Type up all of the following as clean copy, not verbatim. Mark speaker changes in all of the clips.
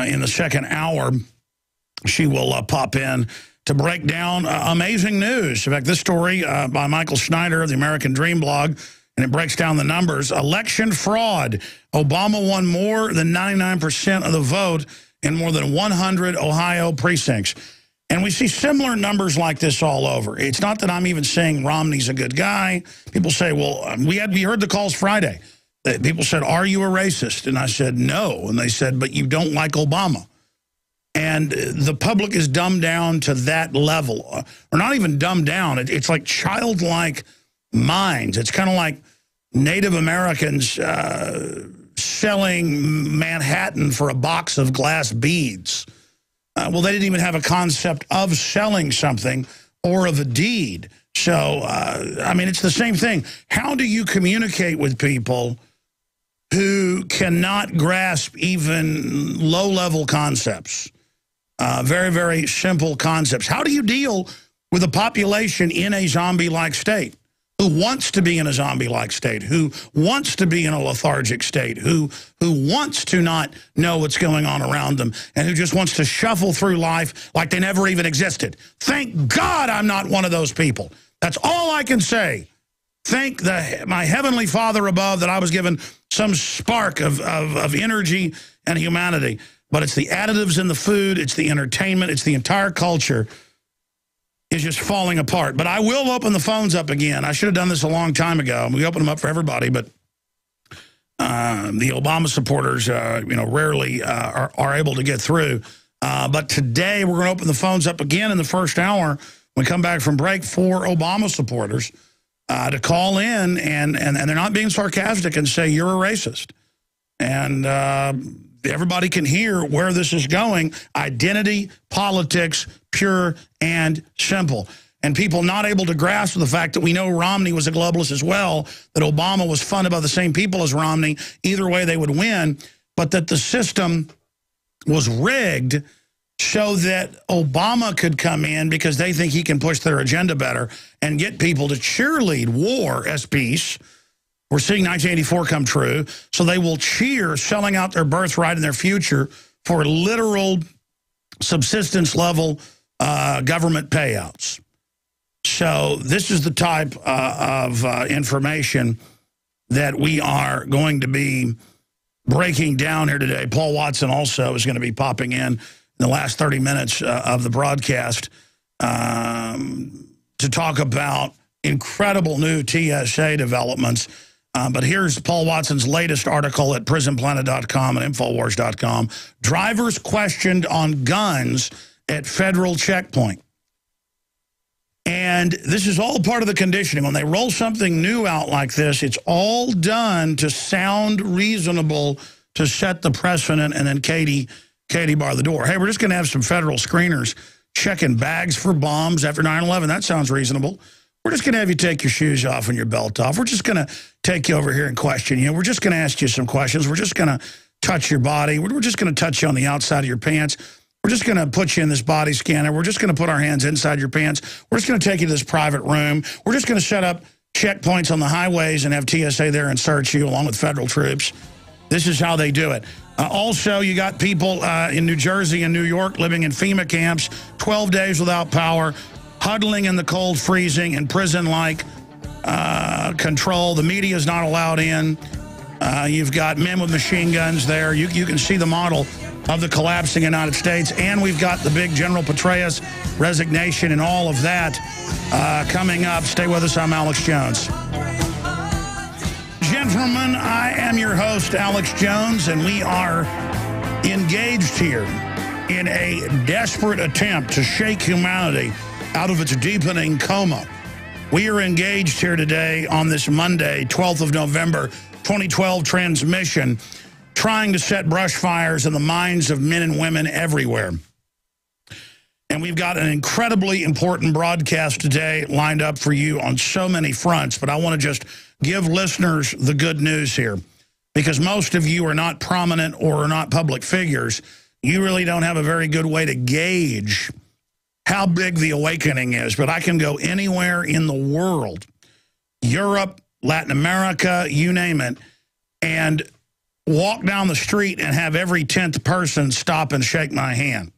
Speaker 1: in the second hour. She will pop in to break down amazing news. In fact, this story by Michael Schneider of the American Dream blog, and it breaks down the numbers. Election fraud. Obama won more than 99% of the vote in more than 100 Ohio precincts. And we see similar numbers like this all over. It's not that I'm even saying Romney's a good guy. People say, well, we heard the calls Friday. People said, are you a racist? And I said, no. And they said, but you don't like Obama. And the public is dumbed down to that level. Or not even dumbed down. It's like childlike minds. It's kind of like Native Americans selling Manhattan for a box of glass beads. Well, they didn't even have a concept of selling something or of a deed. So, I mean, it's the same thing. How do you communicate with people who cannot grasp even low-level concepts? Very, very simple concepts. How do you deal with a population in a zombie-like state, who wants to be in a zombie-like state, who wants to be in a lethargic state, who wants to not know what's going on around them, and who just wants to shuffle through life like they never even existed? Thank God I'm not one of those people. That's all I can say. Thank my Heavenly Father above that I was given some spark of energy and humanity. But it's the additives in the food, it's the entertainment, it's the entire culture is just falling apart. But I will open the phones up again. I should have done this a long time ago. We open them up for everybody, but the Obama supporters, rarely are able to get through. But today we're going to open the phones up again in the first hour. When we come back from break for Obama supporters to call in, and they're not being sarcastic and say you're a racist. And everybody can hear where this is going. Identity, politics, pure and simple. And people not able to grasp the fact that we know Romney was a globalist as well, that Obama was funded by the same people as Romney. Either way, they would win. But that the system was rigged so that Obama could come in because they think he can push their agenda better and get people to cheerlead war as peace. We're seeing 1984 come true, so they will cheer selling out their birthright and their future for literal subsistence-level government payouts. So this is the type of information that we are going to be breaking down here today. Paul Watson also is going to be popping in the last 30 minutes of the broadcast to talk about incredible new TSA developments. But here's Paul Watson's latest article at prisonplanet.com and Infowars.com. Drivers questioned on guns at federal checkpoint. And this is all part of the conditioning. When they roll something new out like this, it's all done to sound reasonable to set the precedent. And then Katie bar the door. Hey, we're just going to have some federal screeners checking bags for bombs after 9/11. That sounds reasonable. We're just going to have you take your shoes off and your belt off. We're just going to take you over here and question you. We're just going to ask you some questions. We're just going to touch your body. We're just going to touch you on the outside of your pants. We're just going to put you in this body scanner. We're just going to put our hands inside your pants. We're just going to take you to this private room. We're just going to set up checkpoints on the highways and have TSA there and search you along with federal troops. This is how they do it. Also, you got people in New Jersey and New York living in FEMA camps, 12 days without power, huddling in the cold, freezing, and prison-like control. The media is not allowed in. You've got men with machine guns there. You can see the model of the collapsing United States. And we've got the big General Petraeus resignation and all of that coming up. Stay with us. I'm Alex Jones. Gentlemen, I am your host, Alex Jones, and we are engaged here in a desperate attempt to shake humanity out of its deepening coma. We are engaged here today on this Monday, 12th of November, 2012 transmission, trying to set brush fires in the minds of men and women everywhere. And we've got an incredibly important broadcast today lined up for you on so many fronts, but I want to just give listeners the good news here, because most of you are not prominent or are not public figures. You really don't have a very good way to gauge how big the awakening is, but I can go anywhere in the world, Europe, Latin America, you name it, and walk down the street and have every 10th person stop and shake my hand.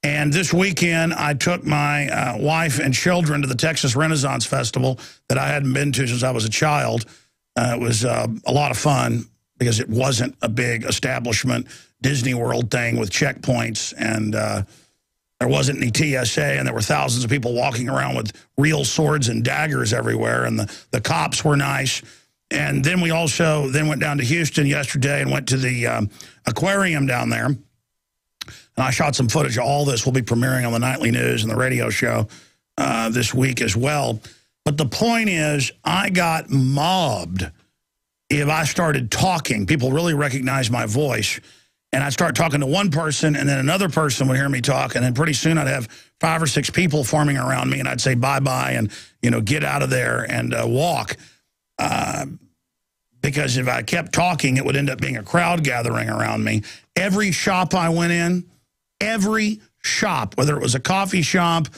Speaker 1: And this weekend, I took my wife and children to the Texas Renaissance Festival that I hadn't been to since I was a child. It was a lot of fun because it wasn't a big establishment Disney World thing with checkpoints, and there wasn't any TSA, and there were thousands of people walking around with real swords and daggers everywhere, and the cops were nice. And then we also went down to Houston yesterday and went to the aquarium down there. And I shot some footage of all this. We'll be premiering on the nightly news and the radio show this week as well. But the point is, I got mobbed if I started talking. People really recognize my voice. And I'd start talking to one person, and then another person would hear me talk, and then pretty soon I'd have 5 or 6 people forming around me, and I'd say bye-bye and, you know, get out of there and walk. Because if I kept talking, it would end up being a crowd gathering around me. Every shop I went in, every shop, whether it was a coffee shop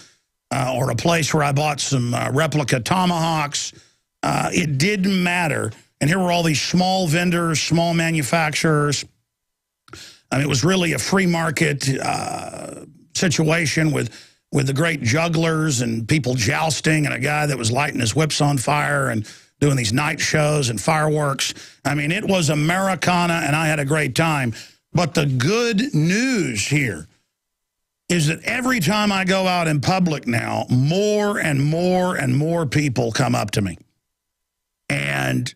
Speaker 1: or a place where I bought some replica tomahawks, it didn't matter. And here were all these small vendors, small manufacturers. I mean, it was really a free market situation with the great jugglers and people jousting and a guy that was lighting his whips on fire and doing these night shows and fireworks. I mean, it was Americana, and I had a great time. But the good news here is that every time I go out in public now, more and more and more people come up to me. And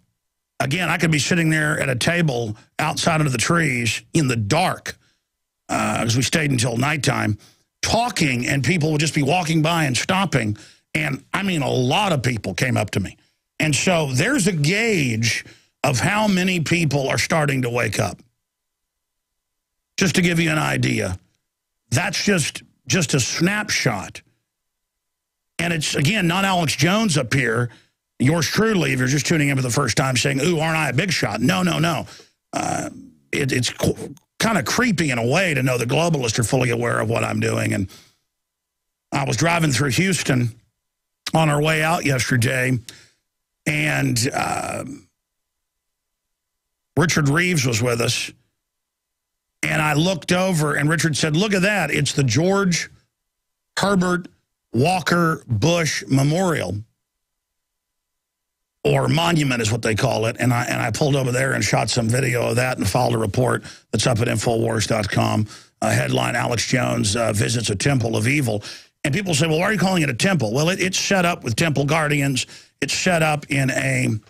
Speaker 1: again, I could be sitting there at a table outside under the trees in the dark, because we stayed until nighttime, talking, and people would just be walking by and stopping. And I mean, a lot of people came up to me. And so there's a gauge of how many people are starting to wake up. Just to give you an idea, that's just a snapshot. And it's, again, not Alex Jones up here, yours truly, if you're just tuning in for the first time, saying, ooh, aren't I a big shot? No, no, no. It's kind of creepy in a way to know the globalists are fully aware of what I'm doing. And I was driving through Houston on our way out yesterday, and Richard Reeves was with us. And I looked over, and Richard said, look at that. It's the George Herbert Walker Bush Memorial, or monument is what they call it. And I pulled over there and shot some video of that and filed a report that's up at Infowars.com. Headline, Alex Jones visits a temple of evil. And people say, well, why are you calling it a temple? Well, it's set up with temple guardians. It's set up in a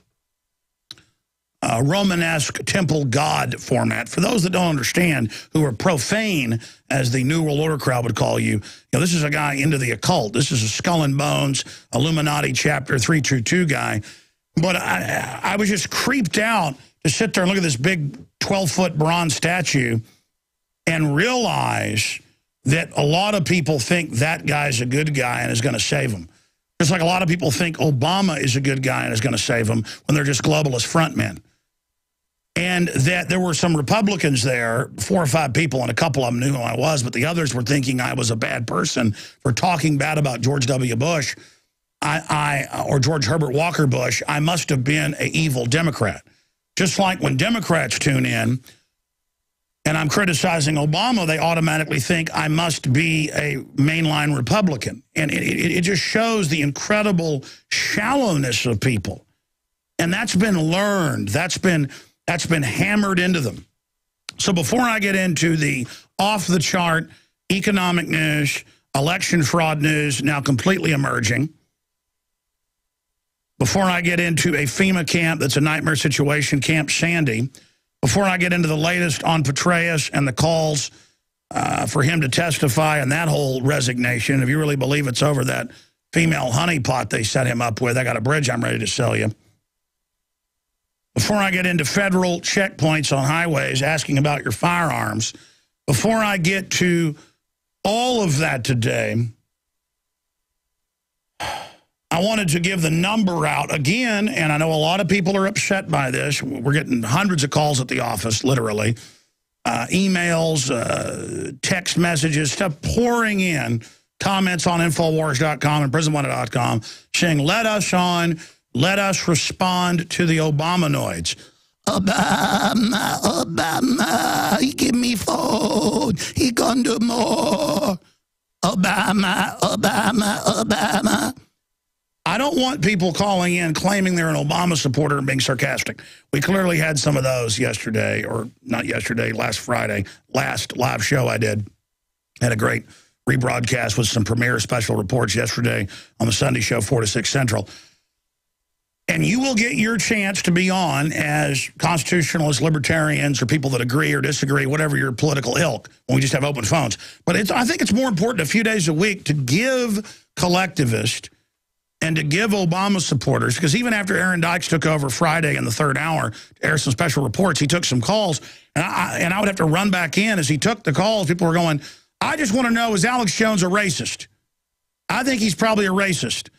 Speaker 1: Romanesque temple god format. For those that don't understand, who are profane, as the New World Order crowd would call you, this is a guy into the occult. This is a Skull and Bones, Illuminati Chapter 322 guy. But I was just creeped out to sit there and look at this big 12-foot bronze statue and realize that a lot of people think that guy's a good guy and is going to save them. Just like a lot of people think Obama is a good guy and is going to save them when they're just globalist frontmen. And that there were some Republicans there, 4 or 5 people, and a couple of them knew who I was, but the others were thinking I was a bad person for talking bad about George W. Bush. Or George Herbert Walker Bush. I must have been an evil Democrat. Just like when Democrats tune in and I'm criticizing Obama, they automatically think I must be a mainline Republican. And it just shows the incredible shallowness of people. And that's been learned. That's been hammered into them. So before I get into the off-the-chart economic news, election fraud news now completely emerging, before I get into a FEMA camp that's a nightmare situation, Camp Sandy, before I get into the latest on Petraeus and the calls for him to testify and that whole resignation, if you really believe it's over that female honeypot they set him up with, I got a bridge I'm ready to sell you. Before I get into federal checkpoints on highways asking about your firearms, before I get to all of that today, I wanted to give the number out again, and I know a lot of people are upset by this. We're getting hundreds of calls at the office, literally. Emails, text messages, stuff pouring in, comments on Infowars.com and PrisonWanted.com saying, let us on, let us respond to the Obamanoids. Obama, Obama, he give me phone. He gonna do more. Obama, Obama, Obama. I don't want people calling in claiming they're an Obama supporter and being sarcastic. We clearly had some of those yesterday, or not yesterday, last Friday, last live show I did. Had a great rebroadcast with some premiere special reports yesterday on the Sunday show, 4 to 6 Central. And you will get your chance to be on as constitutionalists, libertarians, or people that agree or disagree, whatever your political ilk, when we just have open phones. But I think it's more important a few days a week to give collectivists and to give Obama supporters, because even after Aaron Dykes took over Friday in the third hour to air some special reports, he took some calls, and I would have to run back in as he took the calls. People were going, I just want to know, is Alex Jones a racist? I think he's probably a racist.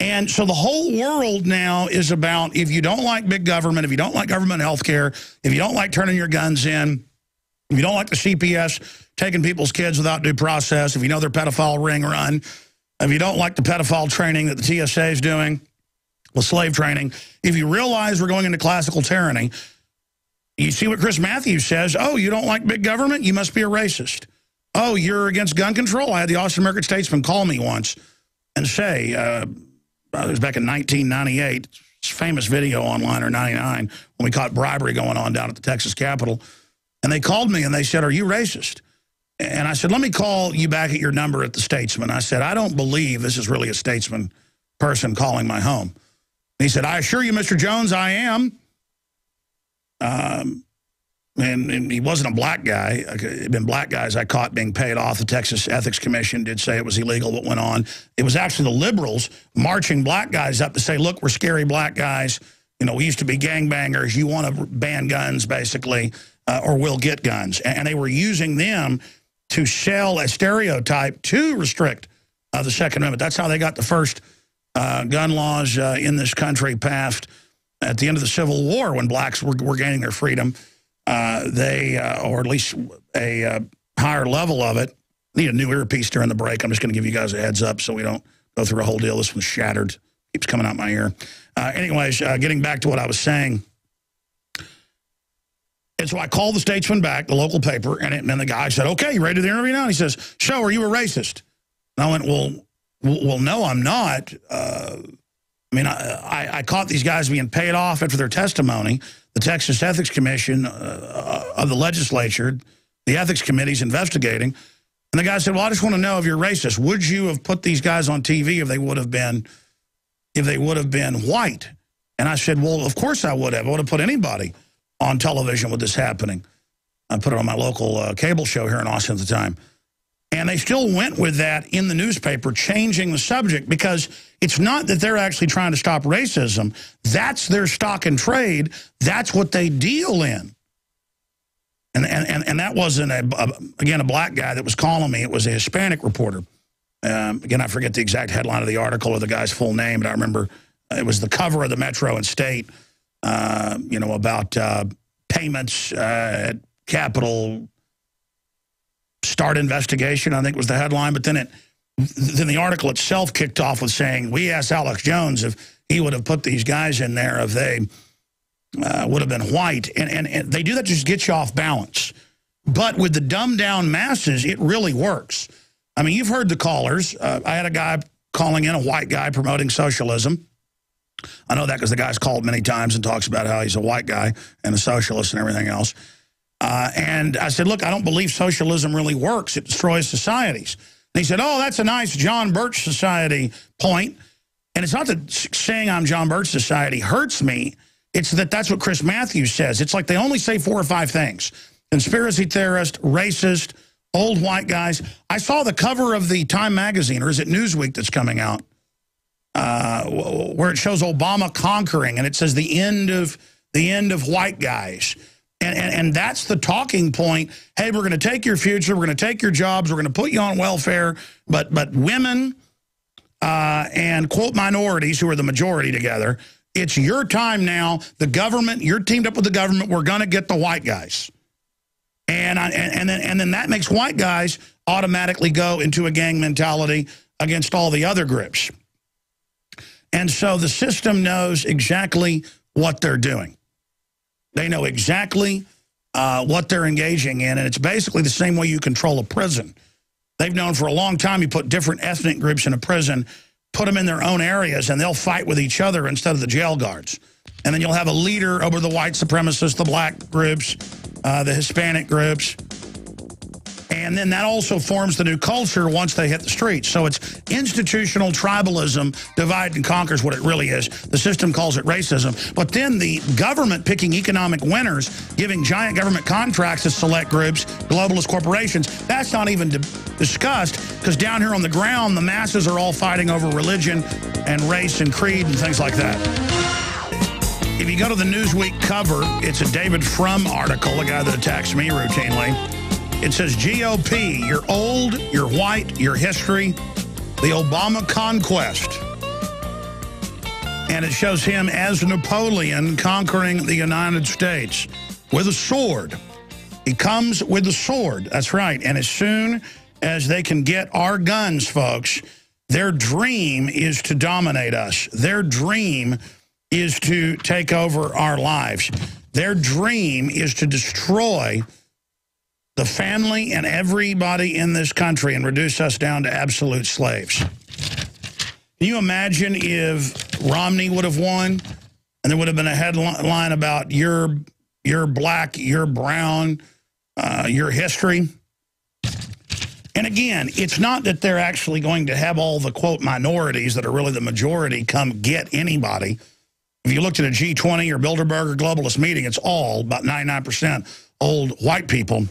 Speaker 1: And so the whole world now is about, if you don't like big government, if you don't like government health care, if you don't like turning your guns in, if you don't like the CPS taking people's kids without due process, if you know their pedophile ring run, if you don't like the pedophile training that the TSA is doing, the slave training, if you realize we're going into classical tyranny, you see what Chris Matthews says, oh, you don't like big government? You must be a racist. Oh, you're against gun control? I had the Austin American-Statesman call me once and say, it was back in 1998, it's a famous video online, or 99, when we caught bribery going on down at the Texas Capitol. And they called me and they said, are you racist? And I said, let me call you back at your number at the Statesman. I said, I don't believe this is really a Statesman person calling my home. And he said, I assure you, Mr. Jones, I am. And he wasn't a black guy. It had been black guys I caught being paid off. The Texas Ethics Commission did say it was illegal what went on. It was actually the liberals marching black guys up to say, look, we're scary black guys. You know, we used to be gangbangers. You want to ban guns, basically, or we'll get guns. And they were using them to sell a stereotype to restrict the Second Amendment. That's how they got the first gun laws in this country passed at the end of the Civil War, when blacks were gaining their freedom. Or at least a higher level of it. Need a new earpiece during the break. I'm just going to give you guys a heads up so we don't go through a whole deal. This one's shattered. Keeps coming out my ear. Anyways, getting back to what I was saying. And so I called the Statesman back, the local paper, and the guy said, okay, you ready to do the interview now? And he says, so are you a racist? And I went, well, no, I'm not. I caught these guys being paid off after their testimony. The Texas Ethics Commission of the legislature, the ethics committee's investigating. And the guy said, well, I just want to know if you're racist. Would you have put these guys on TV if they would have been white? And I said, well, of course I would have. I would have put anybody on television with this happening. I put it on my local cable show here in Austin at the time. And they still went with that in the newspaper, changing the subject, because it's not that they're actually trying to stop racism. That's their stock and trade. That's what they deal in. And that wasn't, again, a black guy that was calling me. It was a Hispanic reporter. Again, I forget the exact headline of the article or the guy's full name, but I remember it was the cover of the Metro and State, about payments at Capitol. Start investigation, I think was the headline. But then the article itself kicked off with saying, we asked Alex Jones if he would have put these guys in there if they would have been white. And they do that to just get you off balance. But with the dumbed down masses, it really works. I mean, you've heard the callers. I had a guy calling in, a white guy promoting socialism. I know that because the guy's called many times and talks about how he's a white guy and a socialist and everything else. And I said, look, I don't believe socialism really works. It destroys societies. And he said, oh, that's a nice John Birch Society point. And it's not that saying I'm John Birch Society hurts me. It's that that's what Chris Matthews says. It's like they only say 4 or 5 things. Conspiracy theorist, racist, old white guys. I saw the cover of the Time magazine, or is it Newsweek that's coming out, where it shows Obama conquering, and it says the end of white guys. And that's the talking point. Hey, we're going to take your future. We're going to take your jobs. We're going to put you on welfare. But women and, quote, minorities, who are the majority together, it's your time now. The government, you're teamed up with the government. We're going to get the white guys. And then that makes white guys automatically go into a gang mentality against all the other groups. And so the system knows exactly what they're doing. They know exactly what they're engaging in, and it's basically the same way you control a prison. They've known for a long time you put different ethnic groups in a prison, put them in their own areas, and they'll fight with each other instead of the jail guards. And then you'll have a leader over the white supremacists, the black groups, the Hispanic groups. And then that also forms the new culture once they hit the streets. So it's institutional tribalism, divide and conquer is what it really is. The system calls it racism. But then the government picking economic winners, giving giant government contracts to select groups, globalist corporations, that's not even discussed, because down here on the ground, the masses are all fighting over religion and race and creed and things like that. If you go to the Newsweek cover, it's a David Frum article, a guy that attacks me routinely. It says, GOP, you're old, you're white, your history, the Obama conquest. And it shows him as Napoleon conquering the United States with a sword. He comes with the sword, that's right. And as soon as they can get our guns, folks, their dream is to dominate us. Their dream is to take over our lives. Their dream is to destroy the family and everybody in this country and reduce us down to absolute slaves. Can you imagine if Romney would have won and there would have been a headline about you're black, you're brown, your history? And again, it's not that they're actually going to have all the, quote, minorities that are really the majority come get anybody. If you looked at a G20 or Bilderberg or globalist meeting, it's all about 99% old white people.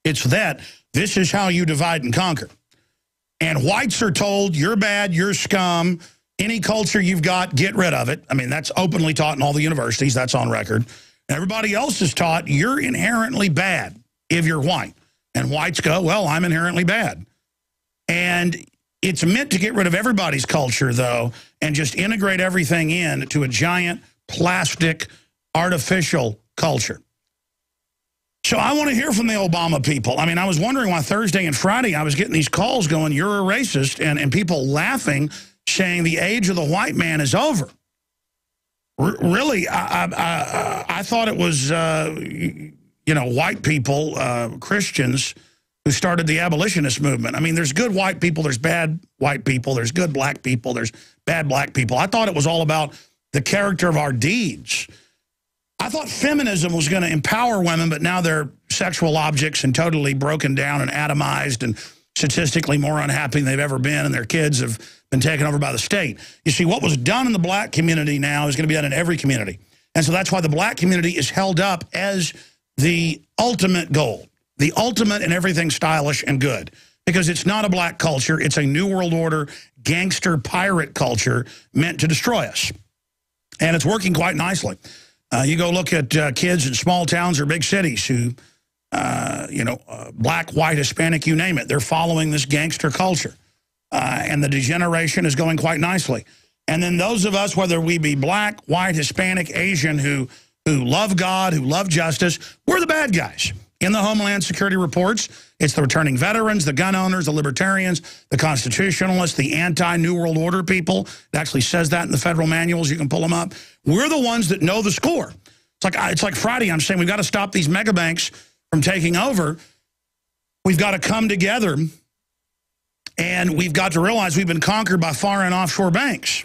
Speaker 1: It's that this is how you divide and conquer. And whites are told, you're bad, you're scum, any culture you've got, get rid of it. I mean, that's openly taught in all the universities. That's on record. Everybody else is taught, you're inherently bad if you're white. And whites go, well, I'm inherently bad. And it's meant to get rid of everybody's culture, though, and just integrate everything into a giant plastic, artificial culture. So I want to hear from the Obama people. I mean, I was wondering why Thursday and Friday I was getting these calls going, you're a racist, and people laughing, saying the age of the white man is over. Really, I thought it was, you know, white people, Christians, who started the abolitionist movement. I mean, there's good white people, there's bad white people, there's good black people, there's bad black people. I thought it was all about the character of our deeds. I thought feminism was going to empower women, but now they're sexual objects and totally broken down and atomized and statistically more unhappy than they've ever been, and their kids have been taken over by the state. You see, what was done in the black community now is going to be done in every community. And so that's why the black community is held up as the ultimate goal, the ultimate in everything stylish and good, because it's not a black culture. It's a New World Order gangster pirate culture meant to destroy us. And it's working quite nicely. You go look at kids in small towns or big cities who, you know, black, white, Hispanic, you name it. They're following this gangster culture. And the degeneration is going quite nicely. And then those of us, whether we be black, white, Hispanic, Asian, who love God, who love justice, we're the bad guys. In the Homeland Security reports, it's the returning veterans, the gun owners, the libertarians, the constitutionalists, the anti-New World Order people. It actually says that in the federal manuals. You can pull them up. We're the ones that know the score. It's like Friday. I'm saying we've got to stop these mega banks from taking over. We've got to come together, and we've got to realize we've been conquered by foreign and offshore banks.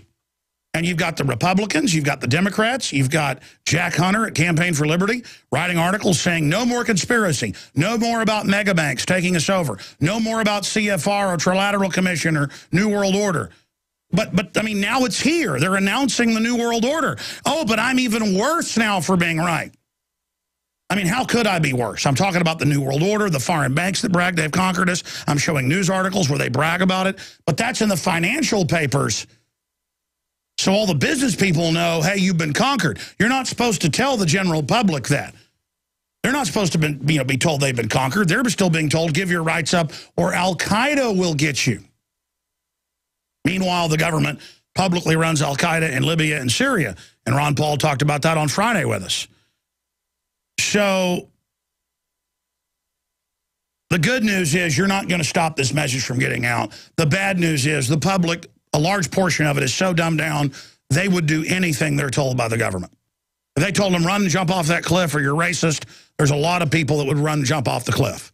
Speaker 1: And you've got the Republicans, you've got the Democrats, you've got Jack Hunter at Campaign for Liberty writing articles saying no more conspiracy, no more about mega banks taking us over, no more about CFR or Trilateral Commission or New World Order. But I mean, now it's here. They're announcing the New World Order. Oh, but I'm even worse now for being right. I mean, how could I be worse? I'm talking about the New World Order, the foreign banks that brag they've conquered us. I'm showing news articles where they brag about it. But that's in the financial papers. So all the business people know, hey, you've been conquered. You're not supposed to tell the general public that. They're not supposed to be told they've been conquered. They're still being told, give your rights up or Al-Qaeda will get you. Meanwhile, the government publicly runs Al-Qaeda in Libya and Syria. And Ron Paul talked about that on Friday with us. So the good news is you're not going to stop this message from getting out. The bad news is the public, a large portion of it is so dumbed down, they would do anything they're told by the government. If they told them, run and jump off that cliff or you're racist, there's a lot of people that would run and jump off the cliff.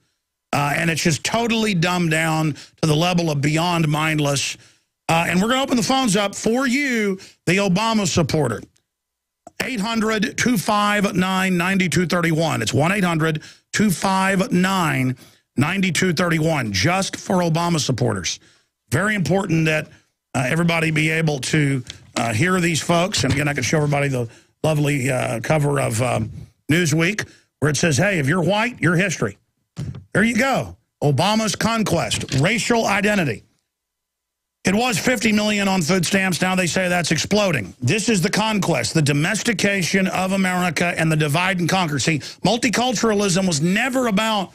Speaker 1: And it's just totally dumbed down to the level of beyond mindless. And we're going to open the phones up for you, the Obama supporter. 800-259-9231. It's 1-800-259-9231, just for Obama supporters. Very important that everybody be able to hear these folks. And again, I can show everybody the lovely cover of Newsweek, where it says, hey, if you're white, you're history. There you go. Obama's conquest, racial identity. It was 50 million on food stamps. Now they say that's exploding. This is the conquest, the domestication of America and the divide and conquer. See, multiculturalism was never about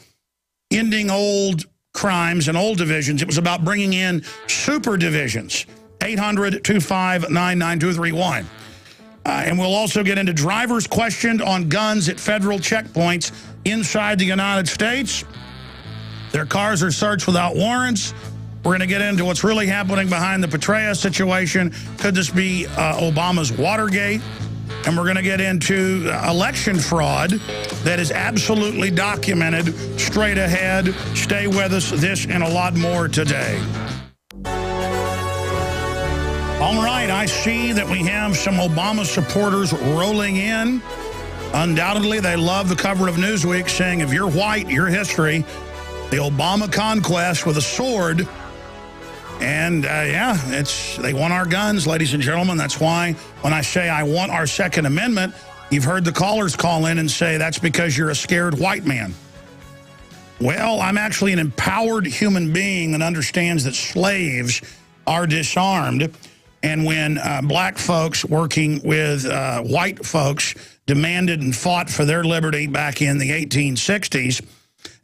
Speaker 1: ending old crimes and old divisions. It was about bringing in super divisions. 800-259-9231. And we'll also get into drivers questioned on guns at federal checkpoints inside the United States. Their cars are searched without warrants. We're going to get into what's really happening behind the Petraeus situation. Could this be Obama's Watergate? And we're going to get into election fraud that is absolutely documented. Straight ahead. Stay with us. This and a lot more today. All right, I see that we have some Obama supporters rolling in. Undoubtedly, they love the cover of Newsweek saying, if you're white, you're history. The Obama conquest with a sword. And, yeah, they want our guns, ladies and gentlemen. That's why when I say I want our Second Amendment, you've heard the callers call in and say that's because you're a scared white man. Well, I'm actually an empowered human being that understands that slaves are disarmed. And when black folks working with white folks demanded and fought for their liberty back in the 1860s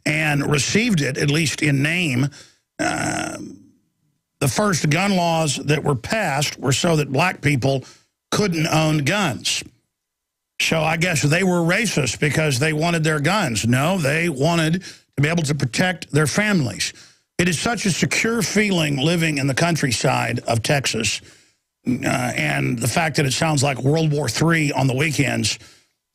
Speaker 1: and received it, at least in name, the first gun laws that were passed were so that black people couldn't own guns. So I guess they were racist because they wanted their guns. No, they wanted to be able to protect their families. It is such a secure feeling living in the countryside of Texas. And the fact that it sounds like World War III on the weekends.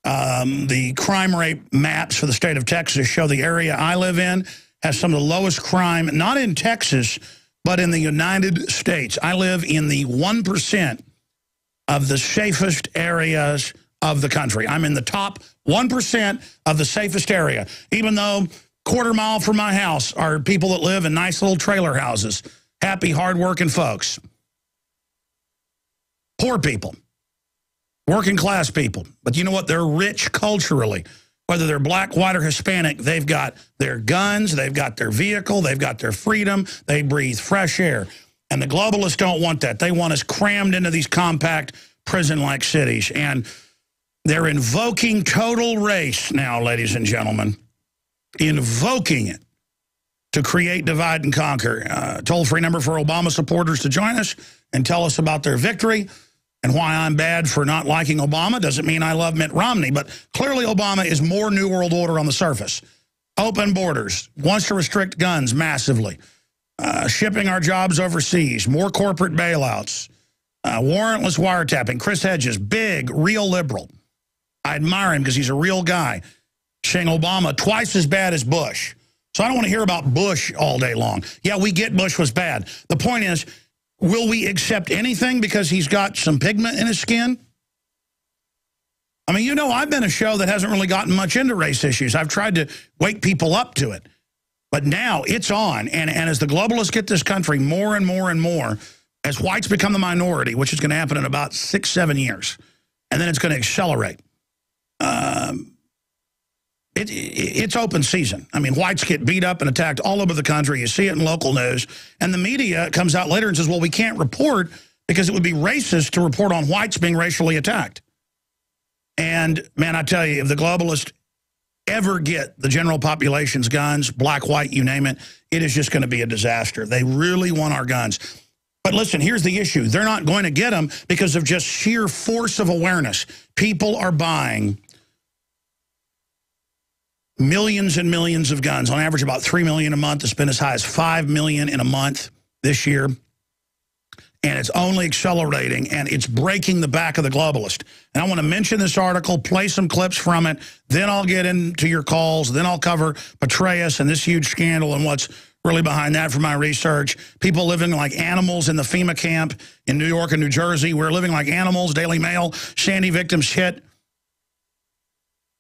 Speaker 1: The crime rate maps for the state of Texas show the area I live in has some of the lowest crime, not in Texas, but in the United States. I live in the 1% of the safest areas of the country. I'm in the top 1% of the safest area, even though quarter mile from my house are people that live in nice little trailer houses, happy, hardworking folks. Poor people, working class people. But you know what? They're rich culturally. Whether they're black, white, or Hispanic, they've got their guns, they've got their vehicle, they've got their freedom, they breathe fresh air. And the globalists don't want that. They want us crammed into these compact prison-like cities. And they're invoking total race now, ladies and gentlemen. Invoking it to create divide and conquer. Toll-free number for Obama supporters to join us and tell us about their victory. And why I'm bad for not liking Obama doesn't mean I love Mitt Romney, but clearly Obama is more New World Order on the surface. Open borders, wants to restrict guns massively, shipping our jobs overseas, more corporate bailouts, warrantless wiretapping. Chris Hedges, big, real liberal. I admire him because he's a real guy, saying Obama twice as bad as Bush. So I don't want to hear about Bush all day long. Yeah, we get Bush was bad. The point is, will we accept anything because he's got some pigment in his skin? I mean, you know, I've been a show that hasn't really gotten much into race issues. I've tried to wake people up to it. But now it's on. And as the globalists get this country more and more and more, as whites become the minority, which is going to happen in about 6-7 years, and then it's going to accelerate. It's open season. I mean, whites get beat up and attacked all over the country. You see it in local news. And the media comes out later and says, well, we can't report because it would be racist to report on whites being racially attacked. And, man, I tell you, if the globalists ever get the general population's guns, black, white, you name it, it is just going to be a disaster. They really want our guns. But listen, here's the issue. They're not going to get them because of just sheer force of awareness. People are buying millions and millions of guns, on average about 3 million a month. It's been as high as 5 million in a month this year. and it's only accelerating, and it's breaking the back of the globalist. And I want to mention this article, play some clips from it, then I'll get into your calls, then I'll cover Petraeus and this huge scandal and what's really behind that from my research. People living like animals in the FEMA camp in New York and New Jersey. We're living like animals. Daily Mail, Sandy victims hit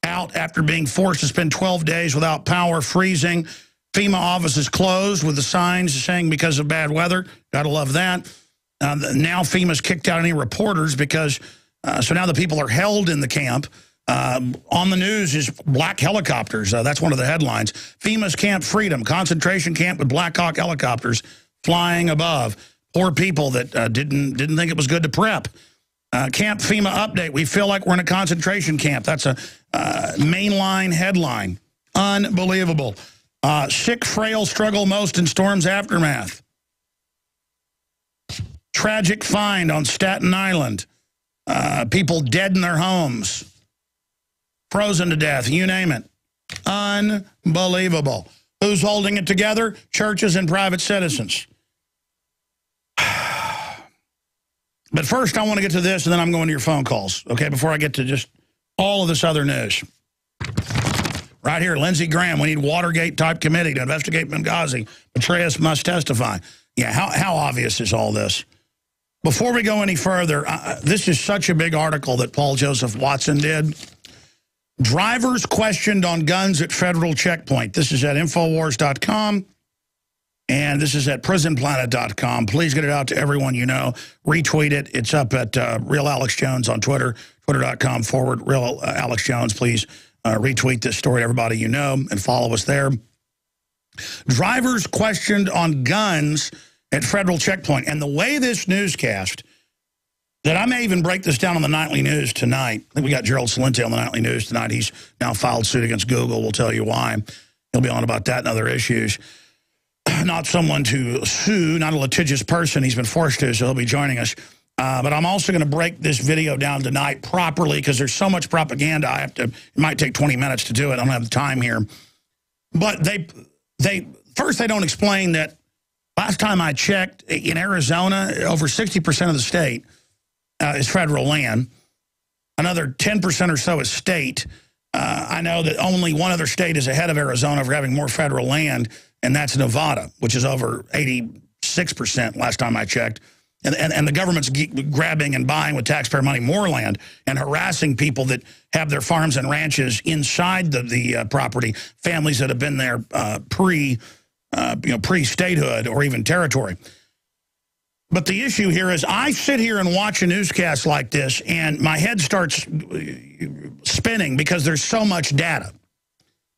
Speaker 1: out after being forced to spend 12 days without power, freezing. FEMA offices closed with the signs saying because of bad weather. Gotta love that. Now FEMA's kicked out any reporters because, so now the people are held in the camp. On the news is black helicopters. That's one of the headlines. FEMA's Camp Freedom, concentration camp with Black Hawk helicopters flying above. Poor people that didn't think it was good to prep. Camp FEMA update. We feel like we're in a concentration camp. That's a mainline headline. Unbelievable. Sick, frail struggle most in storm's aftermath. Tragic find on Staten Island. People dead in their homes. Frozen to death, you name it. Unbelievable. Who's holding it together? Churches and private citizens. But first, I want to get to this, and then I'm going to your phone calls, okay, before I get to just all of this other news. Right here, Lindsey Graham, we need Watergate-type committee to investigate Benghazi. Petraeus must testify. Yeah, how obvious is all this? Before we go any further, this is such a big article that Paul Joseph Watson did. Drivers questioned on guns at federal checkpoint. This is at Infowars.com, and this is at PrisonPlanet.com. Please get it out to everyone you know. Retweet it. It's up at Real Alex Jones on Twitter, twitter.com/Real Alex Jones. Please retweet this story to everybody you know and follow us there. Drivers questioned on guns at federal checkpoint. And the way this newscast, that I may even break this down on the nightly news tonight. I think we got Gerald Celente on the nightly news tonight. He's now filed suit against Google. We'll tell you why. He'll be on about that and other issues. Not someone to sue, not a litigious person. He's been forced to, so he'll be joining us. But I'm also going to break this video down tonight properly because there's so much propaganda. It might take 20 minutes to do it. I don't have the time here. But first they don't explain that last time I checked, in Arizona, over 60% of the state is federal land. Another 10% or so is state. I know that only one other state is ahead of Arizona for having more federal land, and that's Nevada, which is over 86% last time I checked. And the government's grabbing and buying with taxpayer money more land and harassing people that have their farms and ranches inside the property, families that have been there pre-statehood or even territory. But the issue here is I sit here and watch a newscast like this, and my head starts spinning because there's so much data.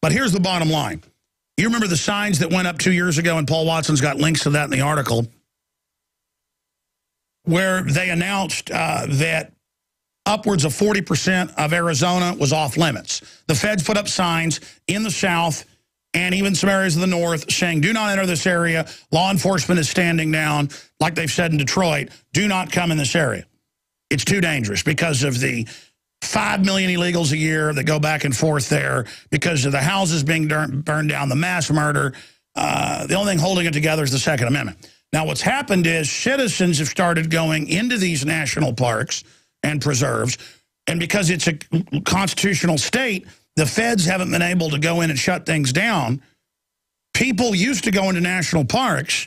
Speaker 1: But here's the bottom line. You remember the signs that went up 2 years ago, and Paul Watson's got links to that in the article, where they announced that upwards of 40% of Arizona was off limits. The feds put up signs in the south and even some areas of the north saying, do not enter this area. Law enforcement is standing down, like they've said in Detroit, do not come in this area. It's too dangerous because of the 5 million illegals a year that go back and forth there, because of the houses being burned down, the mass murder. The only thing holding it together is the Second Amendment. Now, what's happened is citizens have started going into these national parks and preserves, and because it's a constitutional state, the feds haven't been able to go in and shut things down. People used to go into national parks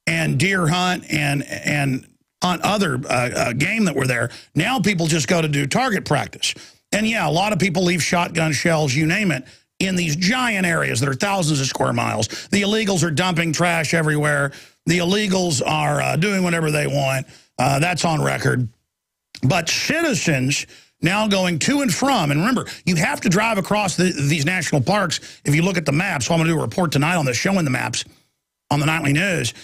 Speaker 1: and deer hunt and hunt other game that were there. Now people just go to do target practice. And yeah, a lot of people leave shotgun shells, you name it, in these giant areas that are thousands of square miles. The illegals are dumping trash everywhere. The illegals are doing whatever they want. That's on record. But citizens now going to and from, and remember, you have to drive across these national parks if you look at the maps. So I'm going to do a report tonight on this, showing the maps on the nightly news.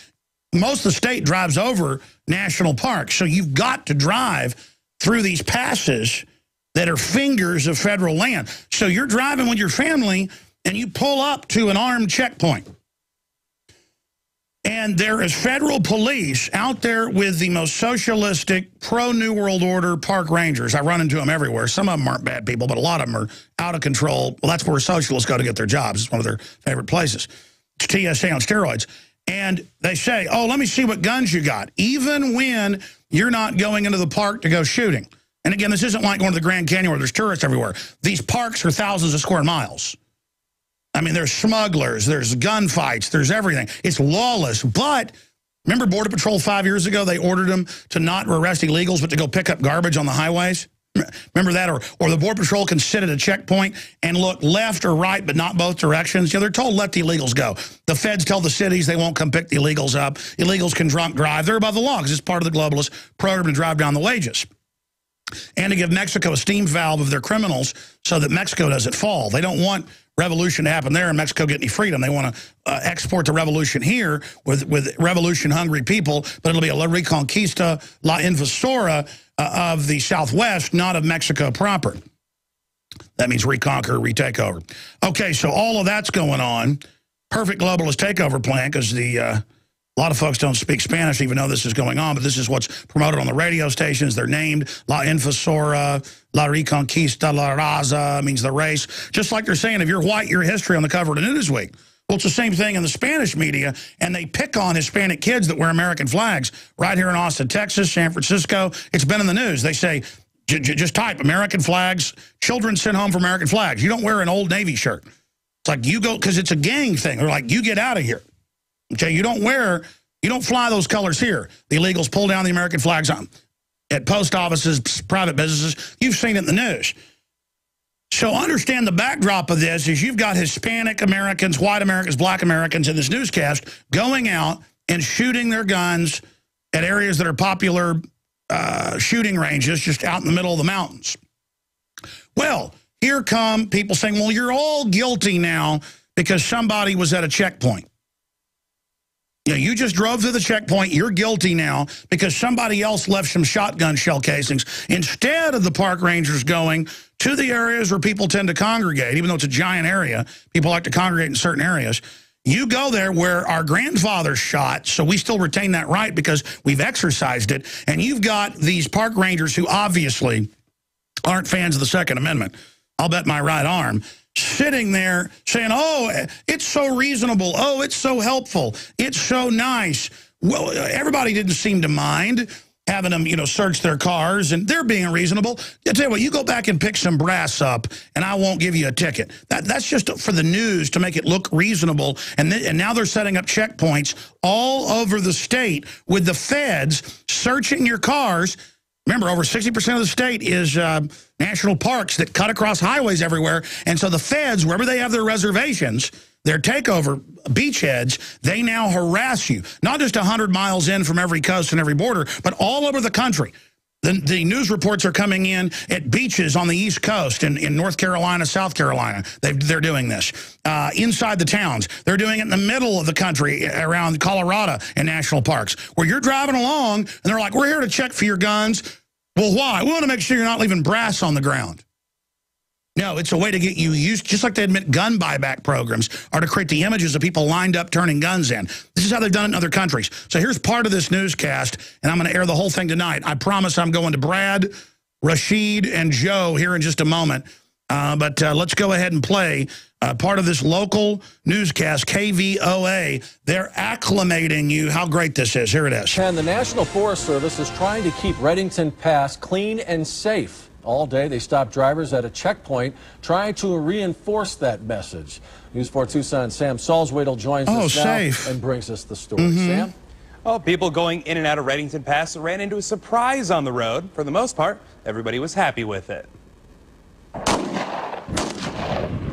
Speaker 1: Most of the state drives over national parks. So you've got to drive through these passes that are fingers of federal land. So you're driving with your family, and you pull up to an armed checkpoint. And there is federal police out there with the most socialistic, pro-New World Order park rangers. I run into them everywhere. Some of them aren't bad people, but a lot of them are out of control. Well, that's where socialists go to get their jobs. It's one of their favorite places. It's TSA on steroids. And they say, oh, let me see what guns you got, even when you're not going into the park to go shooting. And again, this isn't like going to the Grand Canyon where there's tourists everywhere. These parks are thousands of square miles. I mean, there's smugglers, there's gunfights, there's everything. It's lawless. But remember Border Patrol 5 years ago? They ordered them to not arrest illegals, but to go pick up garbage on the highways. Remember that? Or the Border Patrol can sit at a checkpoint and look left or right, but not both directions. You know, they're told let the illegals go. The feds tell the cities they won't come pick the illegals up. Illegals can drunk drive. They're above the law because it's part of the globalist program to drive down the wages. And to give Mexico a steam valve of their criminals so that Mexico doesn't fall. They don't want revolution to happen there and Mexico get any freedom. They want to export the revolution here with revolution-hungry people, but it'll be a la reconquista, la invasora of the Southwest, not of Mexico proper. That means reconquer, retake over. Okay, so all of that's going on. Perfect globalist takeover plan, because a lot of folks don't speak Spanish even though this is going on, but this is what's promoted on the radio stations. They're named La Invasora, La Reconquista, La Raza, means the race. Just like they're saying, if you're white, you're history on the cover of Newsweek. Well, it's the same thing in the Spanish media, and they pick on Hispanic kids that wear American flags right here in Austin, Texas, San Francisco. It's been in the news. They say, just type American flags, children sent home for American flags. You don't wear an Old Navy shirt. It's like you go, because it's a gang thing. They're like, you get out of here. Okay, you don't fly those colors here. The illegals pull down the American flags at post offices, private businesses. You've seen it in the news. So understand the backdrop of this is you've got Hispanic Americans, white Americans, black Americans in this newscast going out and shooting their guns at areas that are popular shooting ranges just out in the middle of the mountains. Well, here come people saying, well, you're all guilty now because somebody was at a checkpoint. You know, you just drove through the checkpoint. You're guilty now because somebody else left some shotgun shell casings. Instead of the park rangers going to the areas where people tend to congregate, even though it's a giant area, people like to congregate in certain areas. You go there where our grandfathers shot, so we still retain that right because we've exercised it. And you've got these park rangers who obviously aren't fans of the Second Amendment. I'll bet my right arm. Sitting there saying, oh, it's so reasonable. Oh, it's so helpful. It's so nice. Well, everybody didn't seem to mind having them, you know, search their cars, and they're being reasonable. I tell you what, you go back and pick some brass up, and I won't give you a ticket. That's just for the news to make it look reasonable. And now they're setting up checkpoints all over the state with the feds searching your cars. Remember, over 60% of the state is national parks that cut across highways everywhere. And so the feds, wherever they have their reservations, their takeover beachheads, they now harass you. Not just 100 miles in from every coast and every border, but all over the country. The news reports are coming in at beaches on the East Coast in North Carolina, South Carolina. They're doing this. Inside the towns. They're doing it in the middle of the country around Colorado and national parks where you're driving along and they're like, we're here to check for your guns. Well, why? We want to make sure you're not leaving brass on the ground. No, it's a way to get you used, just like they admit gun buyback programs are to create the images of people lined up turning guns in. This is how they've done it in other countries. So here's part of this newscast, and I'm going to air the whole thing tonight. I promise I'm going to Brad, Rashid, and Joe here in just a moment. But let's go ahead and play part of this local newscast, KVOA. They're acclimating you how great this is. Here it is.
Speaker 2: And the National Forest Service is trying to keep Reddington Pass clean and safe. All day, they stopped drivers at a checkpoint trying to reinforce that message. News 4 Tucson Sam Salzwedel joins us now and brings us the story. Sam?
Speaker 3: Well, people going in and out of Reddington Pass ran into a surprise on the road. For the most part, everybody was happy with it.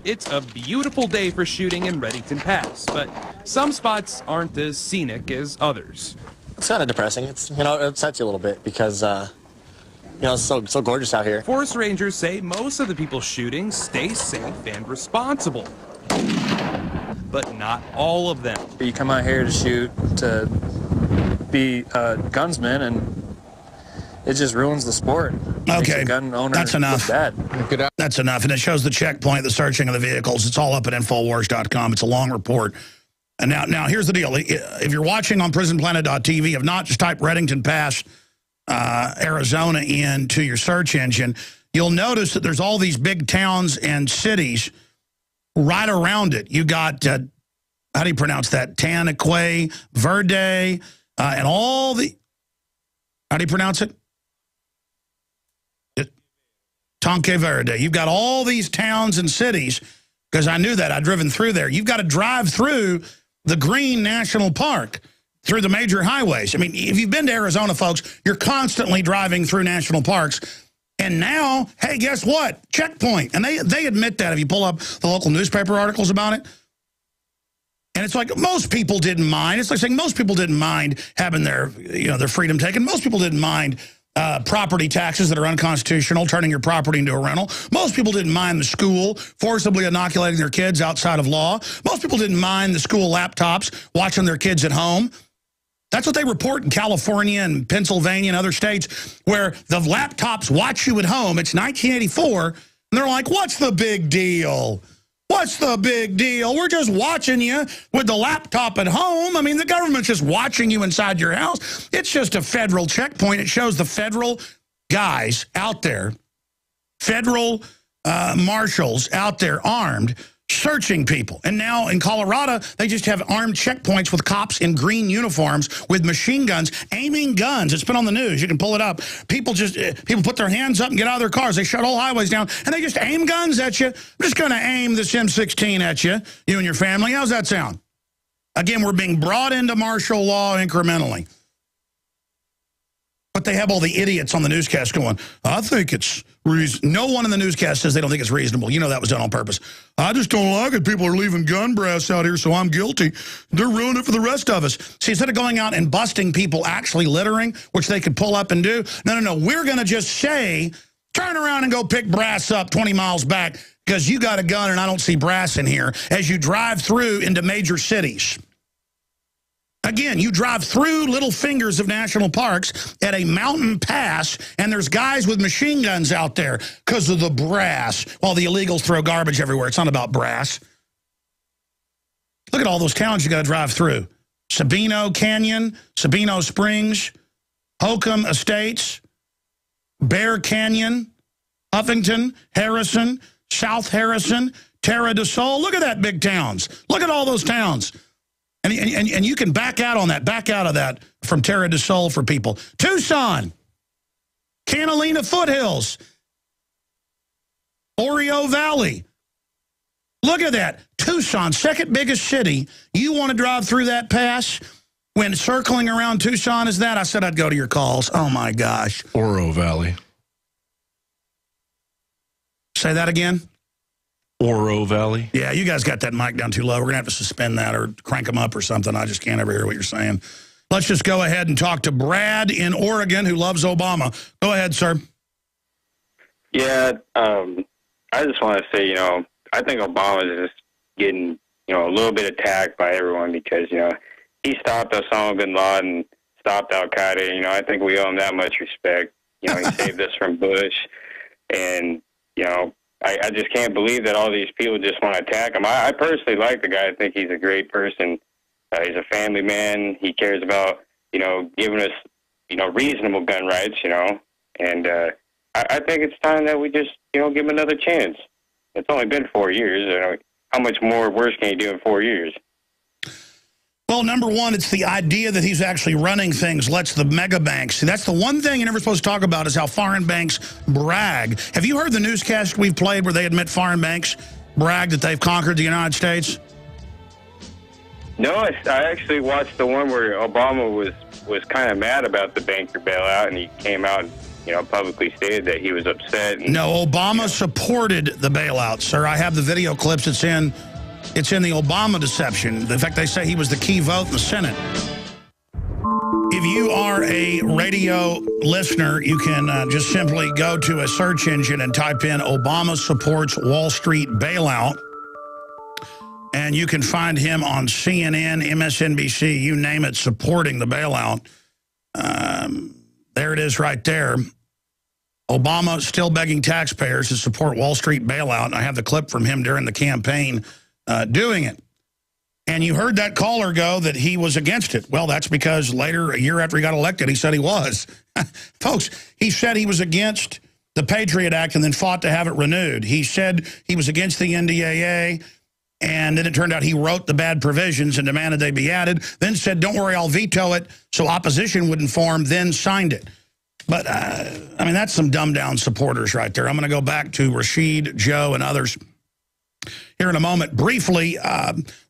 Speaker 3: It's a beautiful day for shooting in Reddington Pass, but some spots aren't as scenic as others.
Speaker 4: It's kind of depressing. It's, you know, it upsets you a little bit because, you know, it's so gorgeous out here.
Speaker 3: Forest rangers say most of the people shooting stay safe and responsible, but not all of them.
Speaker 5: You come out here to shoot, to be a gunsman, and it just ruins the sport.
Speaker 1: Okay,
Speaker 5: gun owner
Speaker 1: that's enough. That's enough, and it shows the checkpoint, the searching of the vehicles. It's all up at Infowars.com. It's a long report. And now here's the deal. If you're watching on PrisonPlanet.tv, if not, just type Reddington Pass, Arizona into your search engine, you'll notice that there's all these big towns and cities right around it. You got how do you pronounce that? Tanaque Verde, and all the, how do you pronounce it? Tonke Verde. You've got all these towns and cities, because I knew that. I'd driven through there. You've got to drive through the Green National Park, through the major highways. I mean, if you've been to Arizona, folks, you're constantly driving through national parks. And now, hey, guess what? Checkpoint. And they admit that if you pull up the local newspaper articles about it. And it's like most people didn't mind. It's like saying most people didn't mind having their, their freedom taken. Most people didn't mind property taxes that are unconstitutional, turning your property into a rental. Most people didn't mind the school forcibly inoculating their kids outside of law. Most people didn't mind the school laptops watching their kids at home. That's what they report in California and Pennsylvania and other states where the laptops watch you at home. It's 1984, and they're like, what's the big deal? What's the big deal? We're just watching you with the laptop at home. I mean, the government's just watching you inside your house. It's just a federal checkpoint. It shows the federal guys out there, federal marshals out there armed, searching people. And now in Colorado, they just have armed checkpoints with cops in green uniforms with machine guns, aiming guns. It's been on the news. You can pull it up. People put their hands up and get out of their cars. They shut all highways down, and they just aim guns at you. I'm just going to aim this M16 at you, you and your family. How's that sound? Again, we're being brought into martial law incrementally. But they have all the idiots on the newscast going, I think it's reasonable. No one in the newscast says they don't think it's reasonable. You know that was done on purpose. I just don't like it. People are leaving gun brass out here, so I'm guilty. They're ruining it for the rest of us. See, instead of going out and busting people actually littering, which they could pull up and do, no. We're going to just say, turn around and go pick brass up 20 miles back because you got a gun and I don't see brass in here as you drive through into major cities. Again, you drive through little fingers of national parks at a mountain pass, and there's guys with machine guns out there because of the brass, while the illegals throw garbage everywhere. It's not about brass. Look at all those towns you got to drive through. Sabino Canyon, Sabino Springs, Holcomb Estates, Bear Canyon, Huffington, Harrison, South Harrison, Terra del Sol. Look at that big towns. Look at all those towns. And you can back out of that from Terra del Sol for people. Tucson, Catalina Foothills, Oreo Valley. Look at that. Tucson, second biggest city. You want to drive through that pass? When circling around Tucson is that? I said I'd go to your calls. Oh, my gosh.
Speaker 6: Oro Valley.
Speaker 1: Say that again?
Speaker 6: Oro Valley.
Speaker 1: Yeah, you guys got that mic down too low. We're going to have to suspend that or crank them up or something. I just can't ever hear what you're saying. Let's just go ahead and talk to Brad in Oregon, who loves Obama. Go ahead, sir.
Speaker 7: Yeah, I just want to say, I think Obama is just getting, a little bit attacked by everyone because, he stopped Osama bin Laden, stopped Al-Qaeda. I think we owe him that much respect. He saved us from Bush. And, I just can't believe that all these people just want to attack him. I personally like the guy. I think he's a great person. He's a family man. He cares about, giving us, reasonable gun rights, And I think it's time that we just, give him another chance. It's only been 4 years. How much more worse can you do in 4 years?
Speaker 1: Well, number one, it's the idea that he's actually running things lets the mega banks. See, that's the one thing you're never supposed to talk about is how foreign banks brag. Have you heard the newscast we've played where they admit foreign banks brag that they've conquered the United States?
Speaker 7: No, I actually watched the one where Obama was kind of mad about the banker bailout, and he came out and publicly stated that he was upset. And,
Speaker 1: no, Obama supported the bailout, sir. I have the video clips. It's in the Obama deception. In fact, they say he was the key vote in the Senate. If you are a radio listener, you can just simply go to a search engine and type in Obama supports Wall Street bailout. And you can find him on CNN, MSNBC, you name it, supporting the bailout. There it is right there. Obama still begging taxpayers to support Wall Street bailout. And I have the clip from him during the campaign doing it. And you heard that caller go that he was against it. Well, that's because later, a year after he got elected, he said he was. Folks, he said he was against the Patriot Act and then fought to have it renewed. He said he was against the NDAA. And then it turned out he wrote the bad provisions and demanded they be added, then said, don't worry, I'll veto it, so opposition wouldn't form, then signed it. But, I mean, that's some dumbed-down supporters right there. I'm going to go back to Rashid, Joe, and others here in a moment. Briefly,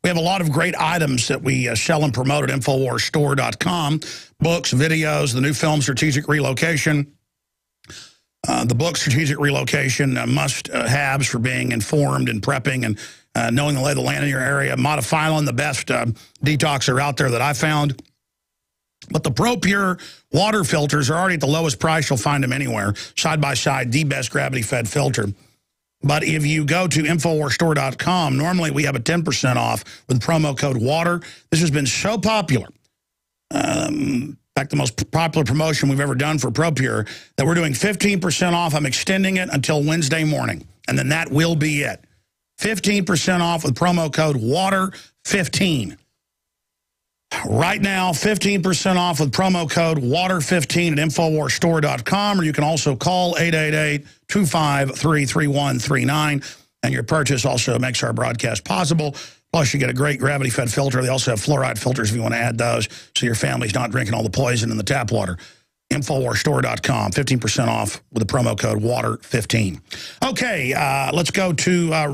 Speaker 1: we have a lot of great items that we sell and promote at InfoWarsStore.com. Books, videos, the new film, Strategic Relocation. The book, Strategic Relocation, must-haves for being informed and prepping and knowing the lay of the land in your area. Modifilin, the best detoxer out there that I found. But the ProPure water filters are already at the lowest price. You'll find them anywhere. Side by side, the best gravity-fed filter. But if you go to InfoWarsStore.com, normally we have a 10% off with promo code WATER. This has been so popular. In fact, the most popular promotion we've ever done for ProPure, that we're doing 15% off. I'm extending it until Wednesday morning, and then that will be it. 15% off with promo code WATER15. Right now, 15% off with promo code WATER15 at InfoWarsStore.com, or you can also call 888-253-3139, and your purchase also makes our broadcast possible. Plus, you get a great gravity-fed filter. They also have fluoride filters if you want to add those, so your family's not drinking all the poison in the tap water. InfoWarsStore.com, 15% off with the promo code WATER15. Okay, let's go to, I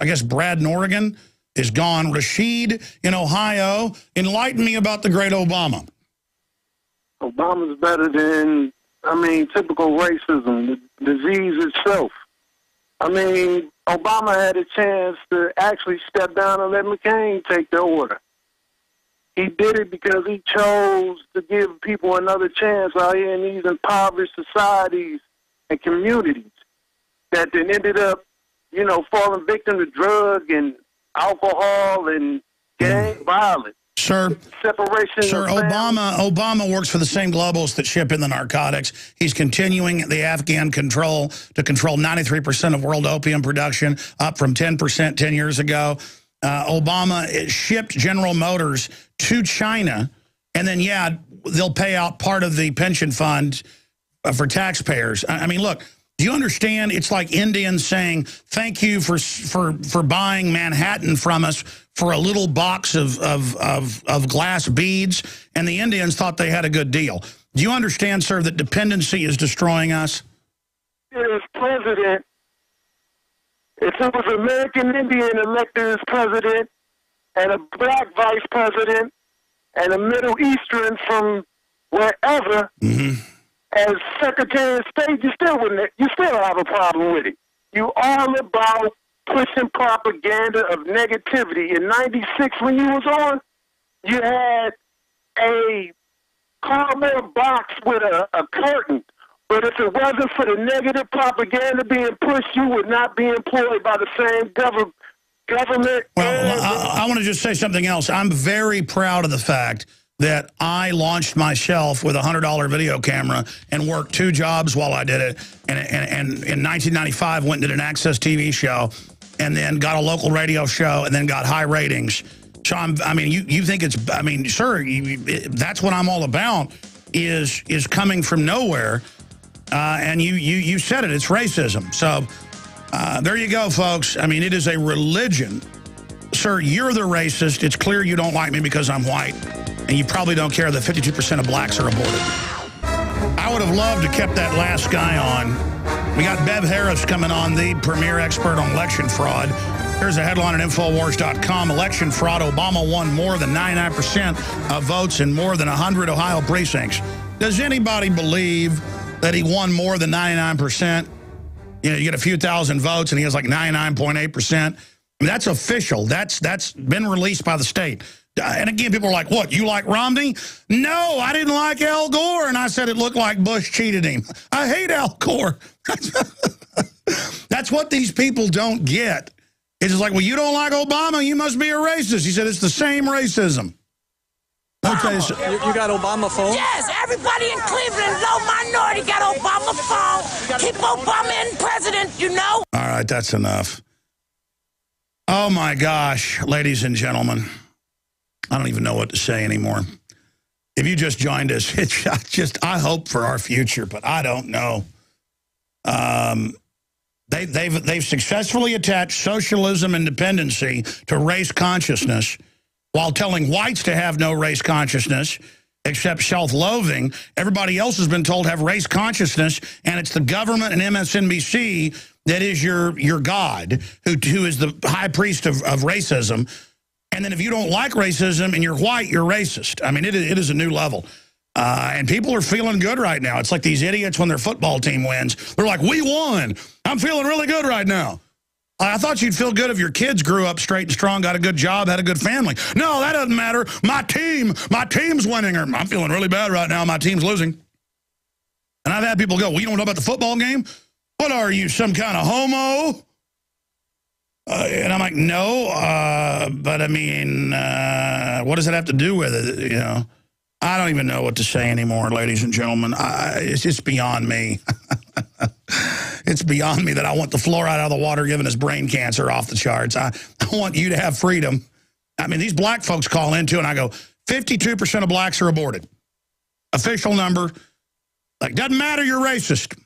Speaker 1: guess, Brad in Oregon is gone. Rashid in Ohio, enlighten me about the great Obama.
Speaker 8: Obama's better than, typical racism, the disease itself. Obama had a chance to actually step down and let McCain take the order. He did it because he chose to give people another chance out here in these impoverished societies and communities that then ended up, falling victim to drug and alcohol and gang violence.
Speaker 1: Sir,
Speaker 8: Separation of
Speaker 1: Obama works for the same globalists that ship in the narcotics. He's continuing the Afghan control to control 93% of world opium production, up from 10% 10 years ago. Obama shipped General Motors to China, and then, they'll pay out part of the pension fund for taxpayers. Look, do you understand? It's like Indians saying, thank you for buying Manhattan from us for a little box of glass beads, and the Indians thought they had a good deal. Do you understand, sir, that dependency is destroying us?
Speaker 8: As president, if it was an American Indian elected as president and a black vice president and a Middle Eastern from wherever, as Secretary of State, you still have a problem with it. You all about pushing propaganda of negativity. In '96, when you was on, you had a cardboard box with a curtain. But if it wasn't for the negative propaganda being pushed, you would not be employed by the same government.
Speaker 1: Well, I want to just say something else. I'm very proud of the fact that I launched myself with a $100 video camera and worked 2 jobs while I did it. And in 1995, went and did an Access TV show, and then got a local radio show, and then got high ratings. So you think it's, sir, that's what I'm all about, is coming from nowhere. And you said it, it's racism. So there you go, folks. It is a religion. Sir, you're the racist. It's clear you don't like me because I'm white. And you probably don't care that 52% of blacks are aborted. I would have loved to kept that last guy on. We got Bev Harris coming on, the premier expert on election fraud. Here's a headline at Infowars.com. Election fraud. Obama won more than 99% of votes in more than 100 Ohio precincts. Does anybody believe that he won more than 99%? You get a few thousand votes and he has like 99.8%. That's official. That's been released by the state. And again, people are like, what, you like Romney? No, I didn't like Al Gore. And I said it looked like Bush cheated him. I hate Al Gore. That's what these people don't get. It's just like, well, you don't like Obama, you must be a racist. He said it's the same racism. Okay, so
Speaker 9: you got Obama phone?
Speaker 10: Yes, everybody in Cleveland, low minority, got Obama phone. Keep Obama in president, you know?
Speaker 1: All right, that's enough. Oh, my gosh, ladies and gentlemen. I don't even know what to say anymore. If you just joined us, I hope for our future, but I don't know. They've successfully attached socialism and dependency to race consciousness while telling whites to have no race consciousness except self-loathing. Everybody else has been told to have race consciousness, and it's the government and MSNBC that is your God, who is the high priest of racism. And then if you don't like racism and you're white, you're racist. I mean, it is a new level. And people are feeling good right now. It's like these idiots when their football team wins. They're like, we won. I'm feeling really good right now. I thought you'd feel good if your kids grew up straight and strong, got a good job, had a good family. No, that doesn't matter. My team's winning. Or I'm feeling really bad right now. My team's losing. And I've had people go, well, you don't know about the football game? What are you, some kind of homo? And I'm like, no, but I mean, what does it have to do with it, you know? I don't even know what to say anymore, ladies and gentlemen. It's just beyond me. It's beyond me that I want the fluoride out of the water giving us brain cancer off the charts. I want you to have freedom. I mean, these black folks call in too, and I go, 52% of blacks are aborted. Official number. Like, doesn't matter, you're racist.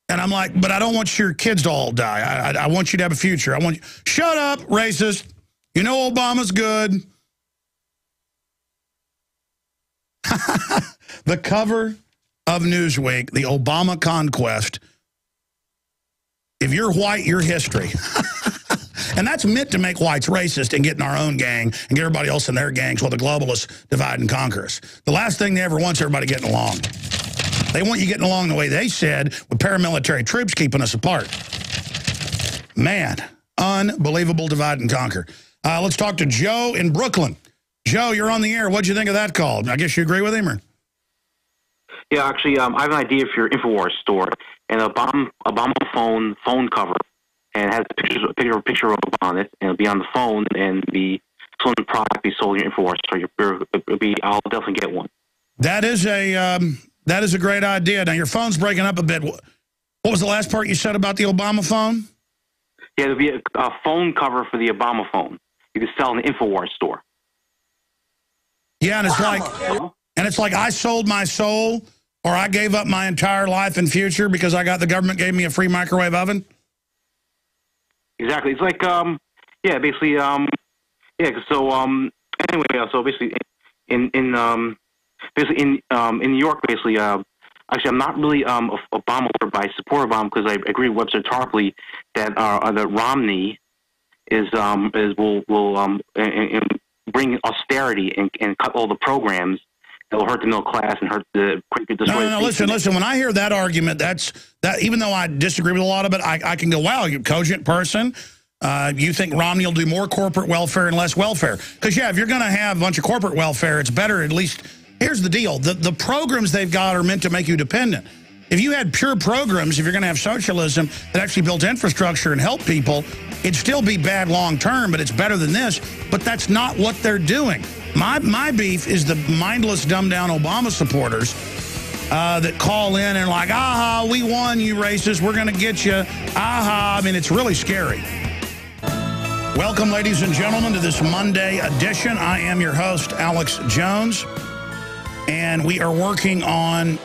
Speaker 1: And I'm like, but I don't want your kids to all die. I want you to have a future. I want you, shut up, racist. You know Obama's good. The cover of Newsweek, the Obama conquest. If you're white, you're history. And that's meant to make whites racist and get in our own gang and get everybody else in their gangs while the globalists divide and conquer us. The last thing they ever want is everybody getting along. They want you getting along the way they said, with paramilitary troops keeping us apart. Man, unbelievable divide and conquer. Let's talk to Joe in Brooklyn. Joe, you're on the air. What'd you think of that call? I guess you agree with him, or?
Speaker 9: Yeah, actually, I have an idea for your InfoWars store. And Obama phone cover, and it has a picture of Obama on it, and it'll be on the phone, and the product be sold in your InfoWars store. I'll definitely get one. That is a great idea. Now, your phone's breaking up a bit. What was the last part you said about the Obama phone? Yeah, there'll be a phone cover for the Obama phone. You can sell in the InfoWars store. Yeah, and it's like I sold my soul, or I gave up my entire life and future because the government gave me a free microwave oven. Exactly. It's like basically anyway, so basically in New York, basically actually I'm not really Obama, but I support Obama because I agree with Webster Tarpley that Romney will bring austerity and cut all the programs that will hurt the middle class and hurt the
Speaker 1: No, listen. When I hear that argument, that even though I disagree with a lot of it, I can go, wow, you're a cogent person. You think Romney will do more corporate welfare and less welfare? Because, yeah, if you're going to have a bunch of corporate welfare, it's better at least. Here's the deal. The programs they've got are meant to make you dependent. If you had pure programs, if you're going to have socialism that actually built infrastructure and helped people, it'd still be bad long term, but it's better than this. But that's not what they're doing. My beef is the mindless, dumbed-down Obama supporters that call in and like, aha, we won, you racist, we're going to get you, aha. I mean, it's really scary. Welcome, ladies and gentlemen, to this Monday edition. I am your host, Alex Jones, and we are working on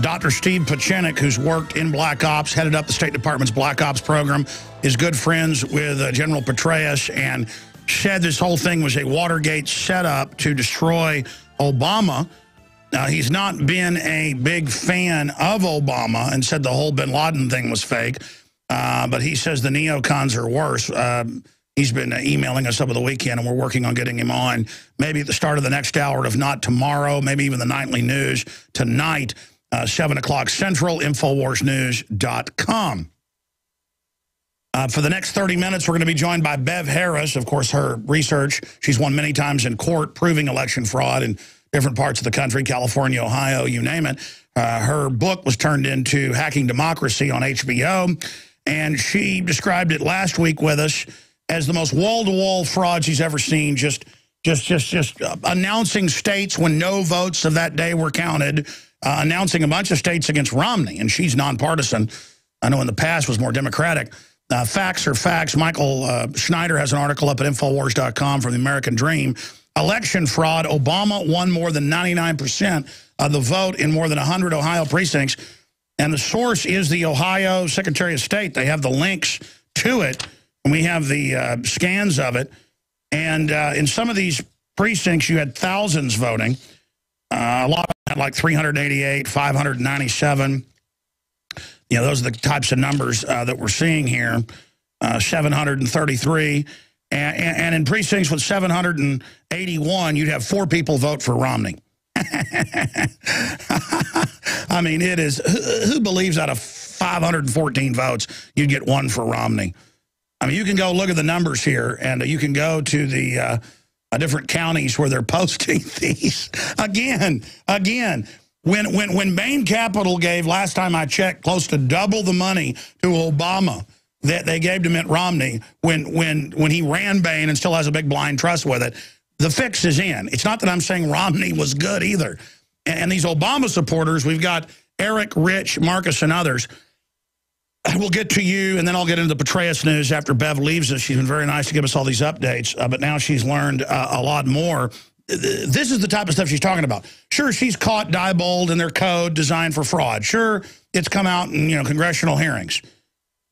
Speaker 1: Dr. Steve Pachenik, who's worked in Black Ops, headed up the State Department's Black Ops program, is good friends with General Petraeus, and said this whole thing was a Watergate setup to destroy Obama. He's not been a big fan of Obama and said the whole bin Laden thing was fake, but he says the neocons are worse. He's been emailing us over the weekend, and we're working on getting him on maybe at the start of the next hour, if not tomorrow, maybe even the nightly news tonight, 7 o'clock Central, InfoWarsNews.com. For the next 30 minutes, we're going to be joined by Bev Harris. Of course, her research, she's won many times in court proving election fraud in different parts of the country, California, Ohio, you name it. Her book was turned into Hacking Democracy on HBO, and she described it last week with us as the most wall-to-wall fraud she's ever seen, just announcing states when no votes of that day were counted, announcing a bunch of states against Romney, and she's nonpartisan. I know in the past was more Democratic. Facts are facts. Michael Schneider has an article up at Infowars.com from the American Dream. Election fraud. Obama won more than 99% of the vote in more than 100 Ohio precincts. And the source is the Ohio Secretary of State. They have the links to it, and we have the scans of it. And in some of these precincts, you had thousands voting. A lot of them had like 388, 597. You know, those are the types of numbers that we're seeing here. 733. And in precincts with 781, you'd have 4 people vote for Romney. I mean, it is, who believes out of 514 votes, you'd get 1 for Romney? I mean, you can go look at the numbers here, and you can go to the different counties where they're posting these. Again, when Maine Capital gave, last time I checked, close to double the money to Obama that they gave to Mitt Romney when he ran Maine and still has a big blind trust with it, the fix is in. It's not that I'm saying Romney was good either. And these Obama supporters, we've got Eric, Rich, Marcus, and others. We'll get to you, and then I'll get into the Petraeus news after Bev leaves us. She's been very nice to give us all these updates, but now she's learned a lot more. This is the type of stuff she's talking about. Sure, she's caught Diebold in their code designed for fraud. Sure, it's come out in congressional hearings.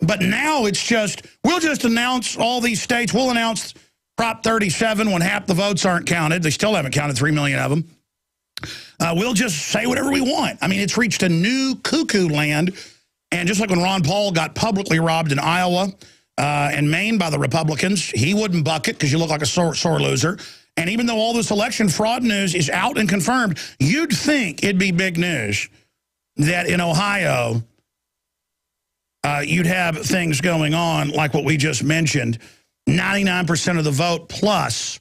Speaker 1: But now it's just, we'll just announce all these states. We'll announce Prop 37 when half the votes aren't counted. They still haven't counted 3 million of them. We'll just say whatever we want. I mean, it's reached a new cuckoo land. And just like when Ron Paul got publicly robbed in Iowa and Maine by the Republicans, he wouldn't buck it because you look like a sore loser. And even though all this election fraud news is out and confirmed, you'd think it'd be big news that in Ohio, you'd have things going on like what we just mentioned. 99% of the vote plus,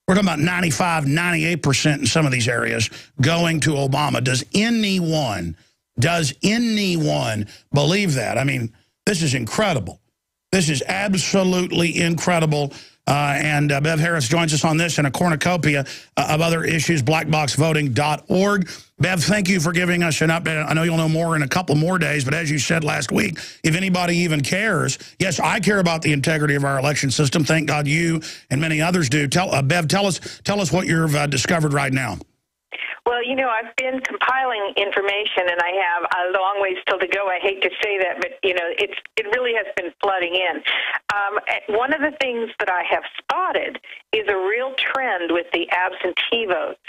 Speaker 1: we're talking about 95, 98% in some of these areas going to Obama. Does anyone believe that? I mean, this is incredible. This is absolutely incredible. And Bev Harris joins us on this and a cornucopia of other issues, blackboxvoting.org. Bev, thank you for giving us an update. I know you'll know more in a couple more days, but as you said last week, if anybody even cares, yes, I care about the integrity of our election system. Thank God you and many others do. Bev, tell us what you've discovered right now.
Speaker 11: Well, I've been compiling information, and I have a long ways still to go. I hate to say that, but, it really has been flooding in. One of the things that I have spotted is a real trend with the absentee votes.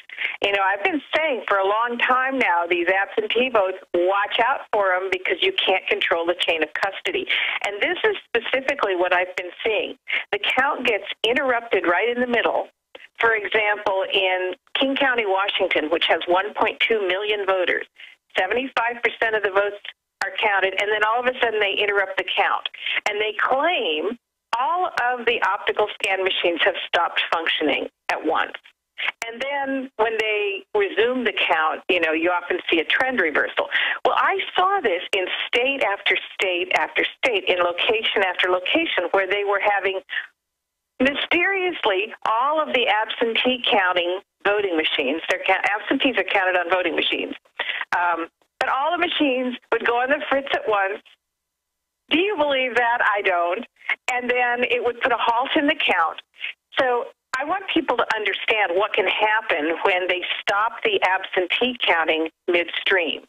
Speaker 11: I've been saying for a long time now, these absentee votes, watch out for them because you can't control the chain of custody. And this is specifically what I've been seeing. The count gets interrupted right in the middle. For example, in King County, Washington, which has 1.2 million voters, 75% of the votes are counted, and then all of a sudden they interrupt the count. And they claim all of the optical scan machines have stopped functioning at once. And then when they resume the count, you often see a trend reversal. Well, I saw this in state after state after state, in location after location, where they were having mysteriously, all of the absentee counting voting machines, absentees are counted on voting machines, but all the machines would go on the fritz at once. Do you believe that? I don't. And then it would put a halt in the count. So I want people to understand what can happen when they stop the absentee counting midstream.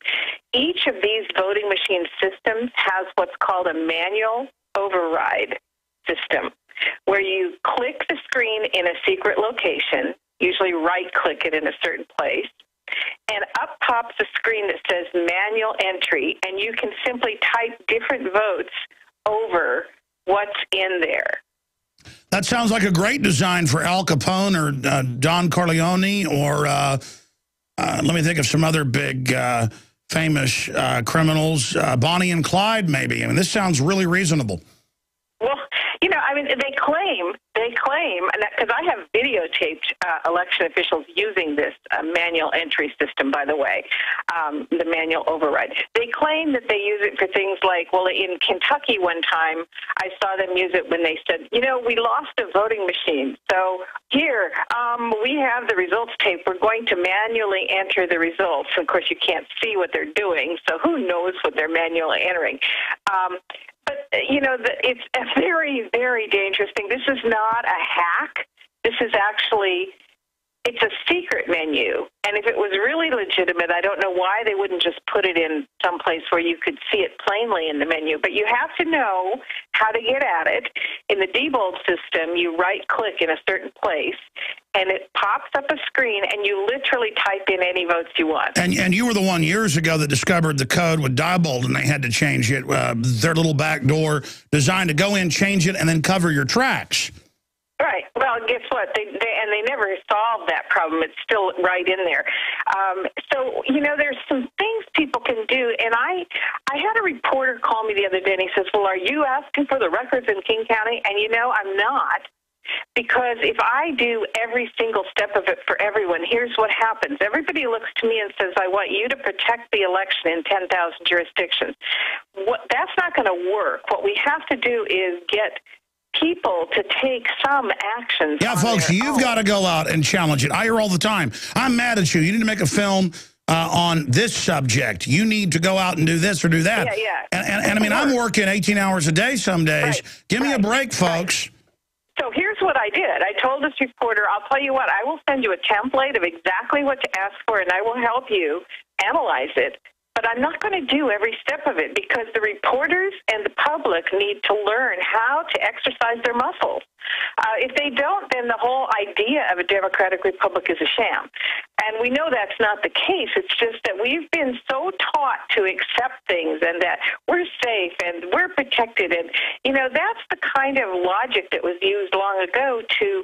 Speaker 11: Each of these voting machine systems has what's called a manual override system, where you click the screen in a secret location, usually right-click it in a certain place, and up pops a screen that says manual entry, and you can simply type different votes over what's in there.
Speaker 1: That sounds like a great design for Al Capone or Don Corleone or, let me think of some other big famous criminals, Bonnie and Clyde maybe. I mean, this sounds really reasonable.
Speaker 11: Well, they claim, because I have videotaped election officials using this manual entry system, by the way, the manual override. They claim that they use it for things like, well, in Kentucky one time, I saw them use it when they said, we lost a voting machine. So here, we have the results tape. We're going to manually enter the results. Of course, you can't see what they're doing, so who knows what they're manually entering. But, it's a very, very dangerous thing. This is not a hack. This is actually it's a secret menu. And if it was really legitimate, I don't know why they wouldn't just put it in some place where you could see it plainly in the menu. But you have to know how to get at it. In the Diebold system, you right-click in a certain place, and it pops up a screen, and you literally type in any votes you want.
Speaker 1: And you were the one years ago that discovered the code with Diebold, and they had to change it. Their little back door designed to go in, change it, and then cover your tracks.
Speaker 11: Right. Well, guess what? They never solved that problem. It's still right in there. So, you know, there's some things people can do. And I had a reporter call me the other day, and he says, well, are you asking for the records in King County? And, you know, I'm not. Because if I do every single step of it for everyone, here's what happens. Everybody looks to me and says, I want you to protect the election in 10,000 jurisdictions. That's not going to work. What we have to do is get people to take some actions.
Speaker 1: Yeah, folks, you've got to go out and challenge it. I hear all the time, I'm mad at you. You need to make a film on this subject. You need to go out and do this or do that.
Speaker 11: Yeah, yeah.
Speaker 1: And I mean, I'm working 18 hours a day some days.
Speaker 11: Right.
Speaker 1: Give me a break, folks.
Speaker 11: So here's what I did. I told this reporter, I'll tell you what, I will send you a template of exactly what to ask for, and I will help you analyze it. But I'm not going to do every step of it because the reporters and the public need to learn how to exercise their muscles. If they don't, then the whole idea of a democratic republic is a sham. And we know that's not the case. It's just that we've been so taught to accept things and that we're safe and we're protected. And, you know, that's the kind of logic that was used long ago to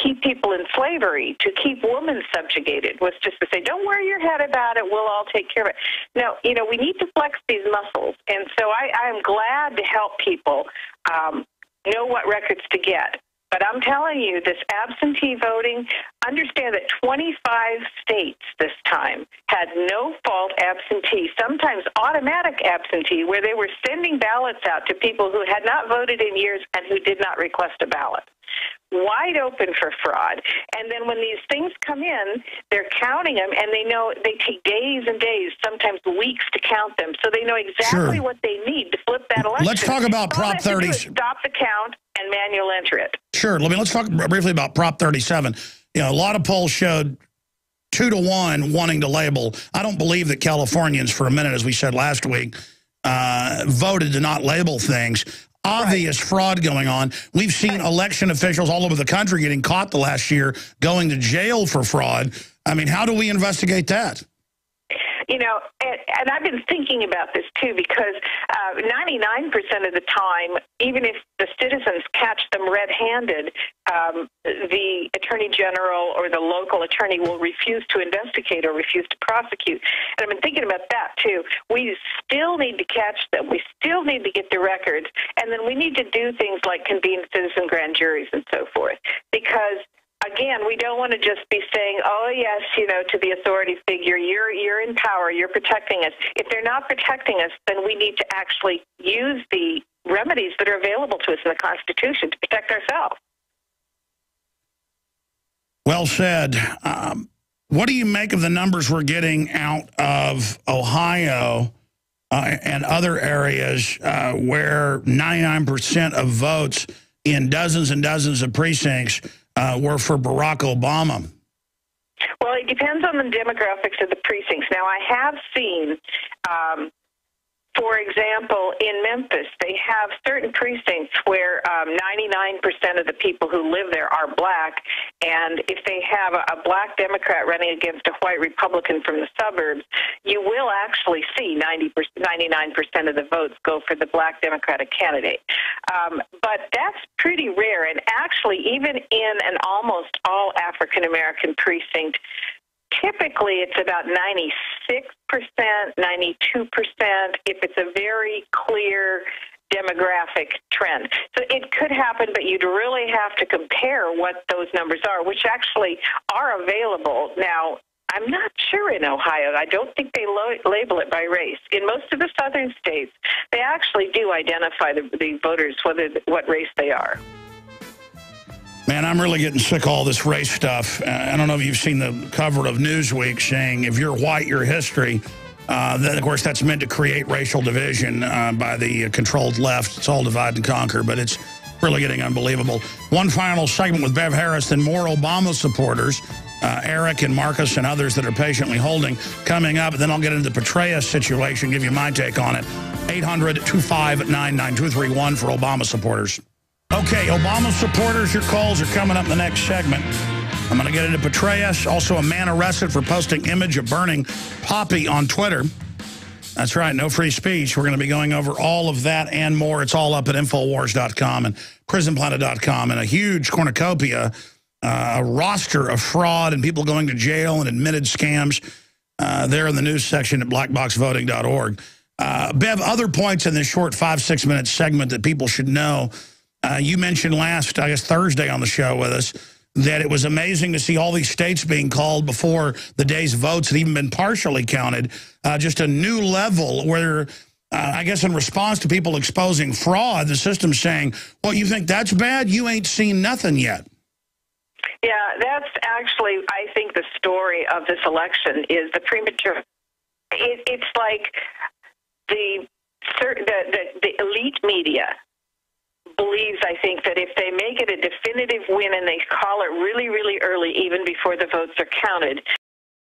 Speaker 11: keep people in slavery, to keep women subjugated, was just to say, don't worry your head about it, we'll all take care of it. No, you know, we need to flex these muscles. And so I'm glad to help people know what records to get. But I'm telling you, this absentee voting, understand that 25 states this time had no-fault absentee, sometimes automatic absentee, where they were sending ballots out to people who had not voted in years and who did not request a ballot. Wide open for fraud. And then when these things come in, they're counting them, and they know they take days and days, sometimes weeks to count them, so they know exactly what they need to flip that election.
Speaker 1: Let's talk about Prop 30.
Speaker 11: Stop the count and manual enter it.
Speaker 1: Sure. Let's talk briefly about Prop 37. You know, a lot of polls showed 2-to-1 wanting to label. I don't believe that Californians, for a minute, as we said last week, voted to not label things. Obvious fraud going on. We've seen election officials all over the country getting caught the last year, going to jail for fraud. I mean, how do we investigate that?
Speaker 11: You know, and I've been thinking about this, too, because 99% of the time, even if the citizens catch them red-handed, the attorney general or the local attorney will refuse to investigate or refuse to prosecute. And I've been thinking about that, too. We still need to catch them. We still need to get the records. And then we need to do things like convene citizen grand juries and so forth. Because again, we don't want to just be saying, oh, yes, you know, to the authority figure, you're in power, you're protecting us. If they're not protecting us, then we need to actually use the remedies that are available to us in the Constitution to protect ourselves.
Speaker 1: Well said. What do you make of the numbers we're getting out of Ohio and other areas where 99% of votes in dozens and dozens of precincts were for Barack Obama?
Speaker 11: Well, it depends on the demographics of the precincts. Now, I have seen, for example, in Memphis, they have certain precincts where 99% of the people who live there are black, and if they have a black Democrat running against a white Republican from the suburbs, you will actually see 99% of the votes go for the black Democratic candidate. But that's pretty rare, and actually, even in an almost all African-American precinct, typically it's about 96%, 92% if it's a very clear demographic trend. So it could happen, but you'd really have to compare what those numbers are, which actually are available. Now, I'm not sure in Ohio. I don't think they label it by race. In most of the southern states, they actually do identify the voters, what race they are.
Speaker 1: Man, I'm really getting sick of all this race stuff. I don't know if you've seen the cover of Newsweek saying, if you're white, you're history. Then, of course, that's meant to create racial division by the controlled left. It's all divide and conquer, but it's really getting unbelievable. One final segment with Bev Harris, then more Obama supporters, Eric and Marcus and others that are patiently holding, coming up. And then I'll get into the Petraeus situation, give you my take on it. 800-259-9231 for Obama supporters. Okay, Obama supporters, your calls are coming up in the next segment. I'm going to get into Petraeus, also a man arrested for posting image of burning poppy on Twitter. That's right, no free speech. We're going to be going over all of that and more. It's all up at Infowars.com and PrisonPlanet.com, and a huge cornucopia, a roster of fraud and people going to jail and admitted scams there in the news section at blackboxvoting.org. Bev, other points in this short 5-6 minute segment that people should know. You mentioned last, I guess, Thursday on the show with us that it was amazing to see all these states being called before the day's votes had even been partially counted. Just a new level where, I guess in response to people exposing fraud, the system's saying, well, you think that's bad? You ain't seen nothing yet.
Speaker 11: Yeah, that's actually, I think, the story of this election is the premature. It's like the elite media believes, I think, that if they make it a definitive win and they call it really, really early, even before the votes are counted,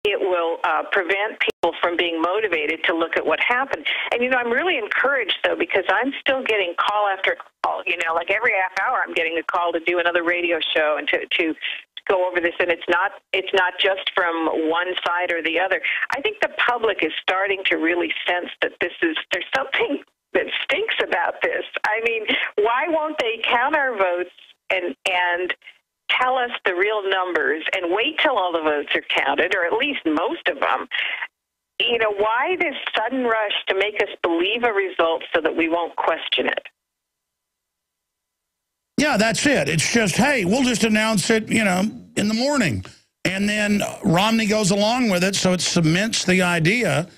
Speaker 11: it will prevent people from being motivated to look at what happened. And, you know, I'm really encouraged, though, because I'm still getting call after call. You know, like every half hour I'm getting a call to do another radio show and to go over this, and it's not just from one side or the other. I think the public is starting to really sense that there's something that stinks about this. I mean, why won't they count our votes and tell us the real numbers and wait till all the votes are counted, or at least most of them? You know, why this sudden rush to make us believe a result so that we won't question it?
Speaker 1: Yeah, that's it. It's just, hey, we'll just announce it, you know, in the morning. And then Romney goes along with it, so it cements the idea.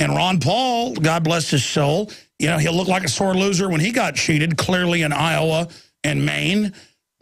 Speaker 1: And Ron Paul, God bless his soul, you know, he'll look like a sore loser when he got cheated, clearly in Iowa and Maine.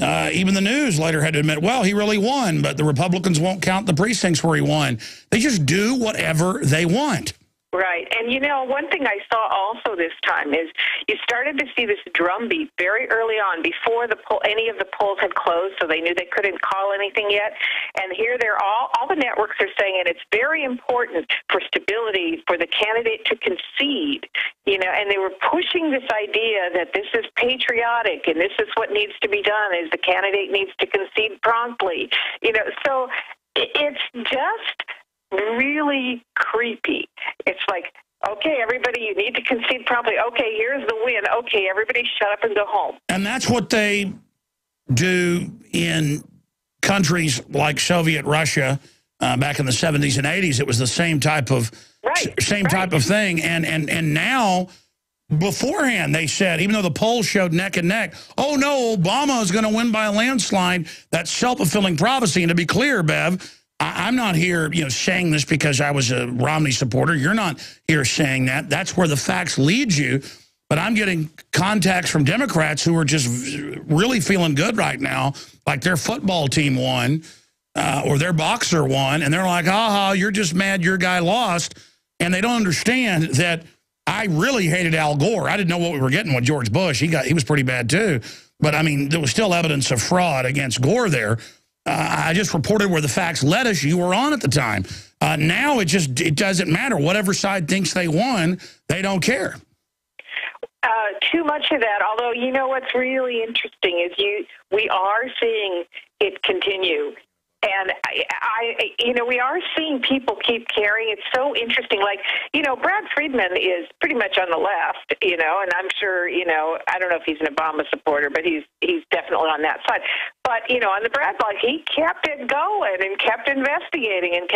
Speaker 1: Even the news later had to admit, well, he really won, but the Republicans won't count the precincts where he won. They just do whatever they want.
Speaker 11: Right. And, you know, one thing I saw also this time is you started to see this drumbeat very early on before any of the polls had closed, so they knew they couldn't call anything yet. And here they're all the networks are saying, and it's very important for stability for the candidate to concede, you know, and they were pushing this idea that this is patriotic and this is what needs to be done, is the candidate needs to concede promptly, you know. So it's just really creepy. It's like, okay, everybody, you need to concede promptly. Okay, here's the win. Okay, everybody shut up and go home.
Speaker 1: And that's what they do in countries like Soviet Russia back in the 70s and 80s. It was the same type of type of thing. And now, beforehand, they said, even though the polls showed neck and neck, oh no, Obama is going to win by a landslide. That's self-fulfilling prophecy. And to be clear, Bev, I'm not here, you know, saying this because I was a Romney supporter. You're not here saying that. That's where the facts lead you. But I'm getting contacts from Democrats who are just really feeling good right now, like their football team won or their boxer won, and they're like, aha, you're just mad your guy lost. And they don't understand that I really hated Al Gore. I didn't know what we were getting with George Bush. He was pretty bad too. But, I mean, there was still evidence of fraud against Gore there. I just reported where the facts led us. You were on at the time. Now it doesn't matter. Whatever side thinks they won, they don't care.
Speaker 11: Too much of that. Although, you know, what's really interesting is we are seeing it continue. And you know, we are seeing people keep carrying. It's so interesting. Like, you know, Brad Friedman is pretty much on the left, you know, and I'm sure, you know, I don't know if he's an Obama supporter, but he's definitely on that side. But, you know, on the Brad block, he kept it going and kept investigating. And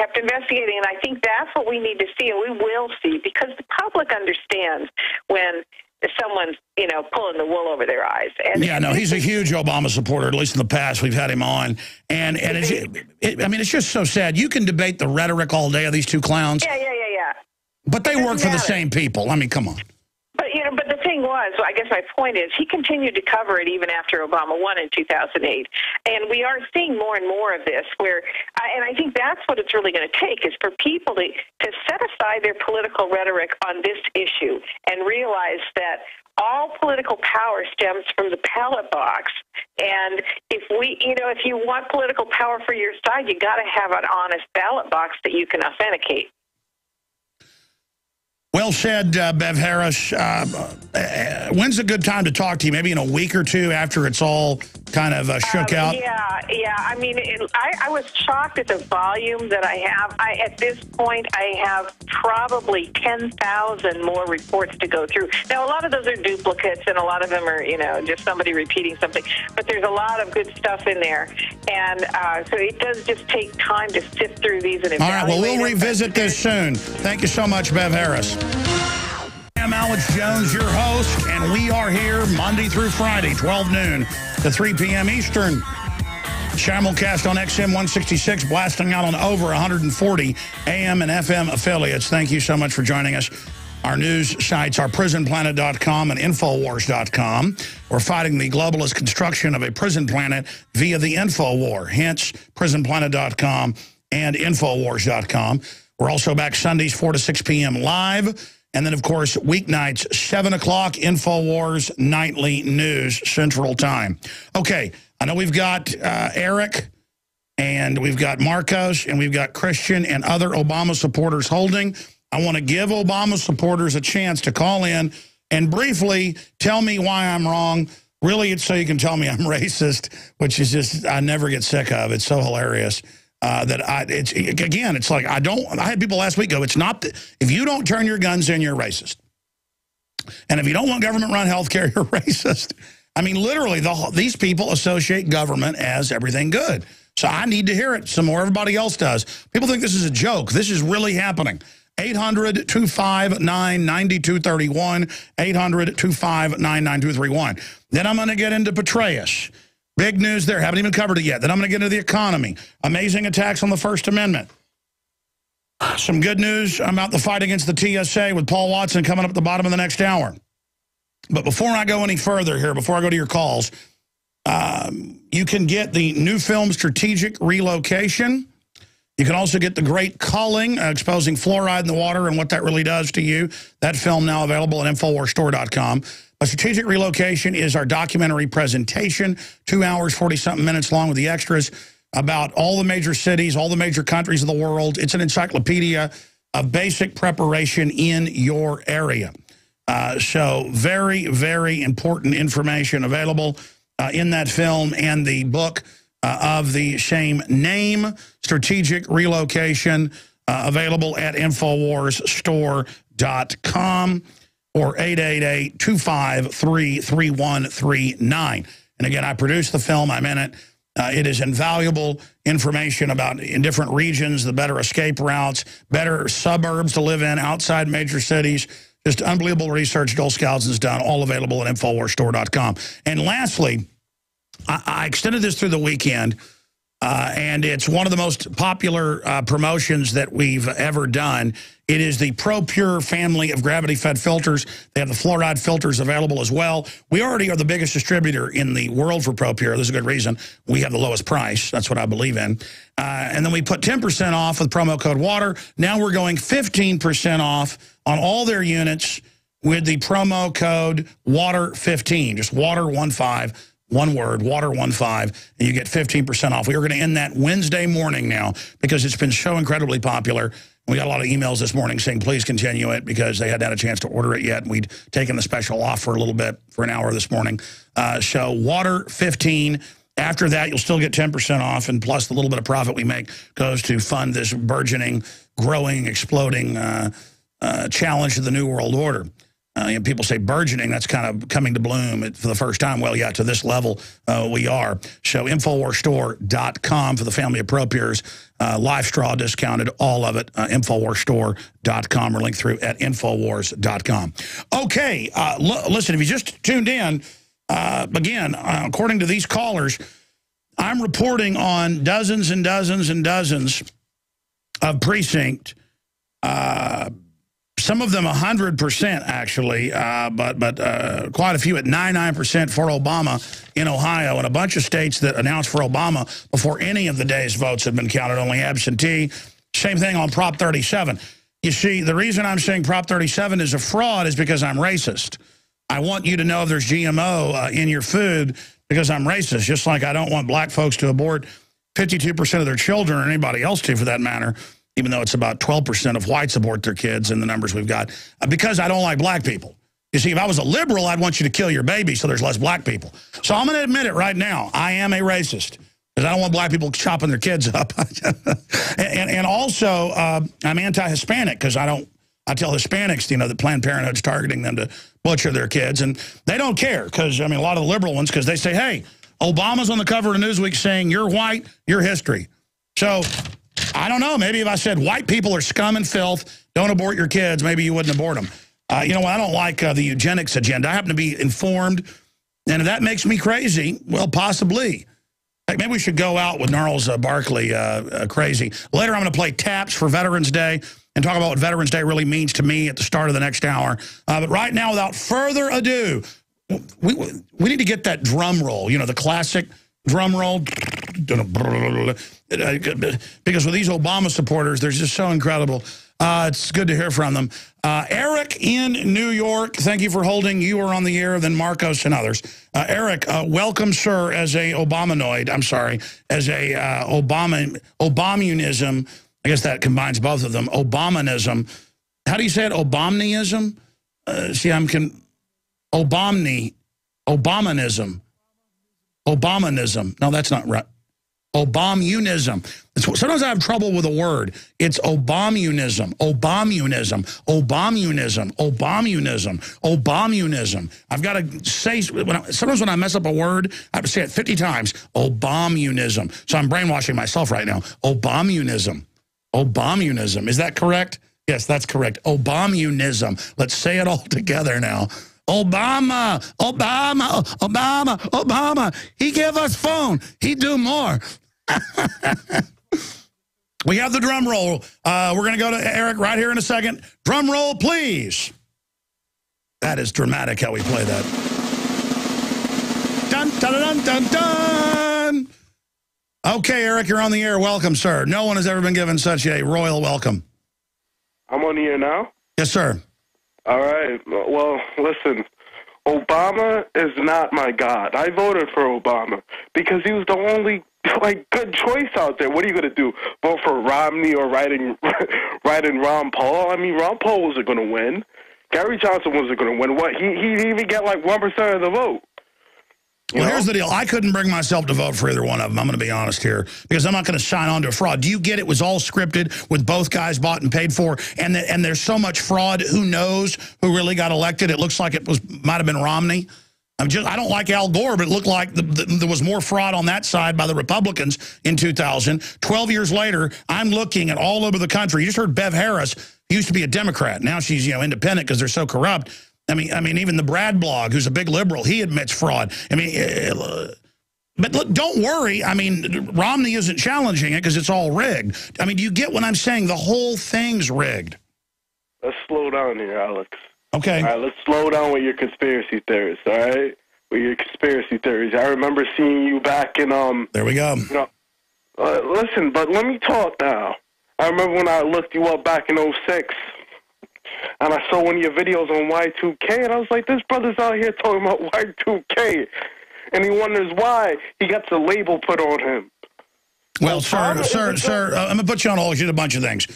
Speaker 11: I think that's what we need to see, and we will see, because the public understands when someone's, you know, pulling the wool over their eyes. And
Speaker 1: yeah, no, he's a huge Obama supporter, at least in the past. We've had him on. And I mean, it's just so sad. You can debate the rhetoric all day of these two clowns.
Speaker 11: Yeah.
Speaker 1: But they work for the same people. I mean, come on.
Speaker 11: But, you know, but the thing was, I guess my point is, he continued to cover it even after Obama won in 2008. And we are seeing more and more of this where, and I think that's what it's really going to take, is for people to set aside their political rhetoric on this issue and realize that all political power stems from the ballot box. And if you want political power for your side, you got to have an honest ballot box that you can authenticate.
Speaker 1: Well said, Bev Harris. When's a good time to talk to you? Maybe in a week or two after it's all kind of shook out?
Speaker 11: Yeah. I mean, I was shocked at the volume that I have. At this point, I have probably 10,000 more reports to go through. Now, a lot of those are duplicates, and a lot of them are, just somebody repeating something. But there's a lot of good stuff in there. And so it does just take time to sift through these and evaluate.
Speaker 1: All right, well, we'll revisit this soon. Thank you so much, Bev Harris. I'm Alex Jones, your host, and we are here Monday through Friday, 12 noon to 3 p.m. Eastern. Simulcast on XM 166, blasting out on over 140 AM and FM affiliates. Thank you so much for joining us. Our news sites are prisonplanet.com and Infowars.com. We're fighting the globalist construction of a prison planet via the Infowar, hence prisonplanet.com and Infowars.com. We're also back Sundays, 4 to 6 p.m. live. And then, of course, weeknights, 7 o'clock, Infowars Nightly News, Central Time. Okay, I know we've got Eric, and we've got Marcos, and we've got Christian and other Obama supporters holding. I want to give Obama supporters a chance to call in and briefly tell me why I'm wrong. Really, it's so you can tell me I'm racist, which is just, I never get sick of. It's so hilarious. It's like, I had people last week go, it's not, if you don't turn your guns in, you're racist. And if you don't want government-run health care, you're racist. I mean, literally, these people associate government as everything good. So I need to hear it some more. Everybody else does. People think this is a joke. This is really happening. 800-259-9231, 800-259-9231. Then I'm going to get into Petraeus. Big news there. Haven't even covered it yet. Then I'm going to get into the economy. Amazing attacks on the First Amendment. Some good news about the fight against the TSA with Paul Watson coming up at the bottom of the next hour. But before I go any further here, before I go to your calls, you can get the new film Strategic Relocation. You can also get The Great Culling, exposing fluoride in the water and what that really does to you. That film now available at InfoWarsStore.com. A Strategic Relocation is our documentary presentation, 2 hours, 40-something minutes long with the extras, about all the major cities, all the major countries of the world. It's an encyclopedia of basic preparation in your area. So very, very important information available in that film and the book of the same name, Strategic Relocation, available at InfoWarsStore.com. or 888-253-3139. And again, I produced the film. I'm in it. It is invaluable information about, in different regions, the better escape routes, better suburbs to live in outside major cities. Just unbelievable research Joel Skousen's done, all available at InfoWarsStore.com. And lastly, I extended this through the weekend, and it's one of the most popular promotions that we've ever done. It is the ProPure family of gravity-fed filters. They have the fluoride filters available as well. We already are the biggest distributor in the world for ProPure. There's a good reason. We have the lowest price. That's what I believe in. And then we put 10% off with promo code WATER. Now we're going 15% off on all their units with the promo code WATER15. Just WATER15. One word, WATER15, and you get 15% off. We are going to end that Wednesday morning now because it's been so incredibly popular. We got a lot of emails this morning saying, please continue it, because they hadn't had a chance to order it yet. We'd taken the special off for a little bit, for an hour this morning. So WATER15. After that, you'll still get 10% off, and plus the little bit of profit we make goes to fund this burgeoning, growing, exploding challenge to the New World Order. People say burgeoning, that's kind of coming to bloom for the first time. Well, yeah, to this level we are. So InfoWarsStore.com for the family of ProPures. Live straw discounted, all of it. InfoWarsStore.com or link through at Infowars.com. Okay, listen, if you just tuned in, again, according to these callers, I'm reporting on dozens and dozens and dozens of precinct some of them 100% actually, but quite a few at 99% for Obama in Ohio, and a bunch of states that announced for Obama before any of the day's votes had been counted, only absentee. Same thing on Prop 37. You see, the reason I'm saying Prop 37 is a fraud is because I'm racist. I want you to know if there's GMO in your food because I'm racist, just like I don't want black folks to abort 52% of their children or anybody else to, for that matter, even though it's about 12% of whites abort their kids in the numbers we've got, because I don't like black people. You see, if I was a liberal, I'd want you to kill your baby so there's less black people. So I'm going to admit it right now. I am a racist because I don't want black people chopping their kids up. and also, I'm anti-Hispanic because I tell Hispanics, you know, that Planned Parenthood's targeting them to butcher their kids. And they don't care because, I mean, a lot of the liberal ones, because they say, hey, Obama's on the cover of Newsweek saying you're white, you're history. So I don't know. Maybe if I said white people are scum and filth, don't abort your kids, maybe you wouldn't abort them. You know what? I don't like the eugenics agenda. I happen to be informed. And if that makes me crazy, well, possibly. Like maybe we should go out with Gnarls Barkley crazy. Later, I'm going to play taps for Veterans Day and talk about what Veterans Day really means to me at the start of the next hour. But right now, without further ado, we need to get that drum roll, you know, the classic drum roll. Because with these Obama supporters, they're just so incredible. It's good to hear from them. Eric in New York, thank you for holding. You are on the air, then Marcos and others. Eric, welcome, sir, as a Obamanoid. I'm sorry, as a Obamunism. I guess that combines both of them. Obamanism. How do you say it? Obamnism? Obamanism. Obamunism. No, that's not right. Obamunism. Sometimes I have trouble with a word. It's Obamunism, Obamunism, Obamunism, Obamunism, Obamunism. I've got to say, sometimes when I mess up a word, I have to say it 50 times. Obamunism. So I'm brainwashing myself right now. Obamunism. Obamunism. Is that correct? Yes, that's correct. Obamunism. Let's say it all together now. Obama, Obama, Obama, Obama. He give us phone. He do more. We have the drum roll. We're going to go to Eric right here in a second. Drum roll, please. That is dramatic how we play that. Dun, dun, dun, dun, dun. Okay, Eric, you're on the air. Welcome, sir. No one has ever been given such a royal welcome.
Speaker 8: I'm on the air now?
Speaker 1: Yes, sir.
Speaker 8: All right. Well, listen, Obama is not my God. I voted for Obama because he was the only good choice out there. What are you going to do? Vote for Romney or writing Ron Paul? I mean, Ron Paul wasn't going to win. Gary Johnson wasn't going to win. What? He didn't even get like 1% of the vote.
Speaker 1: Well, here's the deal. I couldn't bring myself to vote for either one of them. I'm going to be honest here because I'm not going to sign on to a fraud. Do you get it was all scripted with both guys bought and paid for? And there's so much fraud. Who knows who really got elected? It looks like it might have been Romney. I don't like Al Gore, but it looked like there was more fraud on that side by the Republicans in 2000. 12 years later, I'm looking at all over the country. You just heard Bev Harris used to be a Democrat. Now she's independent because they're so corrupt. I mean, even the Brad blog, who's a big liberal, he admits fraud. I mean, but look, don't worry. I mean, Romney isn't challenging it because it's all rigged. I mean, do you get what I'm saying? The whole thing's rigged.
Speaker 8: Let's slow down here, Alex.
Speaker 1: Okay.
Speaker 8: All right, let's slow down with your conspiracy theories, all right? With your conspiracy theories. I remember seeing you back in,
Speaker 1: There we go.
Speaker 8: Listen, but let me talk now. I remember when I looked you up back in 06. And I saw one of your videos on Y2K, and I was like, this brother's out here talking about Y2K. And he wonders why he gets a label put on him.
Speaker 1: Well, sir, I'm going to put you on hold. You did a bunch of things.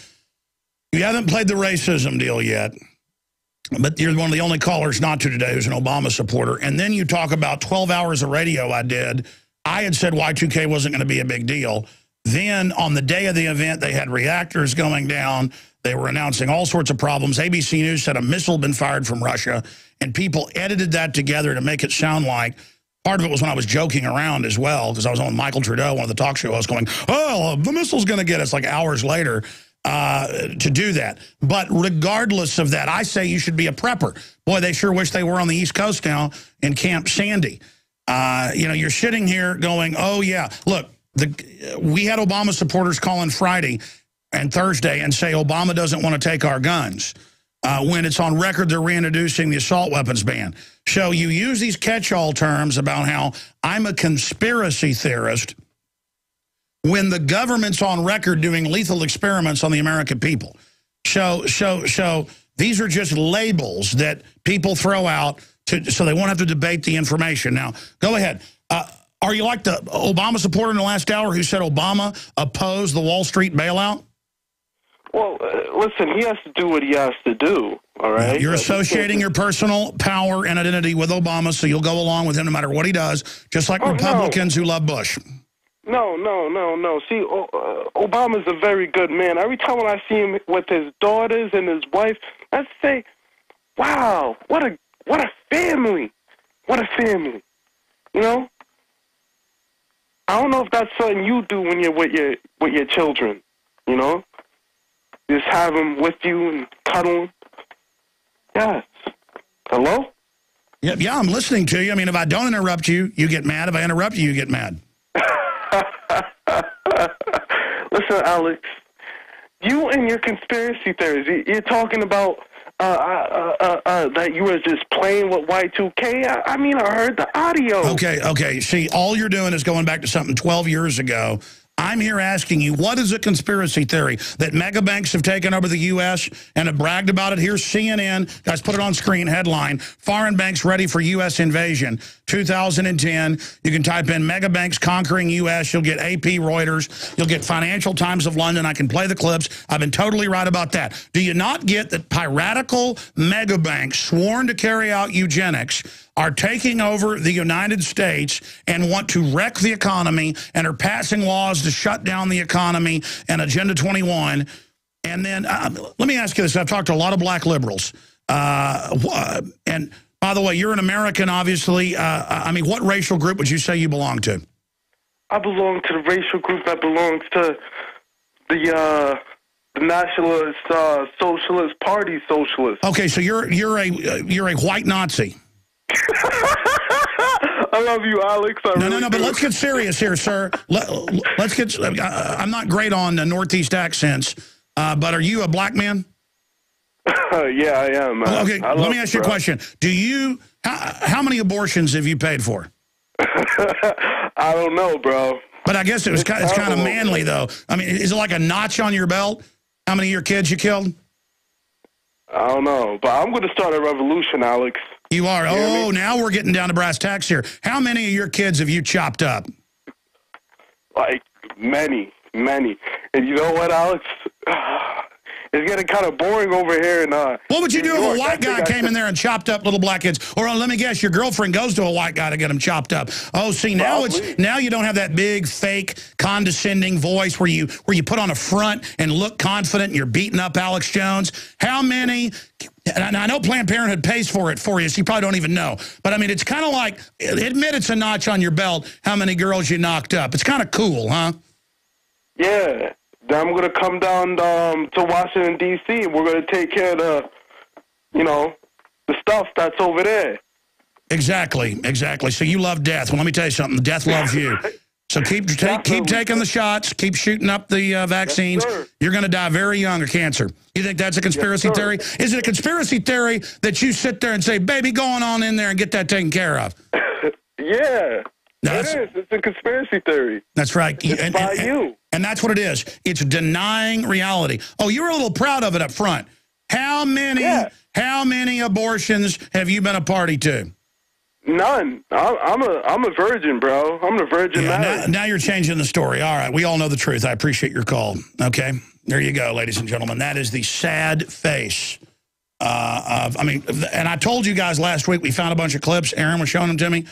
Speaker 1: You haven't played the racism deal yet, but you're one of the only callers not to today who's an Obama supporter. And then you talk about 12 hours of radio I did. I had said Y2K wasn't going to be a big deal. Then on the day of the event, they had reactors going down. They were announcing all sorts of problems. ABC News said a missile had been fired from Russia, and people edited that together to make it sound like part of it was when I was joking around as well, because I was on with Michael Trudeau, one of the talk show hosts, going, oh, the missile's going to get us, like hours later to do that. But regardless of that, I say you should be a prepper. Boy, they sure wish they were on the East Coast now in Camp Sandy. You're sitting here going, oh, yeah. Look, we had Obama supporters calling Friday and Thursday and say Obama doesn't want to take our guns. When it's on record they're reintroducing the assault weapons ban. So you use these catch-all terms about how I'm a conspiracy theorist when the government's on record doing lethal experiments on the American people. So these are just labels that people throw out so they won't have to debate the information. Now, go ahead. Are you like the Obama supporter in the last hour who said Obama opposed the Wall Street bailout?
Speaker 8: Well, listen, he has to do what he has to do, all right?
Speaker 1: You're associating your personal power and identity with Obama, so you'll go along with him no matter what he does, just like Republicans who love Bush.
Speaker 8: No. See, Obama's a very good man. Every time when I see him with his daughters and his wife, I say, wow, what a family. What a family. You know? I don't know if that's something you do when you're with your children, you know? Just have them with you and cuddle them. Yes. Hello?
Speaker 1: Yeah, I'm listening to you. I mean, if I don't interrupt you, you get mad. If I interrupt you, you get mad.
Speaker 8: Listen, Alex, you and your conspiracy theories, you're talking about that you were just playing with Y2K. I mean, I heard the audio.
Speaker 1: Okay. See, all you're doing is going back to something 12 years ago. I'm here asking you, what is a conspiracy theory? That mega banks have taken over the U.S. and have bragged about it? Here's CNN. Guys, put it on screen. Headline, foreign banks ready for U.S. invasion. 2010. You can type in mega banks conquering U.S. You'll get AP, Reuters. You'll get Financial Times of London. I can play the clips. I've been totally right about that. Do you not get that piratical mega banks sworn to carry out eugenics are taking over the United States and want to wreck the economy and are passing laws to shut down the economy and Agenda 21. And then let me ask you this. I've talked to a lot of black liberals. And by the way, you're an American, obviously. I mean, what racial group would you say you belong to?
Speaker 8: I belong to the racial group that belongs to the Nationalist Socialist Party socialists.
Speaker 1: Okay, so you're a white Nazi.
Speaker 8: I love you, Alex.
Speaker 1: No, but let's get serious here, sir. Let's get. I'm not great on Northeast accents, but are you a black man?
Speaker 8: Yeah, I am.
Speaker 1: Okay, let me ask you a question. Do you? How many abortions have you paid for?
Speaker 8: I don't know, bro.
Speaker 1: But I guess it's kind of manly, though. I mean, is it like a notch on your belt? How many of your kids you killed?
Speaker 8: I don't know, but I'm going to start a revolution, Alex.
Speaker 1: You are? Oh, now we're getting down to brass tacks here. How many of your kids have you chopped up?
Speaker 8: Like, many. And you know what, Alex? It's getting kind of boring over here. And,
Speaker 1: what would you do if a white guy came in there and chopped up little black kids? Or let me guess, your girlfriend goes to a white guy to get them chopped up. Oh, see, now you don't have that big, fake, condescending voice where you put on a front and look confident and you're beating up Alex Jones. How many? And I know Planned Parenthood pays for it for you, so you probably don't even know. But, I mean, it's kind of like, admit it's a notch on your belt how many girls you knocked up. It's kind of cool, huh?
Speaker 8: Yeah. Then I'm going to come down to Washington, D.C., and we're going to take care of the stuff that's over there.
Speaker 1: Exactly. So you love death. Well, let me tell you something. Death loves you. So keep taking the shots. Keep shooting up the vaccines. Yes, you're going to die very young of cancer. You think that's a conspiracy theory? Is it a conspiracy theory that you sit there and say, baby, go on in there and get that taken care of?
Speaker 8: Yeah. It is. It's a conspiracy theory.
Speaker 1: That's right.
Speaker 8: It's by you.
Speaker 1: And that's what it is. It's denying reality. Oh, you were a little proud of it up front. How many abortions have you been a party to?
Speaker 8: None. I'm a virgin, bro. I'm a virgin.
Speaker 1: Now you're changing the story. All right. We all know the truth. I appreciate your call. Okay. There you go, ladies and gentlemen. That is the sad face of, and I told you guys last week, we found a bunch of clips. Aaron was showing them to me.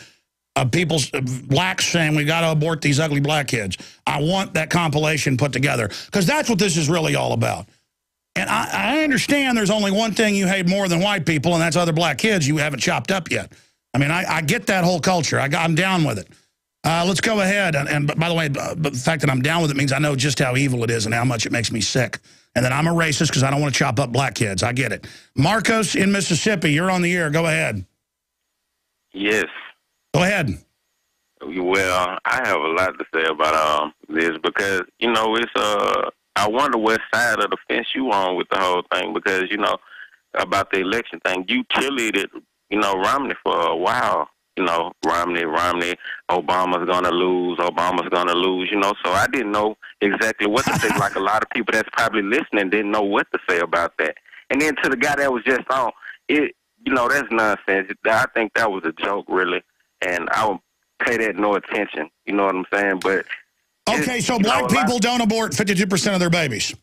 Speaker 1: People's blacks saying we got to abort these ugly black kids. I want that compilation put together because that's what this is really all about. And I understand there's only one thing you hate more than white people, and that's other black kids you haven't chopped up yet. I mean, I get that whole culture. I'm down with it. Let's go ahead. And by the way, but the fact that I'm down with it means I know just how evil it is and how much it makes me sick. And that I'm a racist because I don't want to chop up black kids. I get it. Marcos in Mississippi, you're on the air. Go ahead.
Speaker 12: Yes.
Speaker 1: Go ahead.
Speaker 12: Well, I have a lot to say about this because, it's I wonder what side of the fence you on with the whole thing because, about the election thing. You cheerleaded, Romney for a while. Romney, Obama's going to lose, so I didn't know exactly what to say. Like a lot of people that's probably listening didn't know what to say about that. And then to the guy that was just on, you know, that's nonsense. I think that was a joke, really, and I would pay that no attention. You know what I'm saying? But
Speaker 1: okay, so black people don't abort 52% of their babies.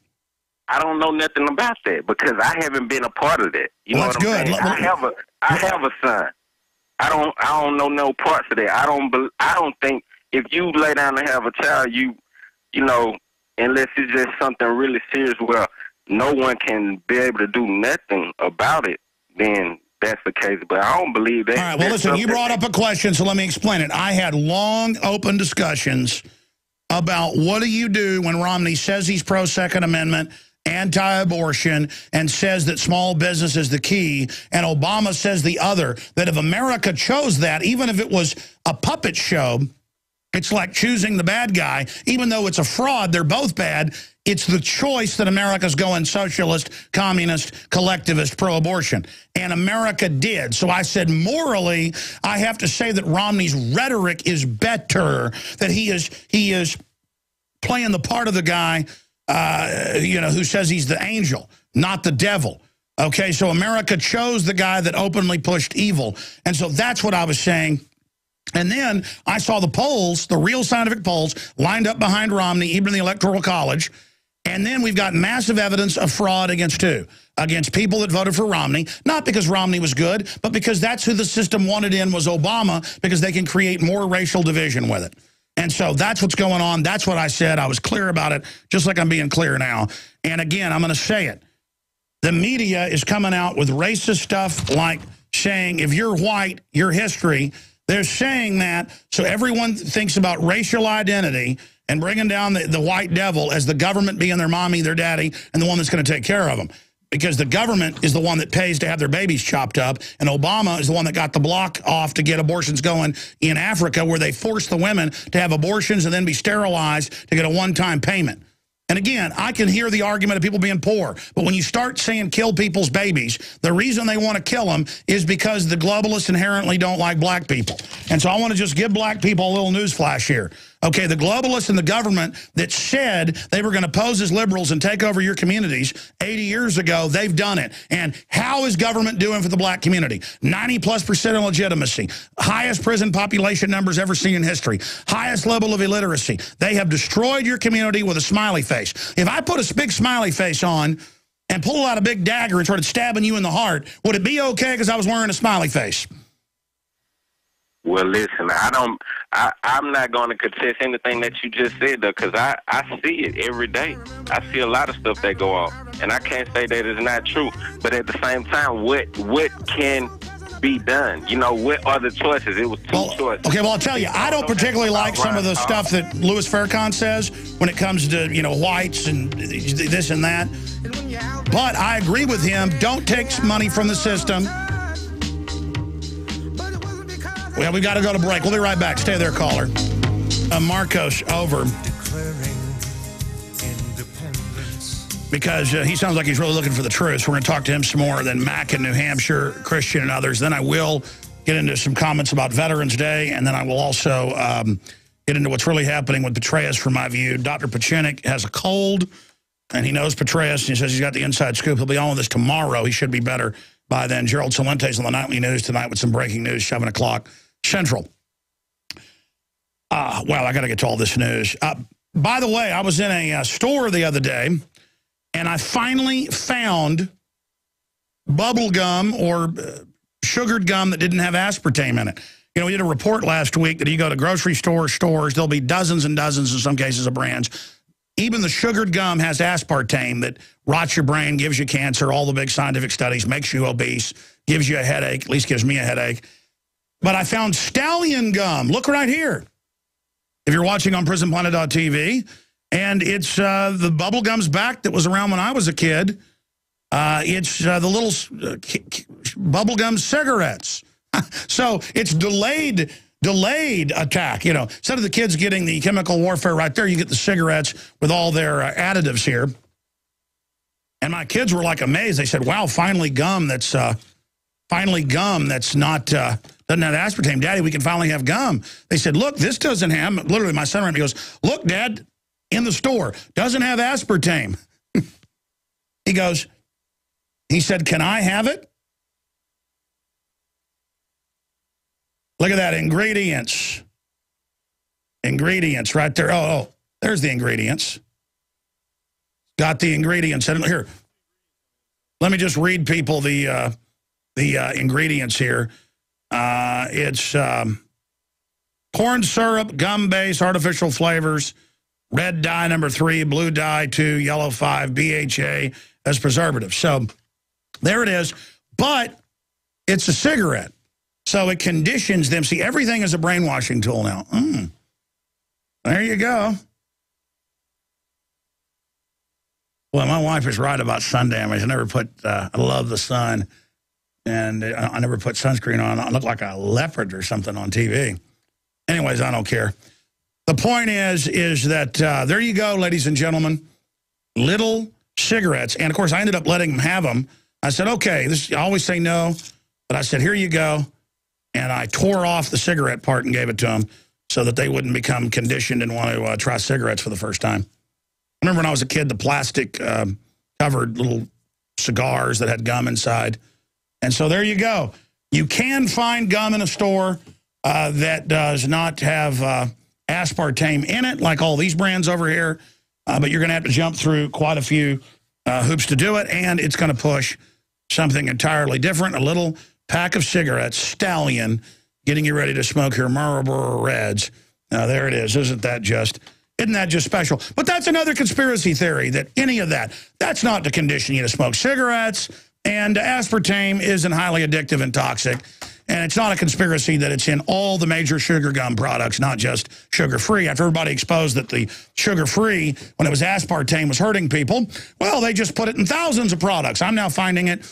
Speaker 12: I don't know nothing about that because I haven't been a part of that. You know what I'm saying? I have a son. I don't know no parts of that. I don't think if you lay down to have a child, you know, unless it's just something really serious where no one can be able to do nothing about it, then that's the case. But I don't believe that.
Speaker 1: All right, well, listen, you brought up a question, so let me explain it. I had long, open discussions about what do you do when Romney says he's pro-Second Amendment, anti-abortion, and says that small business is the key, and Obama says the other, that if America chose that, even if it was a puppet show, it's like choosing the bad guy. Even though it's a fraud, they're both bad. It's the choice that America's going socialist, communist, collectivist, pro-abortion. And America did. So I said, morally, I have to say that Romney's rhetoric is better, that he is playing the part of the guy you know, who says he's the angel, not the devil. Okay, so America chose the guy that openly pushed evil. And so that's what I was saying. And then I saw the polls, the real scientific polls, lined up behind Romney, even in the Electoral College. And then we've got massive evidence of fraud against who? Against people that voted for Romney, not because Romney was good, but because that's who the system wanted in was Obama, because they can create more racial division with it. And so that's what's going on. That's what I said. I was clear about it, just like I'm being clear now. And again, I'm going to say it. The media is coming out with racist stuff like saying, if you're white, your history. They're saying that so everyone thinks about racial identity and bringing down the white devil as the government being their mommy, their daddy, and the one that's going to take care of them. Because the government is the one that pays to have their babies chopped up, and Obama is the one that got the block off to get abortions going in Africa, where they force the women to have abortions and then be sterilized to get a one-time payment. And again, I can hear the argument of people being poor, but when you start saying kill people's babies, the reason they want to kill them is because the globalists inherently don't like black people. And so I want to just give black people a little news flash here. Okay, the globalists and the government that said they were going to pose as liberals and take over your communities 80 years ago, they've done it. And how is government doing for the black community? 90+% illegitimacy, highest prison population numbers ever seen in history, highest level of illiteracy. They have destroyed your community with a smiley face. If I put a big smiley face on and pulled out a big dagger and started stabbing you in the heart, would it be okay because I was wearing a smiley face?
Speaker 12: Well, listen, I'm not going to contest anything that you just said, though, because I see it every day. I see a lot of stuff that go on, and I can't say that it's not true. But at the same time, what can be done? You know, what are the choices? It was two choices.
Speaker 1: Okay, well, I'll tell you, I don't particularly like some of the stuff that Louis Farrakhan says when it comes to, you know, whites and this and that. But I agree with him. Don't take money from the system. Well, we got to go to break. We'll be right back. Stay there, caller. Marcos over. Because he sounds like he's really looking for the truth. So we're going to talk to him some more. Then Mac in New Hampshire, Christian and others. Then I will get into some comments about Veterans Day. And then I will also get into what's really happening with Petraeus from my view. Dr. Pachinik has a cold, and he knows Petraeus. And he says he's got the inside scoop. He'll be on with us tomorrow. He should be better by then. Gerald Salente's on the Nightly News tonight with some breaking news, 7 o'clock Central. Well, I got to get to all this news. By the way, I was in a store the other day, and I finally found bubble gum or sugared gum that didn't have aspartame in it. You know, we did a report last week that you go to grocery stores, there'll be dozens and dozens in some cases of brands. Even the sugared gum has aspartame that rots your brain, gives you cancer, all the big scientific studies, makes you obese, gives you a headache, at least gives me a headache. But I found stallion gum. Look right here. If you're watching on prisonplanet.tv, and it's the bubble gum's back that was around when I was a kid. It's the little bubble gum cigarettes. So it's delayed attack. You know, instead of the kids getting the chemical warfare right there, you get the cigarettes with all their additives here. And my kids were like amazed. They said, "Wow, finally gum that's not doesn't have aspartame. Daddy, we can finally have gum." They said, "Look, this doesn't have." Literally, my son ran. He goes, "Look, Dad, in the store doesn't have aspartame." He said, "Can I have it?" Look at that, ingredients. Ingredients right there. Oh, there's the ingredients. Got the ingredients. Here, let me just read people the ingredients here. It's corn syrup, gum base, artificial flavors, red dye number 3, blue dye 2, yellow 5, BHA as preservative. So there it is. But it's a cigarette. So it conditions them. See, everything is a brainwashing tool now. There you go. Well, my wife is right about sun damage. I never put, I love the sun. And I never put sunscreen on. I look like a leopard or something on TV. Anyways, I don't care. The point is that there you go, ladies and gentlemen. Little cigarettes. And, of course, I ended up letting them have them. I said, okay, I always say no. But I said, here you go. And I tore off the cigarette part and gave it to them so that they wouldn't become conditioned and want to try cigarettes for the first time. I remember when I was a kid, the plastic covered little cigars that had gum inside. And so there you go. You can find gum in a store that does not have aspartame in it, like all these brands over here. But you're going to have to jump through quite a few hoops to do it. And it's going to push something entirely different, a little pack of cigarettes, Stallion, getting you ready to smoke your Marlboro Reds. Now, there it is. Isn't that just special? But that's another conspiracy theory, that any of that's not to condition you to smoke cigarettes. And aspartame isn't highly addictive and toxic. And it's not a conspiracy that it's in all the major sugar gum products, not just sugar-free. After everybody exposed that the sugar-free, when it was aspartame, was hurting people, well, they just put it in thousands of products. I'm now finding it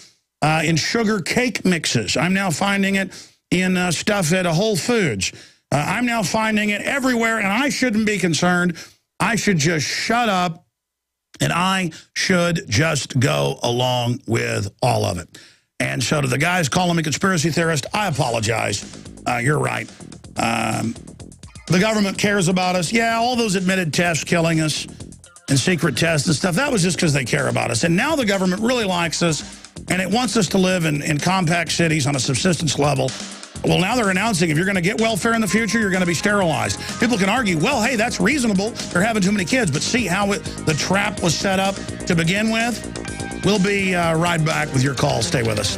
Speaker 1: in sugar cake mixes. I'm now finding it in stuff at Whole Foods. I'm now finding it everywhere, and I shouldn't be concerned. I should just shut up, and I should just go along with all of it. And so to the guys calling me conspiracy theorist, I apologize. You're right. The government cares about us. Yeah, all those admitted tests killing us and secret tests and stuff, that was just because they care about us. And now the government really likes us, and it wants us to live in compact cities on a subsistence level. Well, now they're announcing if you're going to get welfare in the future, you're going to be sterilized. People can argue, well, hey, that's reasonable. They're having too many kids. But see how the trap was set up to begin with? We'll be right back with your call. Stay with us.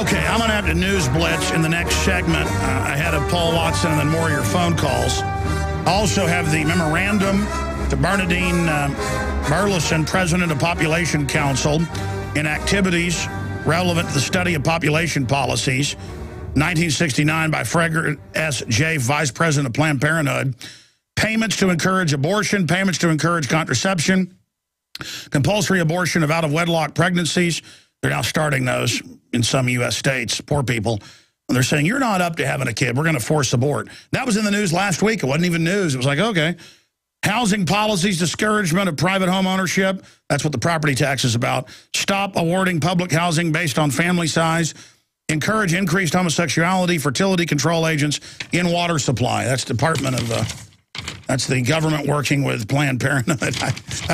Speaker 1: Okay, I'm going to have to news blitz in the next segment ahead of Paul Watson and then more of your phone calls. I also have the memorandum to Bernadine Burleson, President of Population Council, in activities relevant to the study of population policies, 1969 by Frederick S. J., Vice President of Planned Parenthood. Payments to encourage abortion, payments to encourage contraception, compulsory abortion of out-of-wedlock pregnancies. They're now starting those in some U.S. states, poor people. And they're saying, you're not up to having a kid. We're going to force abort. That was in the news last week. It wasn't even news. It was like, okay. Housing policies, discouragement of private home ownership. That's what the property tax is about. Stop awarding public housing based on family size. Encourage increased homosexuality, fertility control agents in water supply. That's Department of... That's the government working with Planned Parenthood.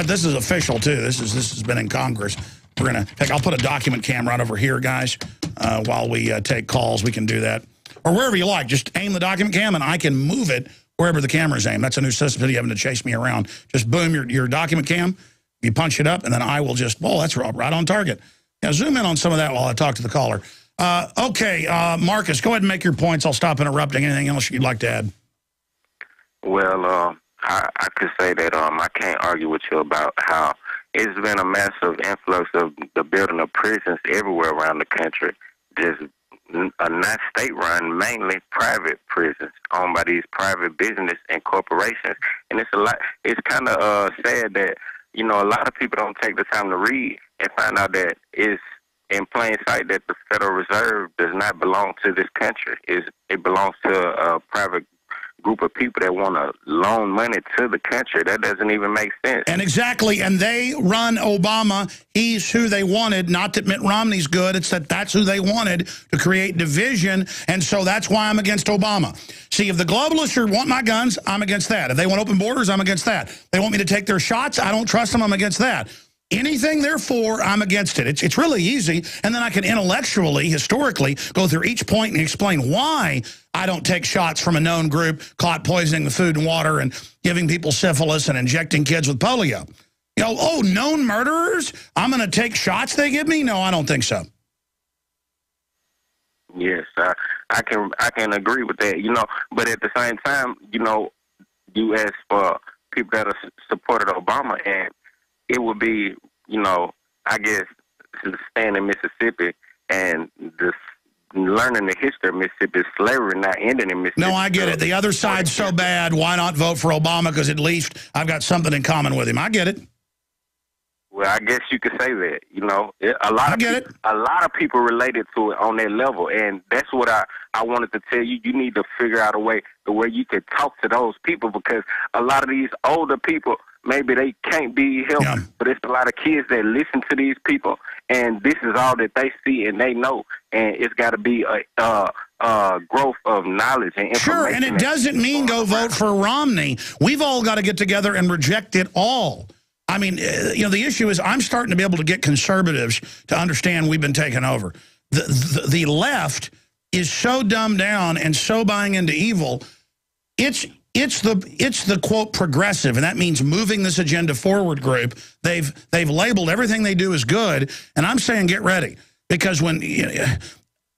Speaker 1: This is official, too. This has been in Congress. We're going to... I'll put a document cam right over here, guys, while we take calls. We can do that. Or wherever you like. Just aim the document cam, and I can move it wherever the camera's aimed. That's a new system that you having to chase me around. Just boom your document cam. You punch it up, and then I will just... Oh, that's right on target. Yeah, zoom in on some of that while I talk to the caller. Okay, Marcus, go ahead and make your points. I'll stop interrupting. Anything else you'd like to add?
Speaker 12: Well, I could say that I can't argue with you about how it's been a massive influx of the building of prisons everywhere around the country. Just not state-run, mainly private prisons owned by these private business and corporations. And it's kind of sad that, you know, a lot of people don't take the time to read and find out that it's in plain sight that the Federal Reserve does not belong to this country. It belongs to a private group of people that want to loan money to the country. That doesn't even make sense. And
Speaker 1: exactly, and they run Obama. He's who they wanted. Not that Mitt Romney's good. It's that that's who they wanted to create division, and so that's why I'm against Obama. See, if the globalists want my guns, I'm against that. If they want open borders, I'm against that. They want me to take their shots, I don't trust them, I'm against that. Anything they're for, I'm against it. It's really easy. And then I can intellectually, historically, go through each point and explain why I don't take shots from a known group caught poisoning the food and water and giving people syphilis and injecting kids with polio. You know, oh, known murderers? I'm going to take shots they give me? No, I don't think so.
Speaker 12: Yes, I can agree with that, you know. But at the same time, you know, you ask for people that are supported Obama, and it would be, you know, I guess, staying in Mississippi and this learning the history of Mississippi, slavery not ending in Mississippi.
Speaker 1: No, I get it. The other side's so bad. Why not vote for Obama? Because at least I've got something in common with him. I get it.
Speaker 12: Well, I guess you could say that. You know, a lot of people related to it on that level, and that's what I wanted to tell you. You need to figure out a way the way you could talk to those people, because a lot of these older people, maybe they can't be helped, but it's a lot of kids that listen to these people, and this is all that they see and they know, and it's got to be a growth of knowledge and information.
Speaker 1: Sure, and it doesn't mean go vote for Romney. We've all got to get together and reject it all. I mean, you know, the issue is I'm starting to be able to get conservatives to understand we've been taken over. The left is so dumbed down and so buying into evil. It's the quote progressive, and that means moving this agenda forward group. They've labeled everything they do as good, and I'm saying get ready, because when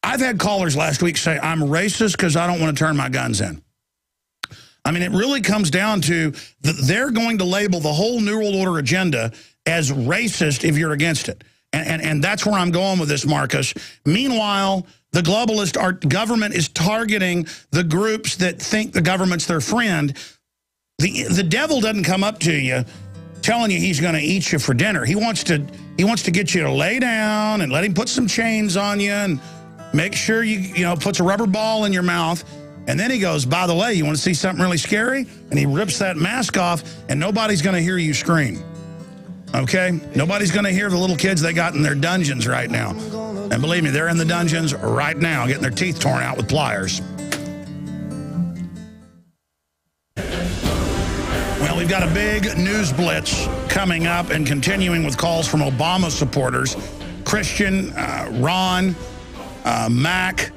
Speaker 1: I've had callers last week say I'm racist because I don't want to turn my guns in. I mean, it really comes down to they're going to label the whole New World Order agenda as racist if you're against it. And that's where I'm going with this, Marcus. Meanwhile, the globalist government is targeting the groups that think the government's their friend. The devil doesn't come up to you telling you he's going to eat you for dinner. He wants to get you to lay down and let him put some chains on you and make sure you know, puts a rubber ball in your mouth. And then he goes, by the way, you want to see something really scary? And he rips that mask off, and nobody's going to hear you scream. Okay? Nobody's going to hear the little kids they got in their dungeons right now. And believe me, they're in the dungeons right now getting their teeth torn out with pliers. Well, we've got a big news blitz coming up and continuing with calls from Obama supporters. Christian, Ron, Mac,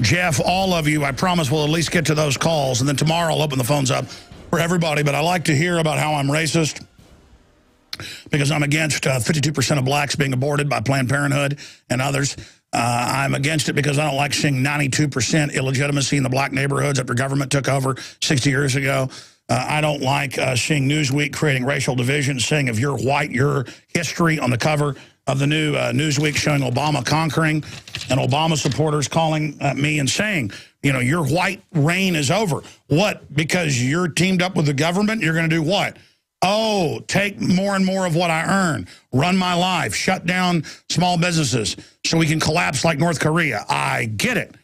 Speaker 1: Jeff, all of you, I promise we'll at least get to those calls. And then tomorrow I'll open the phones up for everybody. But I like to hear about how I'm racist because I'm against 52% of blacks being aborted by Planned Parenthood and others. I'm against it because I don't like seeing 92% illegitimacy in the black neighborhoods after government took over 60 years ago. I don't like seeing Newsweek creating racial divisions, saying if you're white, your history on the cover of the new Newsweek showing Obama conquering, and Obama supporters calling me and saying, you know, your white reign is over. What? Because you're teamed up with the government, you're going to do what? Oh, take more and more of what I earn, run my life, shut down small businesses so we can collapse like North Korea. I get it.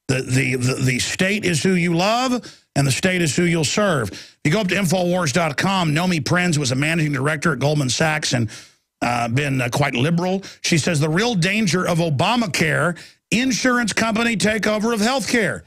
Speaker 1: The state is who you love, and the state is who you'll serve. If you go up to Infowars.com, Nomi Prenz was a managing director at Goldman Sachs and been quite liberal. She says the real danger of Obamacare, insurance company takeover of health care.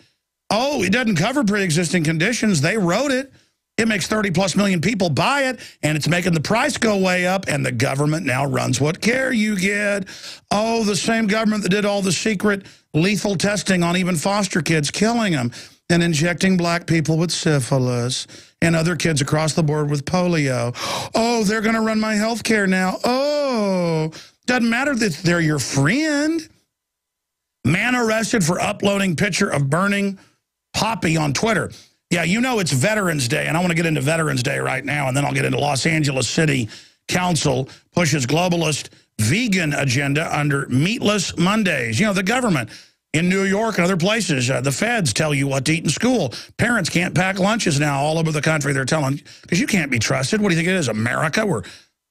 Speaker 1: Oh, it doesn't cover pre-existing conditions. They wrote it. It makes 30+ million people buy it, and it's making the price go way up, and the government now runs what care you get. Oh, the same government that did all the secret lethal testing on even foster kids, killing them, and injecting black people with syphilis and other kids across the board with polio. Oh, they're going to run my health care now. Oh, doesn't matter that they're your friend. Man arrested for uploading picture of burning poppy on Twitter. Yeah, you know it's Veterans Day, and I want to get into Veterans Day right now, and then I'll get into Los Angeles City Council pushes globalist vegan agenda under Meatless Mondays. You know, the government in New York and other places, the feds tell you what to eat in school. Parents can't pack lunches now all over the country. They're telling, because you can't be trusted. What do you think it is, America, where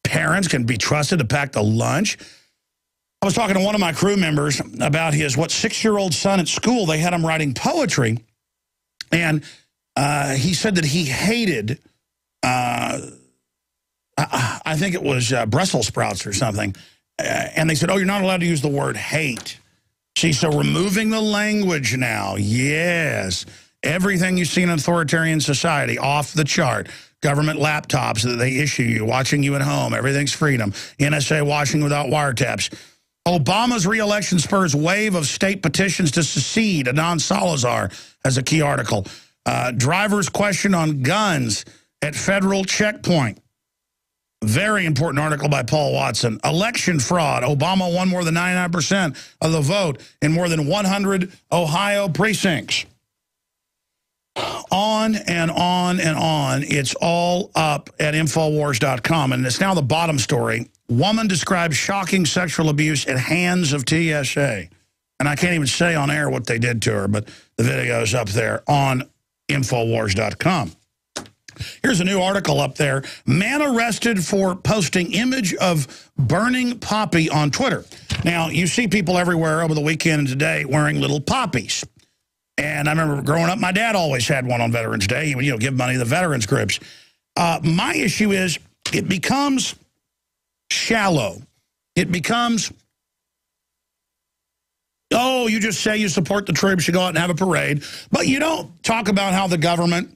Speaker 1: parents can be trusted to pack the lunch? I was talking to one of my crew members about his, 6-year-old son at school. They had him writing poetry, and he said that he hated, I think it was Brussels sprouts or something. And they said, oh, you're not allowed to use the word hate. See, so removing the language now, yes. Everything you see in an authoritarian society, off the chart. government laptops that they issue you, watching you at home. Everything's freedom. NSA watching without wiretaps. Obama's re-election spurs wave of state petitions to secede. Adnan Salazar has a key article. Driver's question on guns at federal checkpoint. Very important article by Paul Watson. Election fraud. Obama won more than 99% of the vote in more than 100 Ohio precincts. On and on and on. It's all up at Infowars.com. And it's now the bottom story. Woman describes shocking sexual abuse at hands of TSA. And I can't even say on air what they did to her, but the video's up there on Infowars.com. Here's a new article up there. Man arrested for posting image of burning poppy on Twitter. Now, you see people everywhere over the weekend and today wearing little poppies. And I remember growing up, my dad always had one on Veterans Day. He would, give money to the veterans groups. My issue is it becomes shallow. It becomes, oh, you just say you support the troops, you go out and have a parade. But you don't talk about how the government,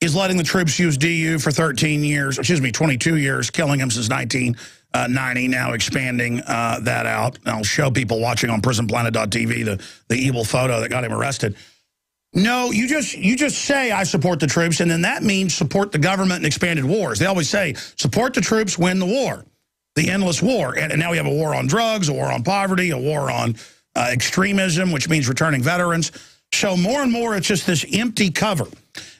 Speaker 1: is letting the troops use DU for 13 years, 22 years, killing them since 1990, now expanding that out. And I'll show people watching on prisonplanet.tv the evil photo that got him arrested. No, you just say, I support the troops, and then that means support the government and expanded wars. They always say, support the troops, win the war, the endless war. And now we have a war on drugs, a war on poverty, a war on extremism, which means returning veterans. So more and more, it's just this empty cover.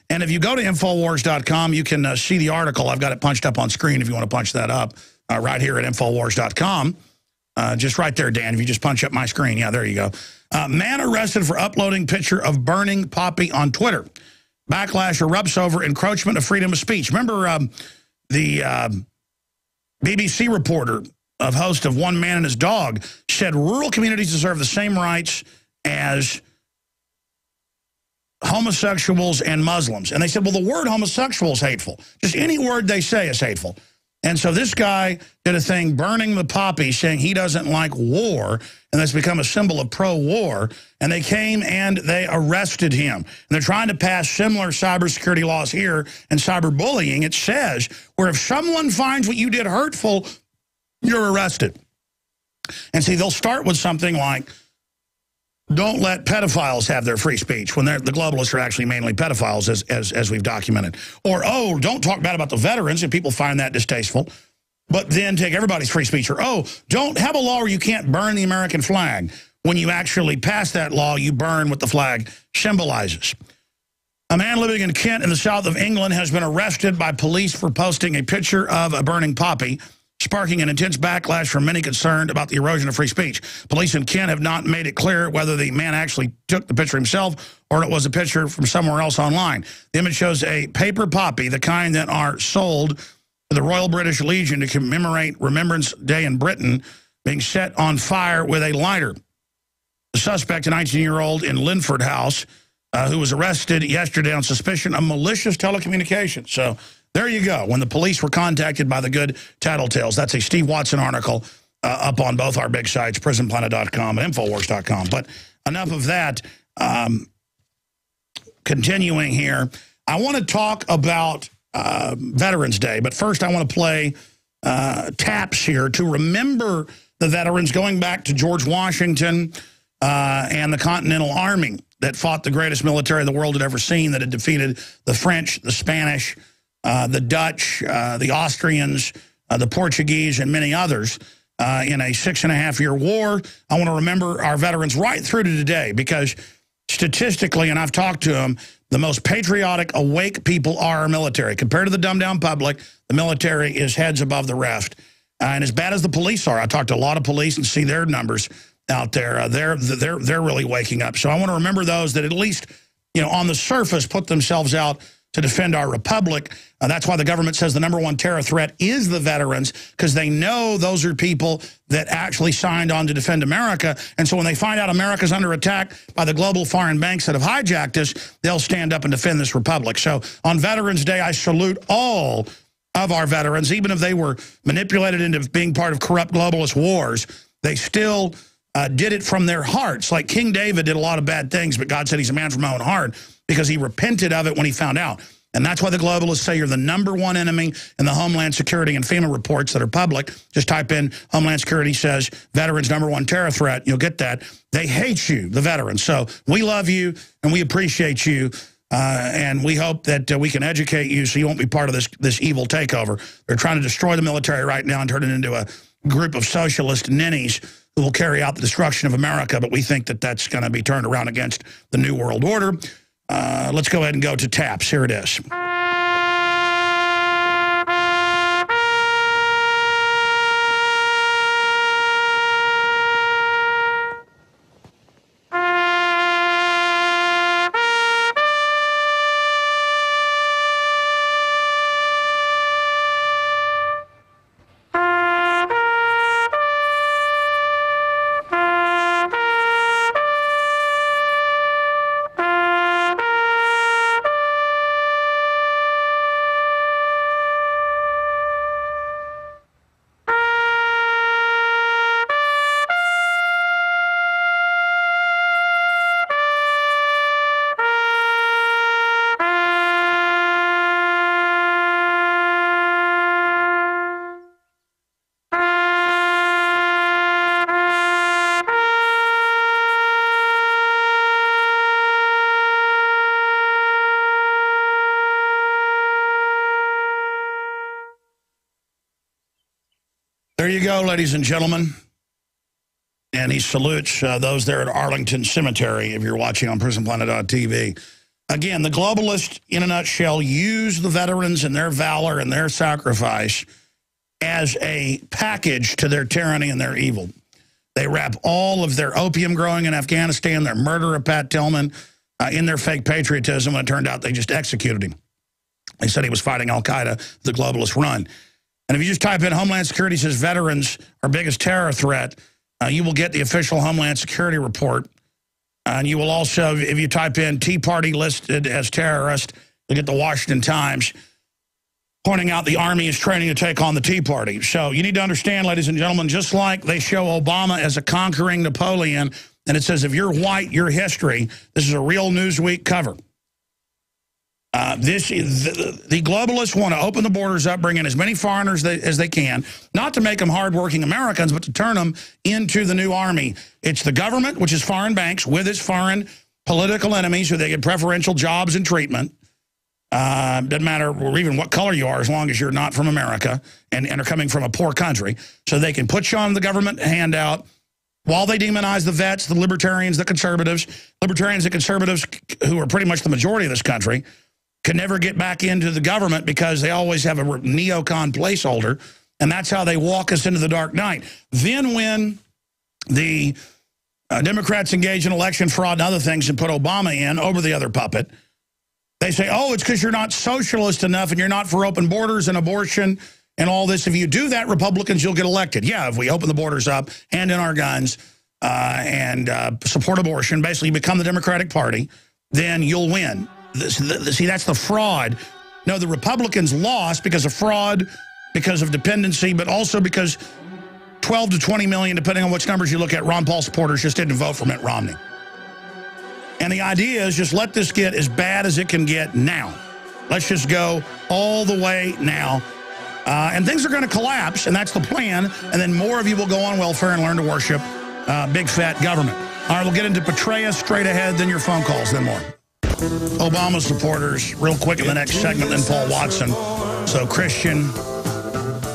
Speaker 1: And if you go to Infowars.com, you can see the article. I've got it punched up on screen if you want to punch that up right here at Infowars.com. Just right there, Dan, if you just punch up my screen. Yeah, there you go. Man arrested for uploading picture of burning poppy on Twitter. Backlash erupts over encroachment of freedom of speech. Remember the BBC reporter, host of One Man and His Dog, said rural communities deserve the same rights as homosexuals and Muslims. And they said, well, the word homosexual is hateful. Just any word they say is hateful. And so this guy did a thing burning the poppy, saying he doesn't like war, and that's become a symbol of pro-war. And they came and they arrested him. And they're trying to pass similar cybersecurity laws here and cyberbullying. It says, where if someone finds what you did hurtful, you're arrested. And see, they'll start with something like, don't let pedophiles have their free speech, when the globalists are actually mainly pedophiles, as we've documented. Or, oh, don't talk bad about the veterans, and people find that distasteful, but then take everybody's free speech. Or, oh, don't have a law where you can't burn the American flag. When you actually pass that law, you burn what the flag symbolizes. A man living in Kent in the south of England has been arrested by police for posting a picture of a burning poppy, sparking an intense backlash from many concerned about the erosion of free speech. Police in Kent have not made it clear whether the man actually took the picture himself or it was a picture from somewhere else online. The image shows a paper poppy, the kind that are sold to the Royal British Legion to commemorate Remembrance Day in Britain, being set on fire with a lighter. The suspect, a 19-year-old in Linford House, who was arrested yesterday on suspicion of malicious telecommunications. So there you go. When the police were contacted by the good tattletales. That's a Steve Watson article up on both our big sites, prisonplanet.com and Infowars.com. But enough of that. Continuing here, I want to talk about Veterans Day. But first, I want to play taps here to remember the veterans going back to George Washington and the Continental Army that fought the greatest military the world had ever seen, that had defeated the French, the Spanish, the Dutch, the Austrians, the Portuguese, and many others in a 6.5-year war. I want to remember our veterans right through to today, because statistically, and I've talked to them, the most patriotic, awake people are our military. Compared to the dumbed-down public, the military is heads above the rest. And as bad as the police are, I talked to a lot of police and see their numbers out there. They're really waking up. So I want to remember those that at least, on the surface, put themselves out to defend our republic. That's why the government says the #1 terror threat is the veterans, because they know those are people that actually signed on to defend America. And so when they find out America's under attack by the global foreign banks that have hijacked us, they'll stand up and defend this republic. So on Veterans Day, I salute all of our veterans, even if they were manipulated into being part of corrupt globalist wars. They still did it from their hearts. Like King David did a lot of bad things, but God said he's a man from my own heart because he repented of it when he found out. And that's why the globalists say you're the #1 enemy in the Homeland Security and FEMA reports that are public. Just type in Homeland Security says veterans #1 terror threat. You'll get that. They hate you, the veterans. So we love you and we appreciate you. And we hope that we can educate you so you won't be part of this evil takeover. They're trying to destroy the military right now and turn it into a group of socialist ninnies who will carry out the destruction of America. But we think that that's going to be turned around against the New World Order. Let's go ahead and go to taps. Here it is. There you go, ladies and gentlemen. And he salutes those there at Arlington Cemetery, if you're watching on PrisonPlanet.tv. Again, the globalists, in a nutshell, use the veterans and their valor and their sacrifice as a package to their tyranny and their evil. They wrap all of their opium growing in Afghanistan, their murder of Pat Tillman, in their fake patriotism, when it turned out they just executed him. They said he was fighting al-Qaeda, the globalist run. And if you just type in Homeland Security says veterans our biggest terror threat, you will get the official Homeland Security report. And you will also, if you type in Tea Party listed as terrorist, you'll get the Washington Times pointing out the Army is training to take on the Tea Party. So you need to understand, ladies and gentlemen, just like they show Obama as a conquering Napoleon, and it says, if you're white, you're history, this is a real Newsweek cover. The globalists want to open the borders up, bring in as many foreigners as they can, not to make them hardworking Americans, but to turn them into the new army. It's the government, which is foreign banks, with its foreign political enemies who they get preferential jobs and treatment. Doesn't matter even what color you are, as long as you're not from America and are coming from a poor country. So they can put you on the government handout while they demonize the vets, the libertarians, the conservatives. Libertarians and conservatives, who are pretty much the majority of this country, can never get back into the government because they always have a neocon placeholder, and that's how they walk us into the dark night. Then when the Democrats engage in election fraud and other things and put Obama in over the other puppet, they say, oh, it's because you're not socialist enough and you're not for open borders and abortion and all this. If you do that, Republicans, you'll get elected. Yeah, if we open the borders up, hand in our guns, and support abortion, basically become the Democratic Party, then you'll win. See, that's the fraud. No, the Republicans lost because of fraud, because of dependency, but also because 12 to 20 million, depending on which numbers you look at, Ron Paul supporters just didn't vote for Mitt Romney. And the idea is just let this get as bad as it can get now. Let's just go all the way now. And things are going to collapse, and that's the plan. And then more of you will go on welfare and learn to worship big, fat government. All right, we'll get into Petraeus straight ahead, then your phone calls, then more. Obama supporters, real quick in the next segment, then Paul Watson. So Christian,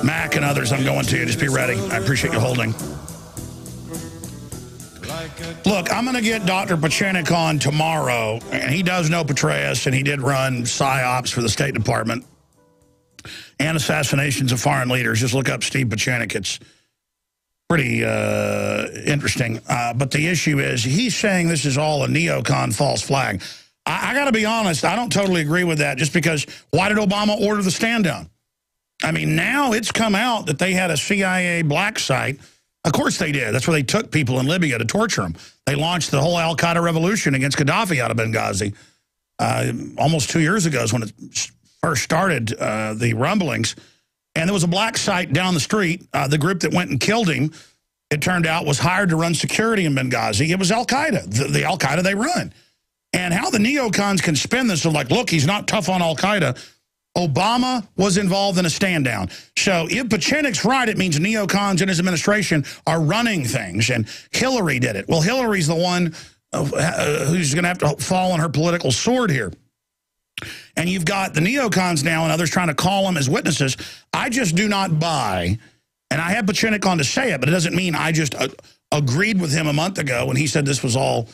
Speaker 1: Mac, and others, I'm going to you. Just be ready. I appreciate you holding. Look, I'm going to get Dr. Pachanik on tomorrow, and he does know Petraeus, and he did run PSYOPs for the State Department and assassinations of foreign leaders. Just look up Steve Pachanik. It's pretty interesting. But the issue is he's saying this is all a neocon false flag. I got to be honest, I don't totally agree with that, just because why did Obama order the stand down? I mean, now it's come out that they had a CIA black site. Of course they did. That's where they took people in Libya to torture them. They launched the whole al-Qaeda revolution against Gaddafi out of Benghazi. Almost 2 years ago is when it first started, the rumblings. And there was a black site down the street. The group that went and killed him it turned out, was hired to run security in Benghazi. It was al-Qaeda, the al-Qaeda they run. And how the neocons can spin this of like, look, he's not tough on al-Qaeda. Obama was involved in a stand down. So if Pachinik's right, it means neocons and his administration are running things. And Hillary did it. Well, Hillary's the one who's going to have to fall on her political sword here. And you've got the neocons now and others trying to call them as witnesses. I just do not buy, and I had Pachinik on to say it, but it doesn't mean I just agreed with him a month ago when he said this was all,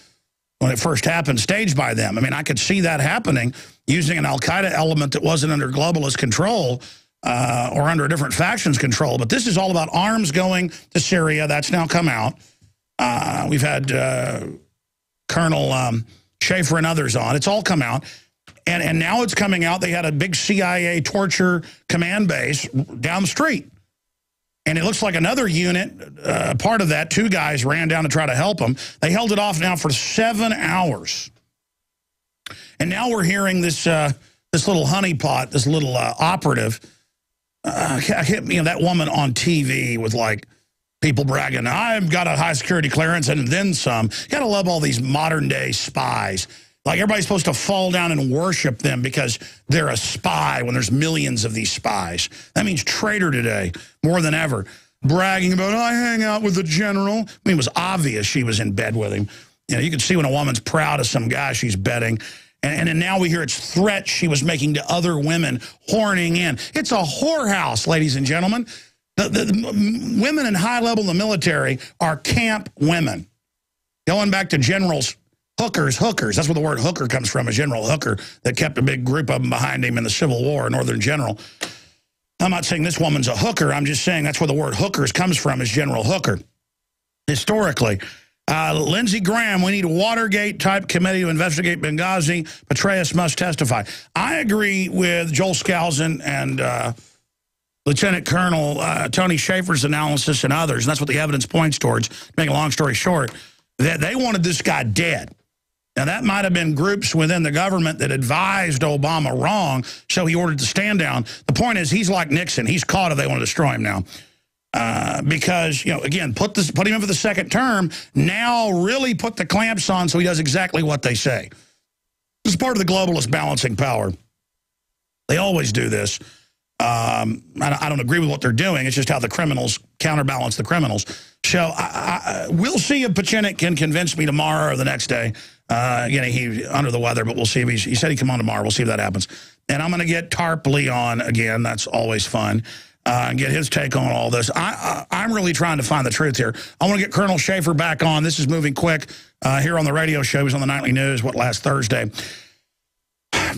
Speaker 1: when it first happened, staged by them. I mean, I could see that happening using an al-Qaeda element that wasn't under globalist control or under a different faction's control. But this is all about arms going to Syria. That's now come out. We've had Colonel Schaefer and others on. It's all come out. And now it's coming out. They had a big CIA torture command base down the street. And it looks like another unit, part of that, 2 guys ran down to try to help them. They held it off now for 7 hours. And now we're hearing this this little honeypot, this little operative, that woman on TV with like people bragging, I've got a high security clearance and then some. You got to love all these modern day spies. Like everybody's supposed to fall down and worship them because they're a spy when there's millions of these spies. That means traitor today, more than ever. Bragging about, I hang out with the general. I mean, it was obvious she was in bed with him. You know, you can see when a woman's proud of some guy she's betting. And now we hear it's threats she was making to other women, horning in. It's a whorehouse, ladies and gentlemen. The women in high level in the military are camp women. Going back to generals, hookers. That's where the word hooker comes from, a General Hooker that kept a big group of them behind him in the Civil War, a Northern general. I'm not saying this woman's a hooker. I'm just saying that's where the word hookers comes from, is General Hooker. Historically, Lindsey Graham, we need a Watergate-type committee to investigate Benghazi. Petraeus must testify. I agree with Joel Skousen and Lieutenant Colonel Tony Schaefer's analysis and others, and that's what the evidence points towards, to make a long story short, that they wanted this guy dead. Now, that might have been groups within the government that advised Obama wrong, so he ordered the stand down. The point is, he's like Nixon. He's caught if they want to destroy him now. Because, you know, again, put him in for the second term, now really put the clamps on so he does exactly what they say. This is part of the globalist balancing power. They always do this. I don't agree with what they're doing. It's just how the criminals counterbalance the criminals. So we'll see if Pachinik can convince me tomorrow or the next day. He's under the weather, but we'll see if he said he'd come on tomorrow. We'll see if that happens. And I'm going to get Tarpley on again. That's always fun. And get his take on all this. I'm really trying to find the truth here. I want to get Colonel Schaefer back on. This is moving quick here on the radio show. He was on the Nightly News, last Thursday.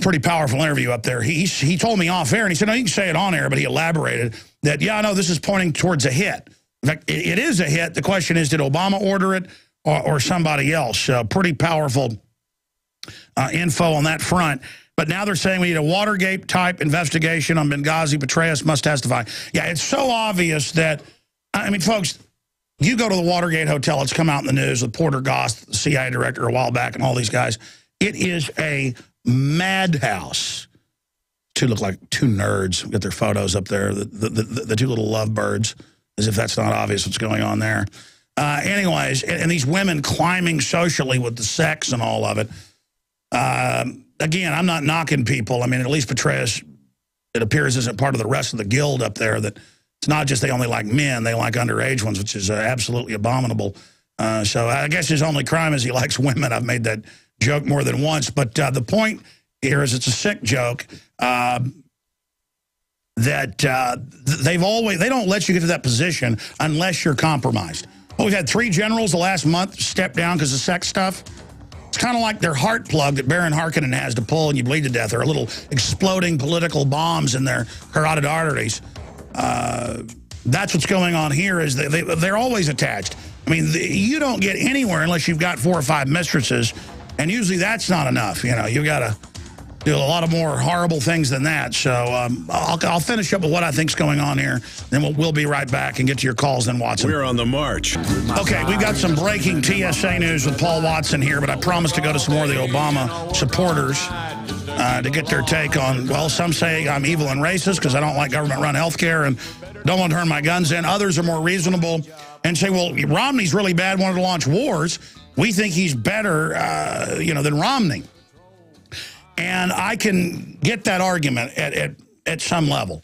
Speaker 1: Pretty powerful interview up there. He told me off air, and he said, no, you can say it on air, but he elaborated that, yeah, I know this is pointing towards a hit. In fact, it is a hit. The question is, did Obama order it or somebody else? Pretty powerful info on that front. But now they're saying we need a Watergate-type investigation on Benghazi. Petraeus must testify. Yeah, it's so obvious that, I mean, folks, you go to the Watergate Hotel. It's come out in the news with Porter Goss, the CIA director, a while back, and all these guys. It is a madhouse. Two look like two nerds. Get their photos up there. The two little lovebirds, as if that's not obvious what's going on there. Anyways, and these women climbing socially with the sex and all of it. Again, I'm not knocking people. I mean, at least Petraeus, it appears, isn't part of the rest of the guild up there. That it's not just they only like men, they like underage ones, which is absolutely abominable. So I guess his only crime is he likes women. I've made that joke more than once. But the point here is it's a sick joke that they don't let you get to that position unless you're compromised. Well, we've had 3 generals the last month step down because of sex stuff. It's kind of like their heart plug that Baron Harkonnen has to pull and you bleed to death, or a little exploding political bombs in their carotid arteries. That's what's going on here. Is they're always attached. I mean, you don't get anywhere unless you've got 4 or 5 mistresses, and usually that's not enough. You know, you've got to do a lot of more horrible things than that. So I'll finish up with what I think's going on here. Then we'll be right back and get to your calls then, Watson.
Speaker 6: We're on the march.
Speaker 1: Okay, we've got some breaking TSA news with Paul Watson here, but I promised to go to some more of the Obama supporters to get their take on, well, some say I'm evil and racist because I don't like government-run health care and don't want to turn my guns in. Others are more reasonable. and say, well, Romney's really bad, wanted to launch wars. We think he's better, than Romney. And I can get that argument at some level.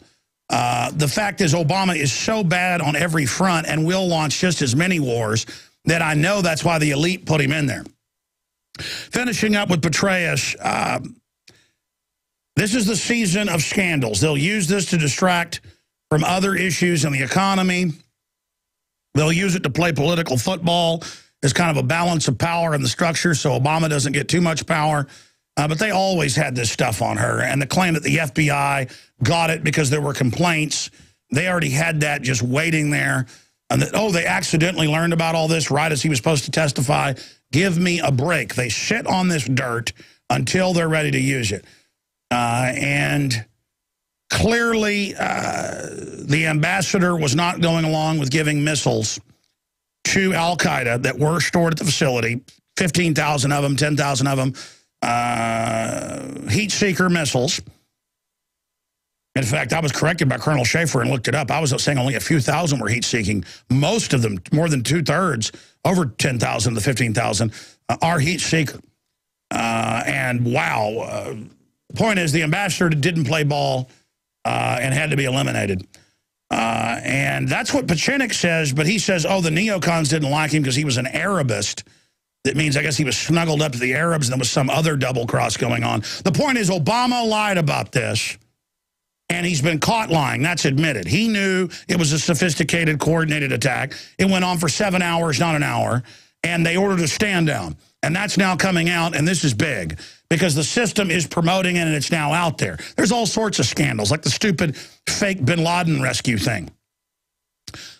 Speaker 1: The fact is Obama is so bad on every front and will launch just as many wars that I know that's why the elite put him in there. Finishing up with Petraeus, this is the season of scandals. They'll use this to distract from other issues in the economy. They'll use it to play political football as kind of a balance of power in the structure so Obama doesn't get too much power. But they always had this stuff on her. And the claim that the FBI got it because there were complaints, they already had that just waiting there. And that, they accidentally learned about all this right as he was supposed to testify. Give me a break. They sit on this dirt until they're ready to use it. And clearly, the ambassador was not going along with giving missiles to al-Qaeda that were stored at the facility, 15,000 of them, 10,000 of them, heat-seeker missiles. In fact, I was corrected by Colonel Schaefer and looked it up. I was saying only a few thousand were heat-seeking. Most of them, more than two-thirds, over 10,000 of the 15,000, are heat-seeker. And wow, the point is the ambassador didn't play ball and had to be eliminated. And that's what Pachinik says, but he says, the neocons didn't like him because he was an Arabist. That means, I guess, he was snuggled up to the Arabs and there was some other double cross going on. The point is Obama lied about this, and he's been caught lying. That's admitted. He knew it was a sophisticated, coordinated attack. It went on for 7 hours, not an hour, and they ordered a stand down. And that's now coming out, and this is big because the system is promoting it and it's now out there. There's all sorts of scandals, like the stupid fake bin Laden rescue thing.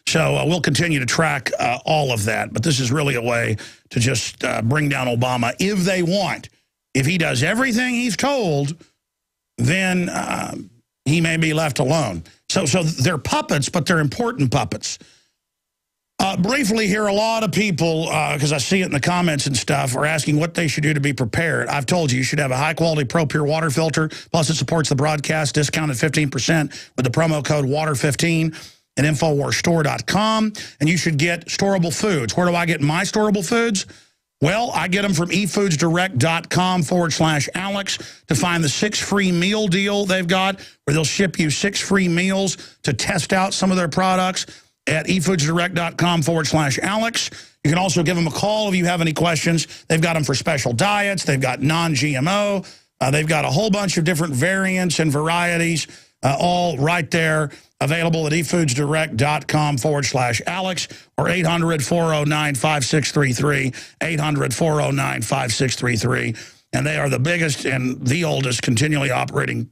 Speaker 1: So we'll continue to track all of that. But this is really a way to just bring down Obama if they want. If he does everything he's told, then he may be left alone. So they're puppets, but they're important puppets. Briefly here, a lot of people, because I see it in the comments and stuff, are asking what they should do to be prepared. I've told you should have a high-quality Pro Pure water filter. Plus, it supports the broadcast, discounted 15% with the promo code WATER15 at InfoWarsStore.com. And you should get storable foods. Where do I get my storable foods? Well, I get them from eFoodsDirect.com/Alex to find the 6 free meal deal they've got, where they'll ship you 6 free meals to test out some of their products at eFoodsDirect.com/Alex. You can also give them a call if you have any questions. They've got them for special diets. They've got non-GMO. They've got a whole bunch of different variants and varieties, all right there, available at eFoodsDirect.com/Alex or 800-409-5633, 800-409-5633. And they are the biggest and the oldest continually operating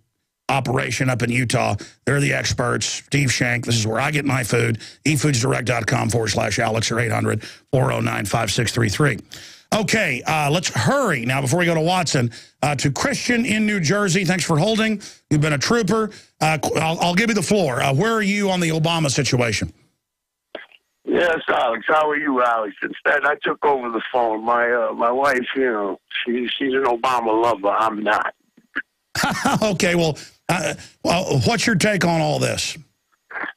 Speaker 1: operation up in Utah. They're the experts. Steve Shank, this is where I get my food. eFoodsDirect.com/Alex or 800-409-5633. Okay, let's hurry now before we go to Watson to Christian in New Jersey. Thanks for holding. You've been a trooper. I'll give you the floor. Where are you on the Obama situation?
Speaker 8: Yes, Alex. How are you, Alex? Instead, I took over the phone. My wife, she's an Obama lover. I'm not.
Speaker 1: Okay, well, what's your take on all this?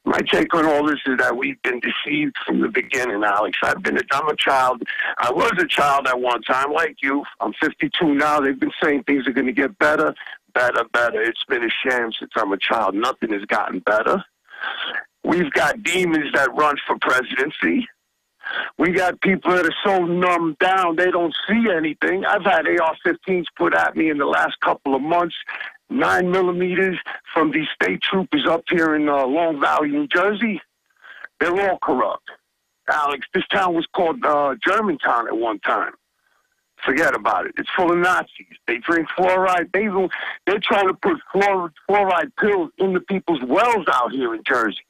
Speaker 8: My take on all this is that we've been deceived from the beginning, Alex. I'm a child. I was a child at one time, like you. I'm 52 now. They've been saying things are going to get better, better, better. It's been a sham since I'm a child. Nothing has gotten better. We've got demons that run for presidency. We got people that are so numbed down they don't see anything. I've had AR-15s put at me in the last couple of months, 9mm from these state troopers up here in Long Valley, New Jersey. They're all corrupt. Alex, this town was called Germantown at one time. Forget about it. It's full of Nazis. They drink fluoride. They're trying to put fluoride pills into people's wells out here in Jersey.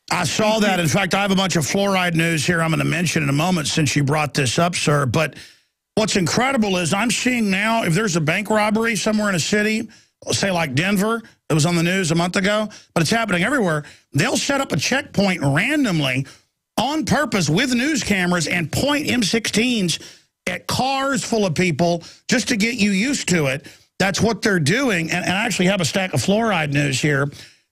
Speaker 1: I saw that. In fact, I have a bunch of fluoride news here I'm going to mention in a moment since you brought this up, sir. But what's incredible is I'm seeing now if there's a bank robbery somewhere in a city, say like Denver, it was on the news a month ago, but it's happening everywhere. They'll set up a checkpoint randomly on purpose with news cameras and point M16s at cars full of people just to get you used to it. That's what they're doing. And I actually have a stack of fluoride news here.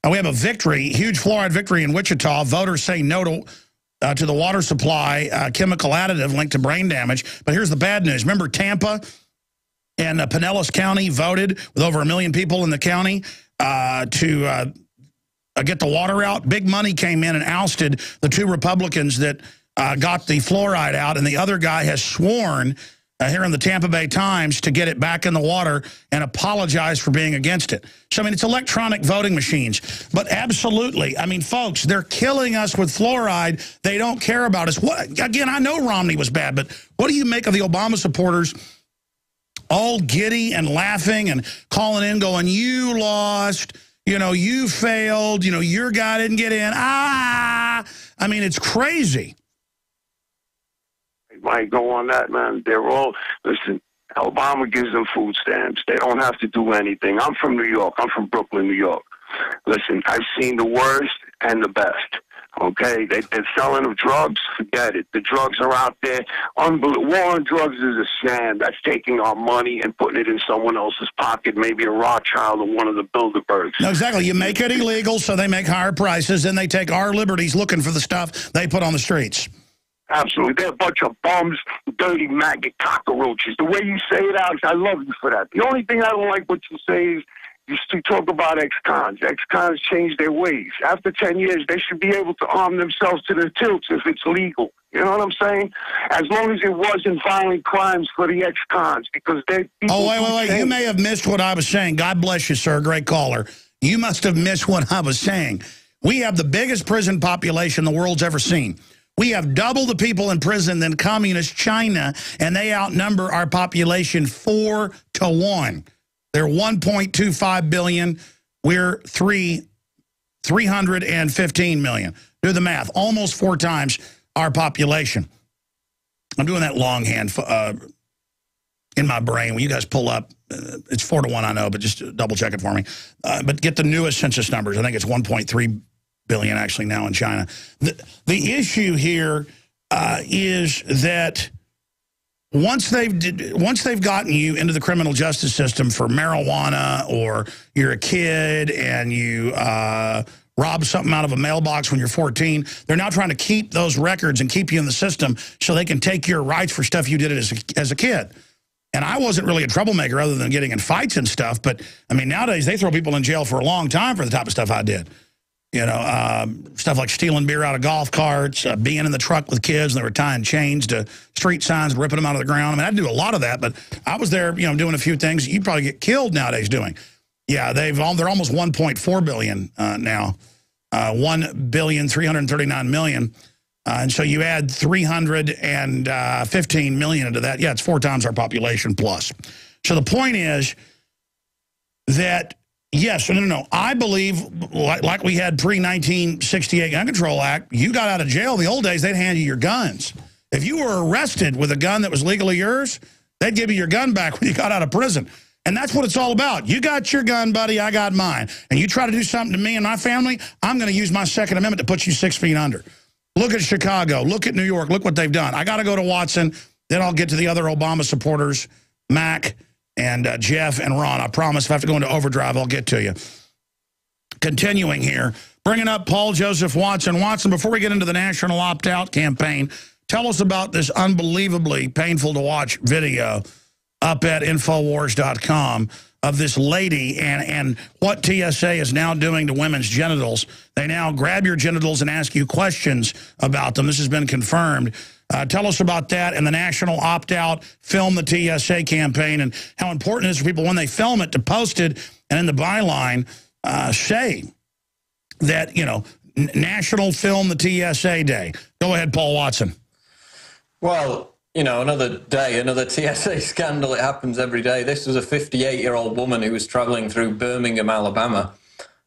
Speaker 1: We have a victory, huge fluoride victory in Wichita. Voters say no to to the water supply, chemical additive linked to brain damage. But here's the bad news. Remember Tampa and Pinellas County voted with over 1 million people in the county to get the water out? Big money came in and ousted the 2 Republicans that got the fluoride out, and the other guy has sworn here in the Tampa Bay Times to get it back in the water and apologize for being against it. So, I mean, it's electronic voting machines. But absolutely, I mean, folks, they're killing us with fluoride. They don't care about us. What, again, I know Romney was bad, but what do you make of the Obama supporters all giddy and laughing and calling in going, you lost, you know, you failed, you know, your guy didn't get in. I mean, it's crazy.
Speaker 8: Might go on that, man. They're all, listen, Obama gives them food stamps. They don't have to do anything. I'm from New York. I'm from Brooklyn, New York. Listen, I've seen the worst and the best. Okay? They're selling them drugs. Forget it. The drugs are out there. War on drugs is a sham. That's taking our money and putting it in someone else's pocket, maybe a Rothschild or one of the Bilderbergs.
Speaker 1: No, exactly. You make it illegal so they make higher prices, then they take our liberties looking for the stuff they put on the streets.
Speaker 8: Absolutely. They're a bunch of bums, dirty maggot cockroaches. The way you say it, Alex, I love you for that. The only thing I don't like what you say is you talk about ex-cons. Ex-cons change their ways. After 10 years, they should be able to arm themselves to the tilts if it's legal. You know what I'm saying? As long as it wasn't violent crimes for the ex-cons, because they...
Speaker 1: Oh, wait. You may have missed what I was saying. God bless you, sir. Great caller. You must have missed what I was saying. We have the biggest prison population the world's ever seen. We have double the people in prison than communist China, and they outnumber our population 4 to 1. They're 1.25 billion. We're 315 million. Do the math. Almost 4 times our population. I'm doing that longhand in my brain. When you guys pull up, it's 4 to 1, I know, but just double check it for me. But get the newest census numbers. I think it's 1.3 billion actually now in China. The issue here is that once they've gotten you into the criminal justice system for marijuana, or you're a kid and you rob something out of a mailbox when you're 14, they're now trying to keep those records and keep you in the system so they can take your rights for stuff you did as a kid. And I wasn't really a troublemaker other than getting in fights and stuff, but I mean, nowadays they throw people in jail for a long time for the type of stuff I did. You know, stuff like stealing beer out of golf carts, being in the truck with kids, and they were tying chains to street signs, ripping them out of the ground. I mean, I do a lot of that, but I was there, you know, doing a few things you'd probably get killed nowadays doing. Yeah, they're almost 1.4 billion now, 1,339 million. And so you add 315 million into that. Yeah, it's 4 times our population plus. So the point is that, yes, no. I believe, like we had pre-1968 Gun Control Act, you got out of jail. In the old days, they'd hand you your guns. If you were arrested with a gun that was legally yours, they'd give you your gun back when you got out of prison. And that's what it's all about. You got your gun, buddy, I got mine. And you try to do something to me and my family, I'm going to use my Second Amendment to put you 6 feet under. Look at Chicago. Look at New York. Look what they've done. I got to go to Watson. Then I'll get to the other Obama supporters, Mac and Jeff and Ron. I promise if I have to go into overdrive, I'll get to you. Continuing here, bringing up Paul Joseph Watson. Watson, before we get into the national opt-out campaign, tell us about this unbelievably painful-to-watch video up at Infowars.com of this lady and what TSA is now doing to women's genitals. They now grab your genitals and ask you questions about them. This has been confirmed. Tell us about that and the national opt-out, film the TSA campaign, and how important it is for people when they film it to post it and in the byline say that, you know, National Film the TSA Day. Go ahead, Paul Watson.
Speaker 13: Well, you know, another day, another TSA scandal. It happens every day. This was a 58-year-old woman who was traveling through Birmingham, Alabama.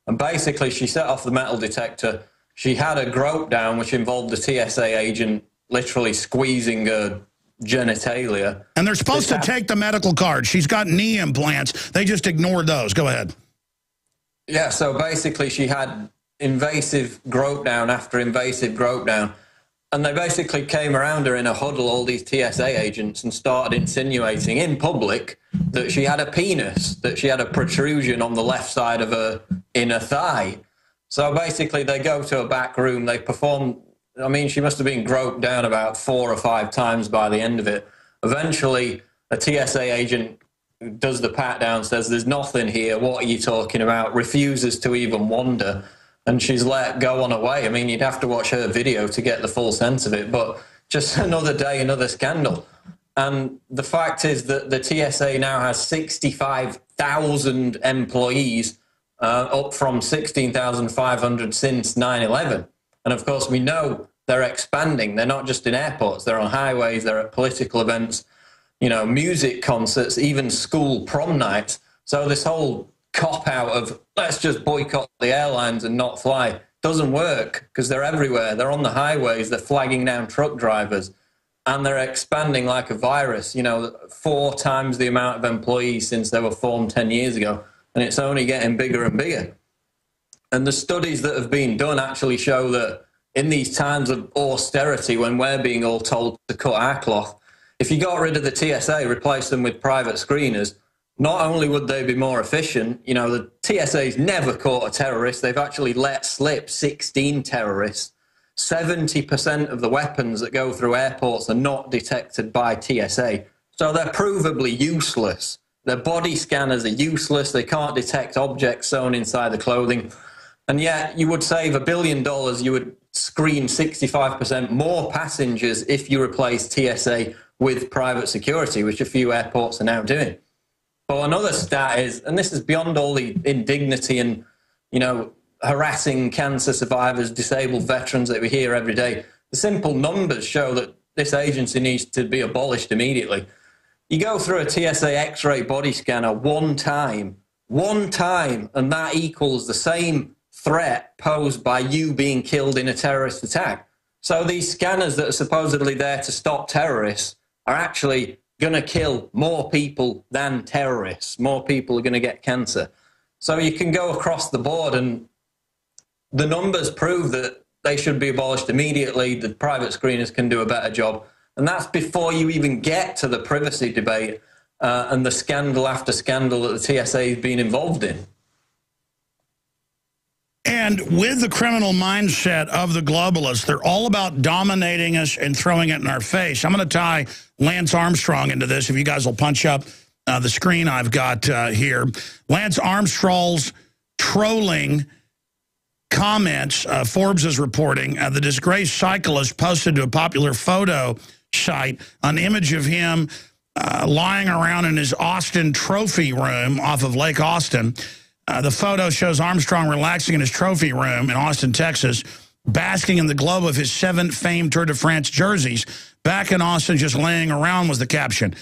Speaker 13: And basically, she set off the metal detector. She had a grope down, which involved the TSA agent literally squeezing her genitalia.
Speaker 1: And they're supposed to take the medical card. She's got knee implants. They just ignored those. Go ahead.
Speaker 13: Yeah, so basically she had invasive grope down after invasive grope down. And they basically came around her in a huddle, all these TSA agents, and started insinuating in public that she had a penis, that she had a protrusion on the left side of her inner thigh. So basically they go to a back room, they perform I mean, she must have been groped down about 4 or 5 times by the end of it. Eventually, a TSA agent does the pat down, says, "There's nothing here. What are you talking about?" Refuses to even wonder, and she's let go on her way. I mean, you'd have to watch her video to get the full sense of it, but just another day, another scandal. And the fact is that the TSA now has 65,000 employees, up from 16,500 since 9/11. And of course, we know they're expanding. They're not just in airports. They're on highways. They're at political events, you know, music concerts, even school prom nights. So this whole cop-out of let's just boycott the airlines and not fly doesn't work, because they're everywhere. They're on the highways. They're flagging down truck drivers. And they're expanding like a virus, you know, 4 times the amount of employees since they were formed 10 years ago. And it's only getting bigger and bigger. And the studies that have been done actually show that in these times of austerity, when we're being all told to cut our cloth, if you got rid of the TSA, replace them with private screeners, not only would they be more efficient, you know, the TSA's never caught a terrorist. They've actually let slip 16 terrorists. 70% of the weapons that go through airports are not detected by TSA. So they're provably useless. Their body scanners are useless. They can't detect objects sewn inside the clothing. And yet you would save $1 billion. You would screen 65% more passengers if you replace TSA with private security, which a few airports are now doing. But another stat is, and this is beyond all the indignity and, you know, harassing cancer survivors, disabled veterans that we hear every day. The simple numbers show that this agency needs to be abolished immediately. You go through a TSA X-ray body scanner one time, and that equals the same threat posed by you being killed in a terrorist attack. So these scanners that are supposedly there to stop terrorists are actually going to kill more people than terrorists. More people are going to get cancer. So you can go across the board, and the numbers prove that they should be abolished immediately. The private screeners can do a better job. And that's before you even get to the privacy debate and the scandal after scandal that the TSA has been involved in.
Speaker 1: And with the criminal mindset of the globalists, they're all about dominating us and throwing it in our face. I'm going to tie Lance Armstrong into this, if you guys will punch up the screen I've got here. Lance Armstrong's trolling comments, Forbes is reporting, the disgraced cyclist posted to a popular photo site an image of him lying around in his Austin trophy room off of Lake Austin. The photo shows Armstrong relaxing in his trophy room in Austin, Texas, basking in the glow of his 7 famed Tour de France jerseys. Back in Austin, just laying around was the caption.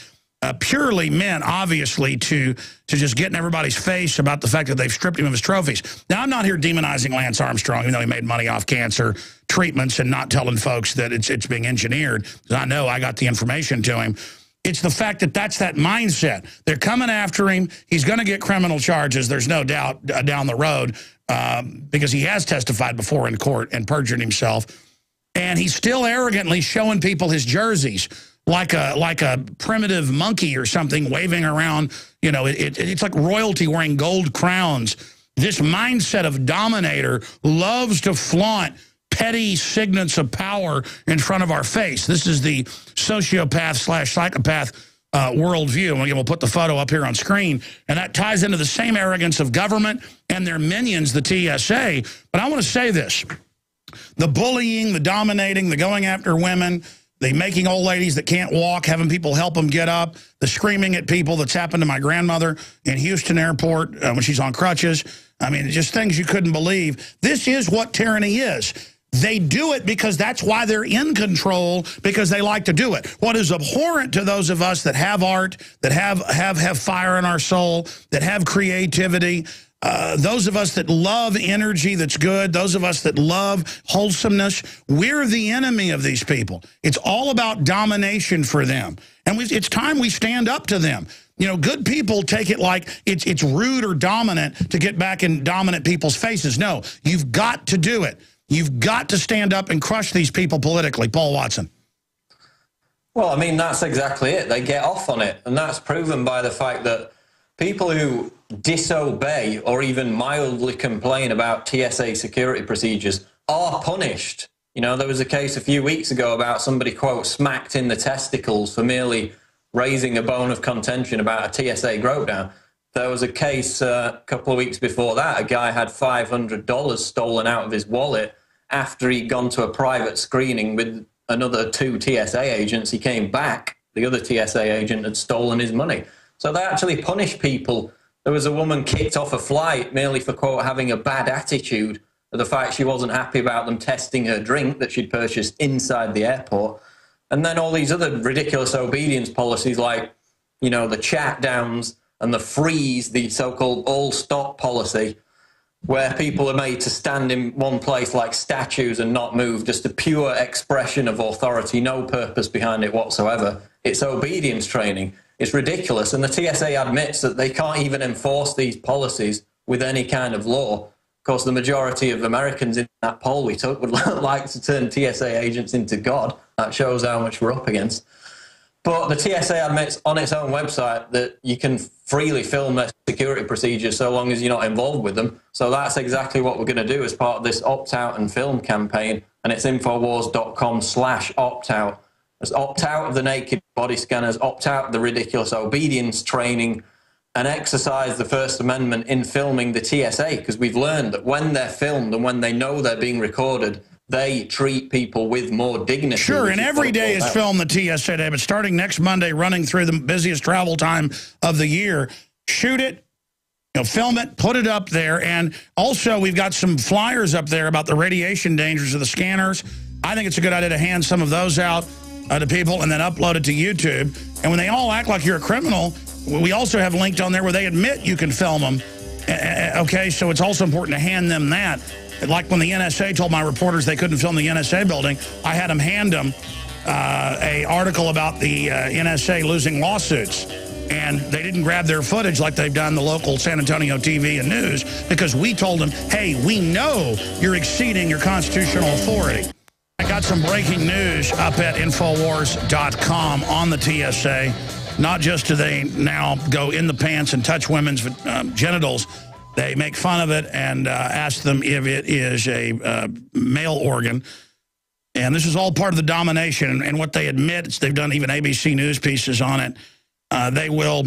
Speaker 1: Purely meant, obviously, to just get in everybody's face about the fact that they've stripped him of his trophies. Now, I'm not here demonizing Lance Armstrong, even though he made money off cancer treatments and not telling folks that it's being engineered, because I know I got the information to him. It's the fact that that's that mindset. They're coming after him. He's going to get criminal charges, there's no doubt, down the road, because he has testified before in court and perjured himself. And he's still arrogantly showing people his jerseys like a primitive monkey or something, waving around. You know, it's like royalty wearing gold crowns. This mindset of dominator loves to flaunt petty signets of power in front of our face. This is the sociopath/psychopath worldview. And we'll put the photo up here on screen. And that ties into the same arrogance of government and their minions, the TSA. But I want to say this. The bullying, the dominating, the going after women, the making old ladies that can't walk, having people help them get up, the screaming at people that's happened to my grandmother in Houston Airport when she's on crutches. I mean, just things you couldn't believe. This is what tyranny is. They do it because that's why they're in control, because they like to do it. What is abhorrent to those of us that have art, that have fire in our soul, that have creativity, those of us that love energy that's good, those of us that love wholesomeness, we're the enemy of these people. It's all about domination for them. And it's time we stand up to them. You know, good people take it like it's rude or dominant to get back in dominant people's faces. No, you've got to do it. You've got to stand up and crush these people politically. Paul Watson.
Speaker 13: Well, I mean, that's exactly it. They get off on it. And that's proven by the fact that people who disobey or even mildly complain about TSA security procedures are punished. You know, there was a case a few weeks ago about somebody, quote, smacked in the testicles for merely raising a bone of contention about a TSA grope down. There was a case a couple of weeks before that. A guy had $500 stolen out of his wallet after he'd gone to a private screening with another 2 TSA agents. He came back. The other TSA agent had stolen his money. So they actually punish people. There was a woman kicked off a flight merely for, quote, having a bad attitude of the fact she wasn't happy about them testing her drink that she'd purchased inside the airport. And then all these other ridiculous obedience policies like, you know, the chat downs and the freeze, the so-called all-stop policy, where people are made to stand in one place like statues and not move, just a pure expression of authority, no purpose behind it whatsoever. It's obedience training. It's ridiculous. And the TSA admits that they can't even enforce these policies with any kind of law. Of course, the majority of Americans in that poll we took would like to turn TSA agents into God. That shows how much we're up against. But the TSA admits on its own website that you can freely film their security procedures so long as you're not involved with them. So that's exactly what we're going to do as part of this opt-out and film campaign. And it's Infowars.com/opt-out. Let's opt out of the naked body scanners, opt out of the ridiculous obedience training, and exercise the First Amendment in filming the TSA, because we've learned that when they're filmed and when they know they're being recorded, they treat people with more dignity.
Speaker 1: Sure, and every day is Film the TSA Day, but starting next Monday, running through the busiest travel time of the year, shoot it, you know, film it, put it up there, and also we've got some flyers up there about the radiation dangers of the scanners. I think it's a good idea to hand some of those out to people and then upload it to YouTube. And when they all act like you're a criminal, we also have linked on there where they admit you can film them. Okay, so it's also important to hand them that. Like when the NSA told my reporters they couldn't film the NSA building, I had them hand them an article about the NSA losing lawsuits. And they didn't grab their footage like they've done the local San Antonio TV and news, because we told them, hey, we know you're exceeding your constitutional authority. I got some breaking news up at Infowars.com on the TSA. Not just do they now go in the pants and touch women's genitals, they make fun of it and ask them if it is a male organ. And this is all part of the domination. And what they admit, they've done even ABC News pieces on it. They will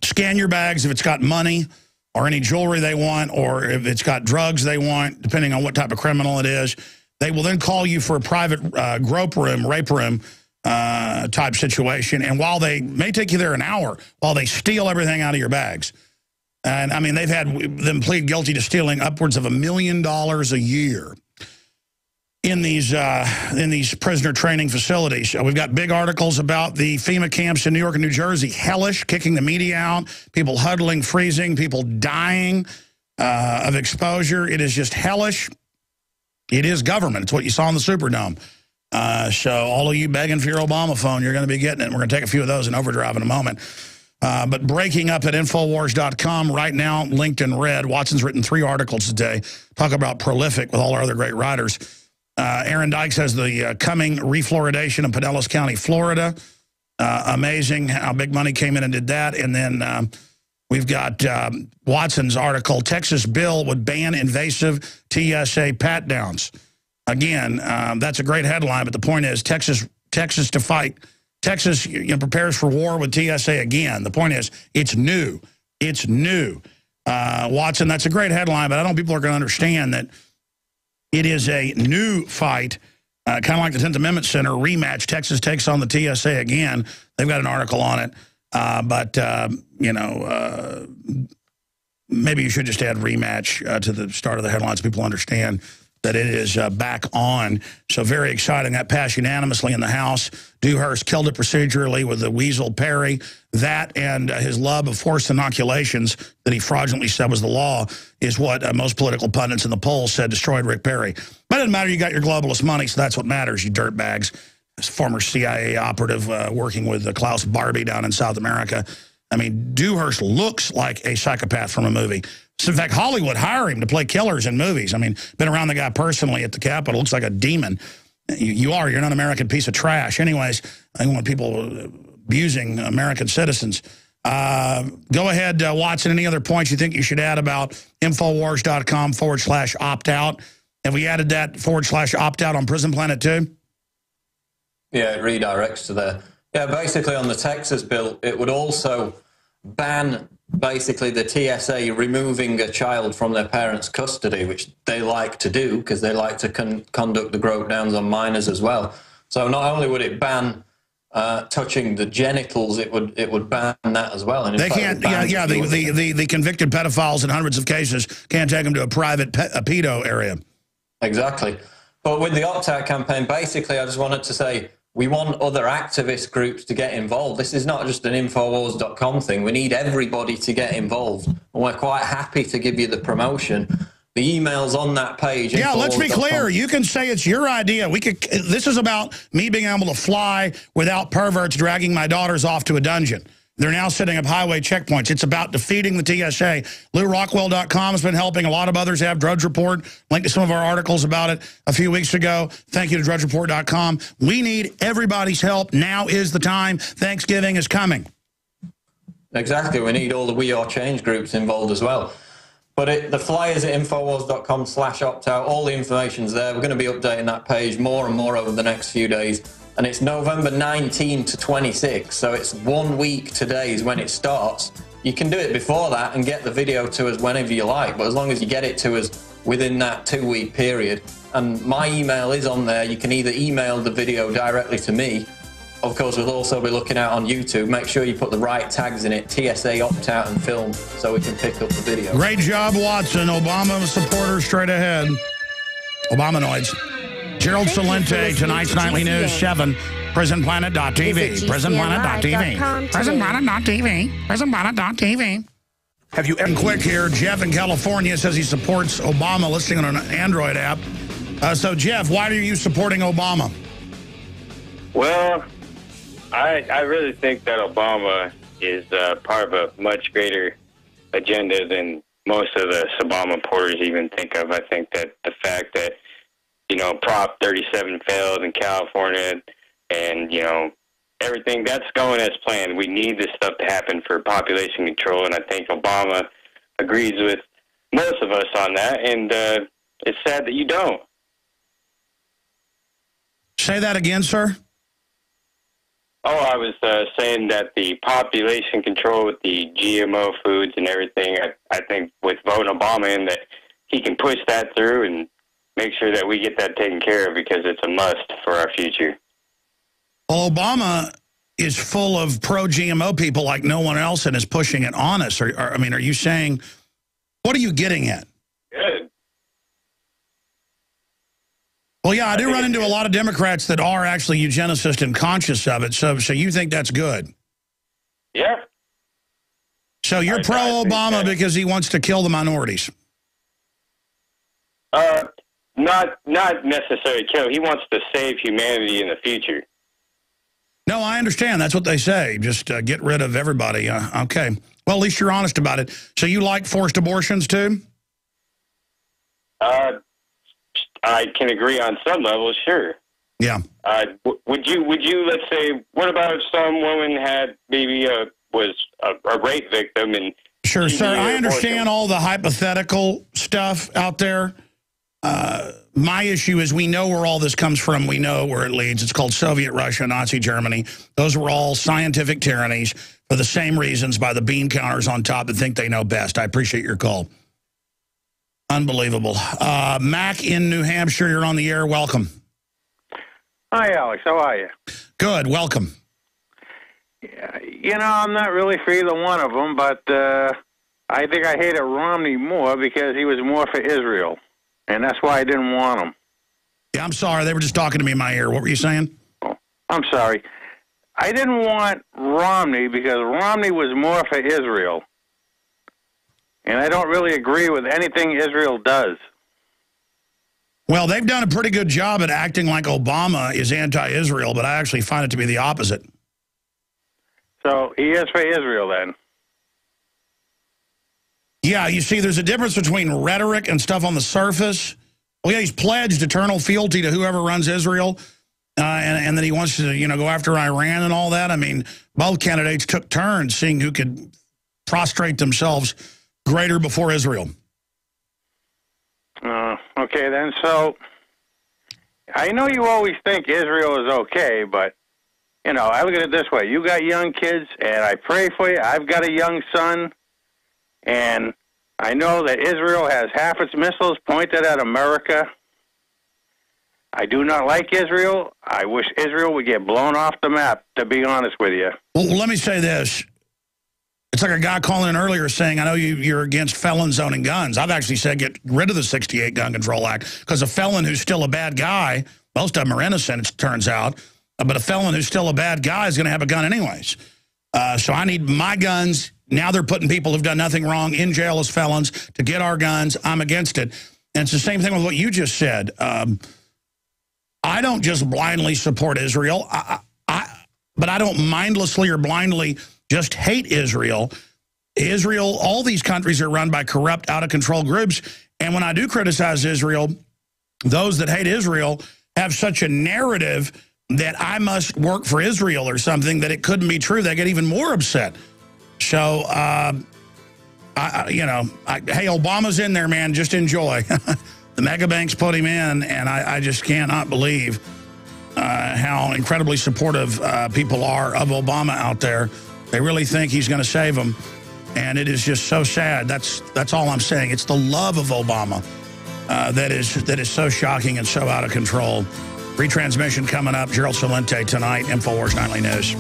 Speaker 1: scan your bags if it's got money or any jewelry they want, or if it's got drugs they want, depending on what type of criminal it is. They will then call you for a private grope room, rape room type situation. And while they may take you there an hour, while they steal everything out of your bags. And, I mean, they've had them plead guilty to stealing upwards of $1 million a year in these prisoner training facilities. We've got big articles about the FEMA camps in New York and New Jersey. Hellish, kicking the media out, people huddling, freezing, people dying of exposure. It is just hellish. It is government. It's what you saw in the Superdome. So all of you begging for your Obama phone, you're going to be getting it. We're going to take a few of those in overdrive in a moment. But breaking up at Infowars.com right now, linked in red. Watson's written 3 articles today. Talk about prolific with all our other great writers. Aaron Dykes has the coming refloridation of Pinellas County, Florida. Amazing how big money came in and did that. And then we've got Watson's article, Texas bill would ban invasive TSA pat-downs. Again, that's a great headline, but the point is Texas to fight. Texas prepares for war with TSA again. The point is it's new. It's new. Watson, that's a great headline, but I don't think people are going to understand that it is a new fight, kind of like the 10th Amendment Center rematch. Texas takes on the TSA again. They've got an article on it. Maybe you should just add rematch to the start of the headlines so people understand that it is back on. So very exciting. That passed unanimously in the House. Dewhurst killed it procedurally with the weasel Perry. That and his love of forced inoculations that he fraudulently said was the law is what most political pundits in the polls said destroyed Rick Perry. But it doesn't matter. You got your globalist money, so that's what matters, you dirtbags. As former CIA operative working with Klaus Barbie down in South America. I mean, Dewhurst looks like a psychopath from a movie. So in fact, Hollywood hired him to play killers in movies. I mean, been around the guy personally at the Capitol. Looks like a demon. You're an un-American piece of trash. Anyways, I don't want people abusing American citizens. Go ahead, Watson. Any other points you think you should add about Infowars.com/opt-out? Have we added that / opt-out on Prison Planet too?
Speaker 13: Yeah, it redirects to there. Yeah, basically on the Texas bill, it would also ban basically the TSA removing a child from their parents' custody, which they like to do because they like to conduct the groped downs on minors as well. So not only would it ban touching the genitals, it would ban that as well. And
Speaker 1: they can't. The convicted pedophiles in hundreds of cases can't take them to a private pedo area.
Speaker 13: Exactly. But with the opt-out campaign, basically, I just wanted to say we want other activist groups to get involved. This is not just an Infowars.com thing. We need everybody to get involved. And we're quite happy to give you the promotion. The email's on that page.
Speaker 1: Yeah, let's be clear. You can say it's your idea. This is about me being able to fly without perverts dragging my daughters off to a dungeon. They're now setting up highway checkpoints. It's about defeating the TSA. LouRockwell.com has been helping. A lot of others have. Drudge Report, linked to some of our articles about it a few weeks ago. Thank you to DrudgeReport.com. We need everybody's help. Now is the time. Thanksgiving is coming.
Speaker 13: Exactly. We need all the We Are Change groups involved as well. But the flyers at Infowars.com/opt-out, all the information's there. We're going to be updating that page more and more over the next few days. And it's November 19 to 26, so it's 1 week today is when it starts. You can do it before that and get the video to us whenever you like, but as long as you get it to us within that 2-week period. And my email is on there. You can either email the video directly to me. Of course, we'll also be looking out on YouTube. Make sure you put the right tags in it, TSA opt-out and film, so we can pick up the video.
Speaker 1: Great job, Watson. Obama supporters straight ahead. Obamanoids. Gerald Salente, tonight's Nightly News, 7, PrisonPlanet.tv, PrisonPlanet.tv, PrisonPlanet.tv, PrisonPlanet.tv. Have you ever... Quick here, Jeff in California says he supports Obama listening on an Android app. So, Jeff, why are you supporting Obama?
Speaker 7: Well, I really think that Obama is part of a much greater agenda than most of the Obama supporters even think of. I think that the fact that Prop 37 failed in California and, everything that's going as planned. We need this stuff to happen for population control, and I think Obama agrees with most of us on that, and it's sad that you don't.
Speaker 1: Say that again, sir?
Speaker 7: Oh, I was saying that the population control with the GMO foods and everything, I think with voting Obama in that he can push that through and make sure that we get that taken care of because it's a must for our future.
Speaker 1: Well, Obama is full of pro-GMO people like no one else and is pushing it on us. Are you saying, what are you getting at?
Speaker 7: Good.
Speaker 1: Well, yeah, I do run into a lot of Democrats that are actually eugenicists and conscious of it. So you think that's good?
Speaker 7: Yeah.
Speaker 1: So you're pro-Obama because he wants to kill the minorities?
Speaker 7: Not necessarily kill. He wants to save humanity in the future.
Speaker 1: No, I understand. That's what they say. Just get rid of everybody. Okay. Well, at least you're honest about it. So you like forced abortions, too?
Speaker 7: I can agree on some levels, sure.
Speaker 1: Yeah.
Speaker 7: Would you, let's say, what about if some woman had maybe was a rape victim and...
Speaker 1: Sure, sir. I understand all the hypothetical stuff out there. My issue is we know where all this comes from. We know where it leads. It's called Soviet Russia, Nazi Germany. Those were all scientific tyrannies for the same reasons by the bean counters on top that think they know best. I appreciate your call. Unbelievable. Mac in New Hampshire, you're on the air. Welcome.
Speaker 8: Hi, Alex. How are you?
Speaker 1: Good. Welcome.
Speaker 8: I'm not really for either one of them, but I think I hated Romney more because he was more for Israel. And that's why I didn't want him.
Speaker 1: Yeah, I'm sorry. They were just talking to me in my ear. What were you saying?
Speaker 8: Oh, I'm sorry. I didn't want Romney because Romney was more for Israel. And I don't really agree with anything Israel does.
Speaker 1: Well, they've done a pretty good job at acting like Obama is anti-Israel, but I actually find it to be the opposite.
Speaker 8: So he is for Israel then?
Speaker 1: Yeah, you see, there's a difference between rhetoric and stuff on the surface. Well, yeah, he's pledged eternal fealty to whoever runs Israel, and that he wants to, go after Iran and all that. I mean, both candidates took turns seeing who could prostrate themselves greater before Israel.
Speaker 8: Okay.
Speaker 14: Okay, then, so I know you always think Israel is okay, but, you know, I look at it this way. You got young kids, and I pray for you. I've got a young son, and I know that Israel has half its missiles pointed at America. I do not like Israel. I wish Israel would get blown off the map, to be honest with you.
Speaker 1: Well, let me say this. It's like a guy calling in earlier saying, I know you're against felons owning guns. I've actually said get rid of the 68 Gun Control Act, because a felon who's still a bad guy, most of them are innocent, it turns out, but a felon who's still a bad guy is going to have a gun anyways. So I need my guns. Now they're putting people who've done nothing wrong in jail as felons to get our guns. I'm against it. And it's the same thing with what you just said. I don't just blindly support Israel, but I don't mindlessly or blindly just hate Israel. Israel, all these countries are run by corrupt, out-of-control groups. And when I do criticize Israel, those that hate Israel have such a narrative that I must work for Israel or something that it couldn't be true. They get even more upset. So, hey, Obama's in there, man. Just enjoy. The mega banks put him in, and I just cannot believe how incredibly supportive people are of Obama out there. They really think he's going to save them, and it is just so sad. That's all I'm saying. It's the love of Obama that is so shocking and so out of control. Retransmission coming up. Gerald Celente tonight, InfoWars Nightly News.